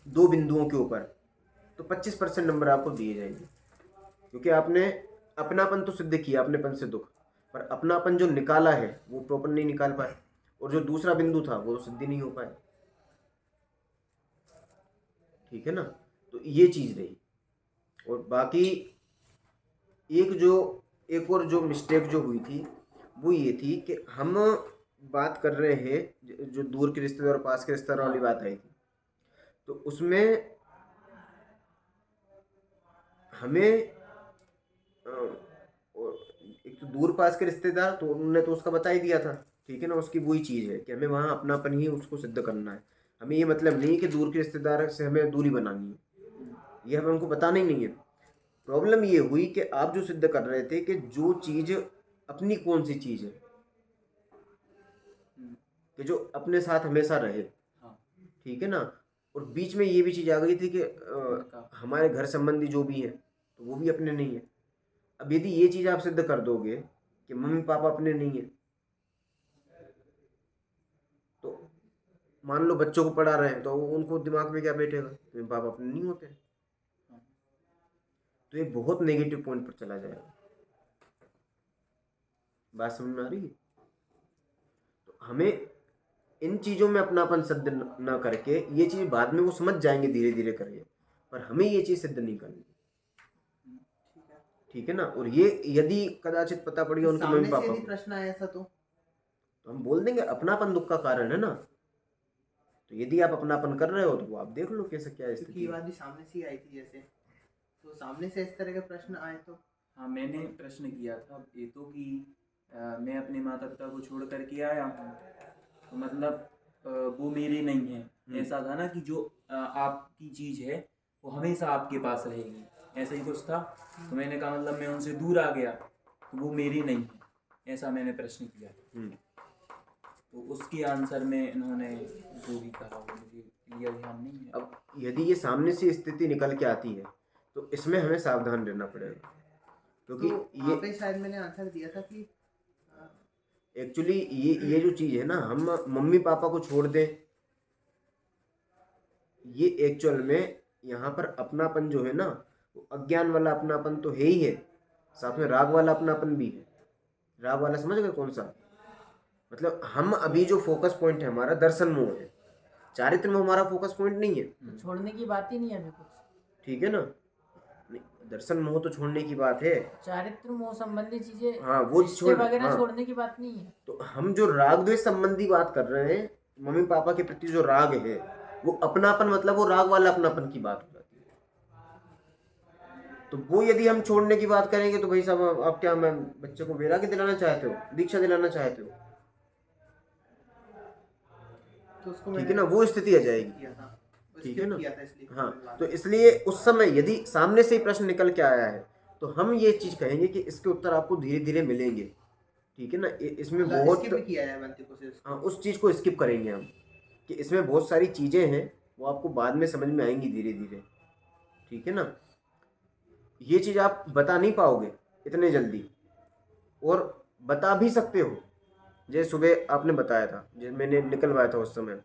दो बिंदुओं के ऊपर, तो 25% नंबर आपको दिए जाएंगे, क्योंकि आपने अपनापन तो सिद्ध किया, अपनेपन से दुख, पर अपनापन जो निकाला है वो प्रॉपर नहीं निकाल पाए, और जो दूसरा बिंदु था वो सिद्ध नहीं हो पाया। ठीक है ना। तो ये चीज रही। और बाकी एक और जो मिस्टेक जो हुई थी वो ये थी कि हम बात कर रहे हैं, जो दूर के रिश्तेदार और पास के रिश्तेदार वाली बात आई थी, तो उसमें हमें एक तो दूर पास के रिश्तेदार, तो उन्होंने तो उसका बता ही दिया था। ठीक है ना। उसकी वही चीज़ है कि हमें वहाँ अपनापन ही उसको सिद्ध करना है। हमें ये मतलब नहीं कि दूर के रिश्तेदार से हमें दूरी बनानी है, ये हमें उनको बताना ही नहीं है। प्रॉब्लम ये हुई कि आप जो सिद्ध कर रहे थे कि जो चीज़ अपनी कौन सी चीज़ है कि जो अपने साथ हमेशा रहे। हाँ। ठीक है ना। और बीच में ये भी चीज़ आ गई थी कि हमारे घर संबंधी जो भी हैं तो वो भी अपने नहीं है। अब यदि ये चीज़ आप सिद्ध कर दोगे कि मम्मी पापा अपने नहीं है, तो मान लो बच्चों को पढ़ा रहे हैं तो उनको दिमाग में क्या बैठेगा, मम्मी पापा अपने नहीं होते, तो एक बहुत नेगेटिव पॉइंट पर चला जाएगा। बात समझ में आ रही है। तो हमें इन चीज़ों में अपनापन सिद्ध न करके, ये चीज़ बाद में वो समझ जाएंगे धीरे धीरे करके, पर हमें ये चीज़ सिद्ध नहीं करनी। ठीक है ना। और ये यदि कदाचित पता पड़ गया उनके मम्मी पापा को, प्रश्न आया ऐसा तो हम बोल देंगे अपनापन दुख का कारण है ना। तो यदि आप अपनापन कर रहे हो तो वो आप देख लो कैसे क्या स्थिति क्योंकि है। बात भी सामने से ही आई थी, जैसे तो सामने से इस तरह के प्रश्न आए तो हाँ, मैंने प्रश्न किया था ये तो कि मैं अपने माता पिता को छोड़ करके आया हूँ, तो मतलब वो मेरे नहीं है। ऐसा था ना कि जो आपकी चीज़ है वो हमेशा आपके पास रहेगी, ऐसा ही कुछ था। तो मैंने कहा मतलब मैं उनसे दूर आ गया तो वो मेरी नहीं है, ऐसा मैंने प्रश्न किया। तो उसके आंसर में इन्होंने जो भी कहा वो मुझे क्लियर ध्यान नहीं है। अब यदि ये सामने से स्थिति निकल के आती है तो इसमें हमें सावधान रहना पड़ेगा, क्योंकि तो ये पे शायद मैंने आंसर दिया था कि एक्चुअली ये जो चीज़ है ना, हम मम्मी पापा को छोड़ दें, ये एक्चुअल में यहाँ पर अपनापन जो है ना, वो अज्ञान वाला अपनापन तो है ही है, साथ में राग वाला अपनापन भी है। राग वाला समझ गए कौन सा? मतलब हम अभी जो फोकस पॉइंट है हमारा दर्शन मोह है, चारित्र में हमारा फोकस पॉइंट नहीं है। तो छोड़ने की बात ही नहीं है अभी कुछ। ठीक है ना। नहीं, दर्शन मोह तो छोड़ने की बात है, चारित्र मोह संबंधी चीजें, हाँ वो रिश्ते छोड़, वगैरह हाँ। छोड़ने की बात नहीं है। तो हम जो राग द्वेष संबंधी बात कर रहे हैं, मम्मी पापा के प्रति जो राग है, वो अपनापन, मतलब वो राग वाला अपनापन की बात हो जाती है। तो वो यदि हम छोड़ने की बात करेंगे तो भाई साहब आप क्या, मैं बच्चे को वैराग्य दिलाना चाहते हो, दीक्षा दिलाना चाहते हो? तो उसको ठीक है ना, वो स्थिति आ जाएगी। किया था, ठीक है ना। किया था इसलिए हाँ, तो इसलिए उस समय यदि सामने से ही प्रश्न निकल के आया है तो हम ये चीज कहेंगे कि इसके उत्तर आपको धीरे धीरे मिलेंगे। ठीक है ना। इसमें बहुत किया है बनती कोशिश, हाँ, उस चीज को स्किप करेंगे हम कि इसमें बहुत सारी चीजें हैं वो आपको बाद में समझ में आएंगी धीरे धीरे। ठीक है ना। ये चीज आप बता नहीं पाओगे इतने जल्दी, और बता भी सकते हो, जैसे सुबह आपने बताया था, जैसे मैंने निकलवाया था उस समय,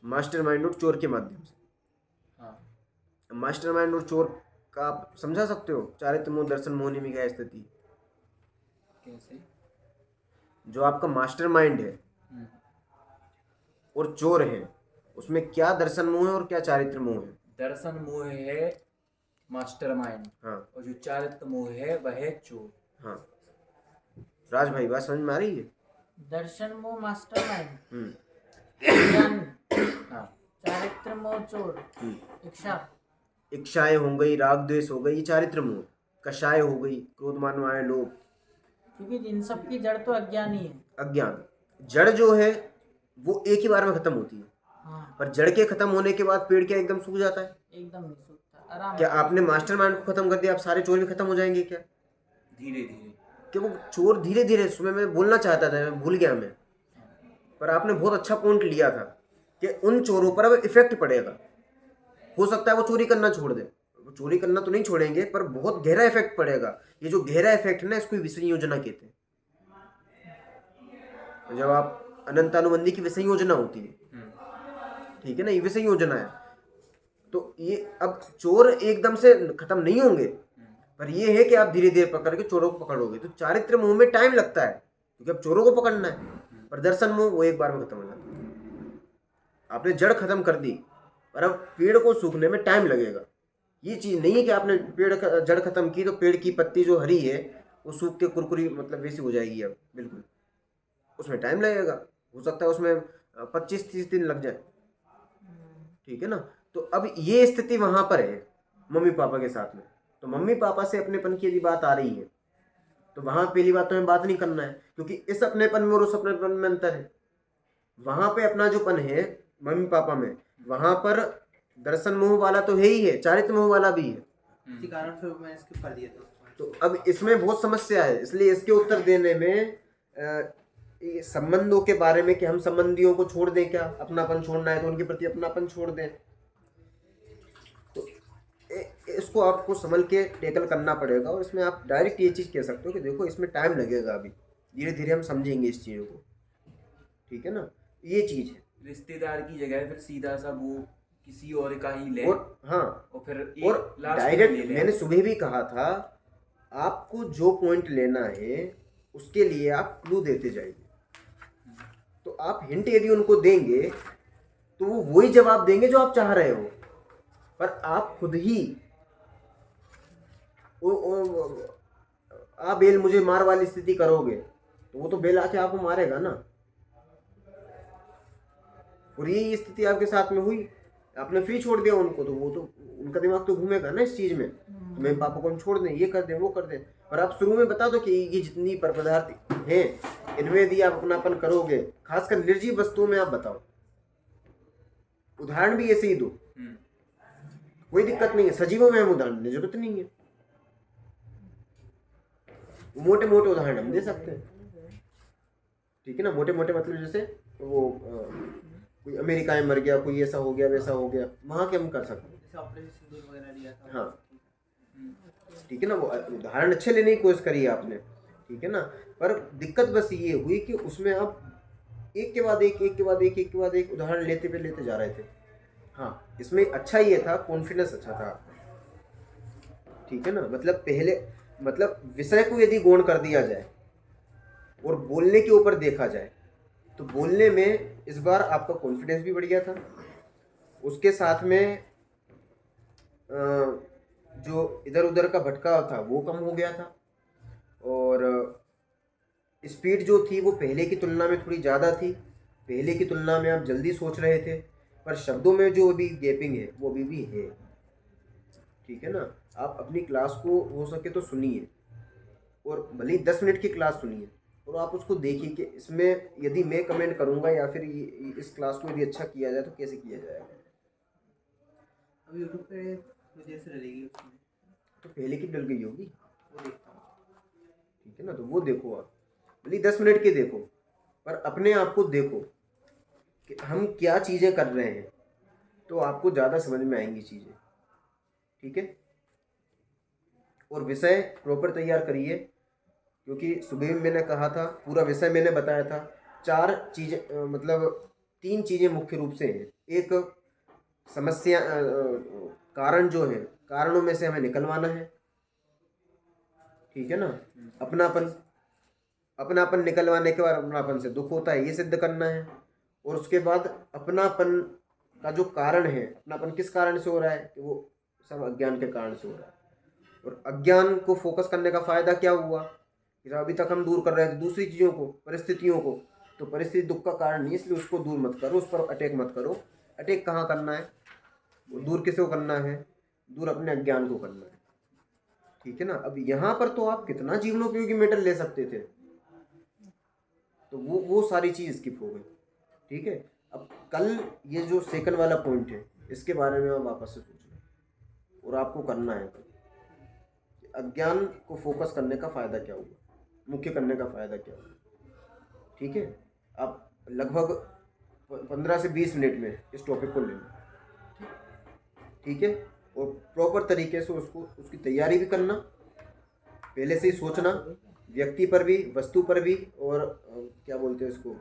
मास्टरमाइंड और चोर के माध्यम से। हाँ, मास्टरमाइंड और चोर का आप समझा सकते हो, चारित्र मोह दर्शन मोह में क्या स्थिति। कैसे? जो आपका मास्टरमाइंड है हम्म, और चोर है, उसमें क्या दर्शन मोह है और क्या चारित्र मोह है? दर्शन मोह है मास्टरमाइंड, हाँ और जो चारित्र मोह है वह है चोर। हाँ, राज भाई बात समझ में आ रही है? दर्शन मोह मास्टरमाइंड, हम्म ज्ञान, हाँ, चारित्र मोह चोर, हम्म। इच्छा। इच्छाएं हो गई, राग द्वेष हो गई, ये चारित्र मोह। कषाय हो गई, क्रोध मान माया लोभ, क्योंकि इन सब की जड़ तो अज्ञान ही है। अज्ञान। जड़ जो है वो एक ही बार में खत्म होती है, हाँ, पर जड़ के खत्म होने के बाद पेड़ क्या एकदम सूख जाता है? एकदम नहीं सूखता, आराम क्या से। आपने मास्टरमाइंड को खत्म कर दिया, आप सारे चोर भी खत्म हो जाएंगे क्या? धीरे धीरे। कि वो चोर धीरे धीरे, सुबह मैं बोलना चाहता था, मैं भूल गया मैं, पर आपने बहुत अच्छा पॉइंट लिया था कि उन चोरों पर अब इफेक्ट पड़ेगा। हो सकता है वो चोरी करना छोड़ दे, वो चोरी करना तो नहीं छोड़ेंगे, पर बहुत गहरा इफेक्ट पड़ेगा। ये जो गहरा इफेक्ट है ना, इसको विषय योजना कहते हैं। तो जब आप अनंतानुबंधी की विषय योजना होती है, ठीक है ना, ये विषय योजना है, तो ये अब चोर एकदम से खत्म नहीं होंगे, पर ये है कि आप धीरे धीरे पकड़ के चोरों को पकड़ोगे। तो चारित्र मोह में टाइम लगता है, क्योंकि अब चोरों को पकड़ना है, पर दर्शन मोह वो एक बार में खत्म हो जाता है। आपने जड़ खत्म कर दी, पर अब पेड़ को सूखने में टाइम लगेगा। ये चीज नहीं है कि आपने जड़ खत्म की तो पेड़ की पत्ती जो हरी है वो सूख के कुरकुरी मतलब वैसी हो जाएगी। अब बिल्कुल उसमें टाइम लगेगा, हो सकता है उसमें 25-30 दिन लग जाए, ठीक है ना। तो अब ये स्थिति वहां पर है मम्मी पापा के साथ में। तो मम्मी पापा से अपनेपन की यदि बात आ रही है, तो वहां पहली बात तो हमें बात नहीं करना है, क्योंकि इस अपनेपन में और उस अपनेपन में अंतर है। वहां पे अपना जो पन है मम्मी पापा में, वहां पर दर्शन मोह वाला तो है ही है, चारित्र मोह वाला भी है। इसी कारण फिर मैंने स्किप कर दिया था। तो अब इसमें बहुत समस्या है, इसलिए इसके उत्तर देने में ये संबंधों के बारे में कि हम संबंधियों को छोड़ दें, क्या अपनापन छोड़ना है तो उनके प्रति अपनापन छोड़ दें, तो इसको आपको संभल के टैकल करना पड़ेगा। और इसमें आप डायरेक्ट ये चीज़ कह सकते हो कि देखो इसमें टाइम लगेगा, अभी धीरे धीरे हम समझेंगे इस चीज़ों को, ठीक है ना। ये चीज़ है। रिश्तेदार की जगह फिर सीधा सा वो किसी और का ही ले, और हाँ, और फिर और एक लास्ट में ले डायरेक्ट ले। मैंने सुबह भी कहा था, आपको जो पॉइंट लेना है उसके लिए आप क्लू देते जाइए। तो आप हिंट यदि उनको देंगे तो वो वही जवाब देंगे जो आप चाह रहे हो, पर आप खुद ही आ बेल मुझे मार वाली स्थिति करोगे तो वो तो बेल आके आपको मारेगा ना। और ये स्थिति आपके साथ में हुई, आपने फ्री छोड़ दिया उनको, तो वो तो उनका दिमाग तो घूमेगा ना इस चीज में, तो मेरे पापा को हम छोड़ दें, ये कर दें, वो कर दें। पर आप शुरू में बता दो कि ये जितनी पर पदार्थ हैं इनमें यदि आप अपनापन करोगे, खासकर निर्जीव वस्तुओं में आप बताओ, उदाहरण भी ऐसे ही दो, कोई दिक्कत नहीं है। सजीवों में हम उदाहरण देने जरूरत नहीं है, मोटे मोटे उदाहरण हम दे सकते हैं, ठीक है ना। मोटे मोटे मतलब जैसे वो कोई अमेरिका में मर गया, कोई ऐसा हो गया वैसा हो गया, वहां के हम कर सकते हैं, जैसे ऑपरेशन सिंदूर वगैरह लिया था। हाँ ठीक है ना। वो उदाहरण अच्छे लेने की कोशिश करी आपने, ठीक है ना। पर दिक्कत बस ये हुई कि उसमें आप एक के बाद एक, एक के बाद एक, एक के बाद एक उदाहरण लेते जा रहे थे। हाँ, इसमें अच्छा ये था, कॉन्फिडेंस अच्छा था आपका, ठीक है ना। मतलब पहले मतलब विषय को यदि गौण कर दिया जाए और बोलने के ऊपर देखा जाए, तो बोलने में इस बार आपका कॉन्फिडेंस भी बढ़ गया था, उसके साथ में जो इधर उधर का भटकाव था वो कम हो गया था, और स्पीड जो थी वो पहले की तुलना में थोड़ी ज़्यादा थी। पहले की तुलना में आप जल्दी सोच रहे थे, पर शब्दों में जो अभी गैपिंग है वो अभी भी है, ठीक है ना। आप अपनी क्लास को हो सके तो सुनिए, और भले ही 10 मिनट की क्लास सुनिए, और आप उसको देखिए कि इसमें यदि मैं कमेंट करूंगा या फिर इस क्लास को यदि अच्छा किया जाए तो कैसे किया जाएगा। अब यूट्यूब पे मुझे ऐसे डलेगी उसमें, तो पहले की डल गई होगी, वो देखता हूँ। ठीक है ना। तो वो देखो, आप भले 10 मिनट के देखो, पर अपने आप को देखो कि हम क्या चीज़ें कर रहे हैं, तो आपको ज़्यादा समझ में आएंगी चीज़ें, ठीक है। और विषय प्रॉपर तैयार करिए, क्योंकि सुबह भी मैंने कहा था, पूरा विषय मैंने बताया था। 4 चीज़ें मतलब 3 चीज़ें मुख्य रूप से हैं। एक समस्या, कारण जो है, कारणों में से हमें निकलवाना है, ठीक है ना। अपनापन, अपनापन निकलवाने के बाद अपनापन से दुख होता है, ये सिद्ध करना है। और उसके बाद अपनापन का जो कारण है, अपनापन किस कारण से हो रहा है, कि वो सब अज्ञान के कारण से हो रहा है। और अज्ञान को फोकस करने का फायदा क्या हुआ, कि अभी तक हम दूर कर रहे थे दूसरी चीज़ों को, परिस्थितियों को, तो परिस्थिति दुख का कारण नहीं, इसलिए उसको दूर मत करो, उस पर अटैक मत करो। अटैक कहाँ करना है, वो दूर किसे को करना है, दूर अपने अज्ञान को करना है, ठीक है ना। अब यहाँ पर तो आप कितना जीवनोपयोगी मेटर ले सकते थे, तो वो सारी चीज़ स्किप हो गई, ठीक है। अब कल ये जो सेकंड वाला पॉइंट है, इसके बारे में आप वापस से सोचना और आपको करना है। अज्ञान को फोकस करने का फ़ायदा क्या हुआ, मुख्य करने का फ़ायदा क्या हुआ, ठीक है। आप लगभग 15 से 20 मिनट में इस टॉपिक को लेना, ठीक है। और प्रॉपर तरीके से उसकी तैयारी भी करना, पहले से ही सोचना, व्यक्ति पर भी, वस्तु पर भी, और क्या बोलते हैं इसको,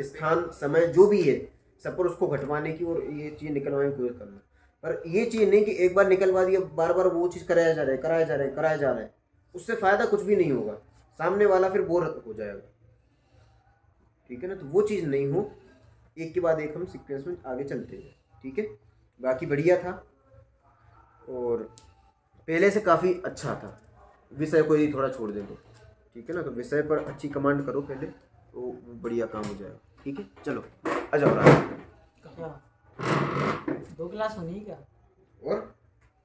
स्थान समय जो भी है सब पर उसको घटवाने की और ये चीज़ निकलवाने की कोशिश करना। पर ये चीज़ नहीं कि एक बार निकलवा दिया, बार बार वो चीज़ कराया जा रहा है, उससे फ़ायदा कुछ भी नहीं होगा, सामने वाला फिर बोर हो जाएगा, ठीक है ना। तो वो चीज़ नहीं हो, एक के बाद एक हम सीक्वेंस में आगे चलते हैं, ठीक है। बाकी बढ़िया था और पहले से काफ़ी अच्छा था। विषय को ही थोड़ा छोड़ दे दो, ठीक है ना। तो विषय पर अच्छी कमांड करो पहले, तो बढ़िया काम हो जाएगा, ठीक है। चलो आ जाओ, क्या 2 क्लास होनी क्या? और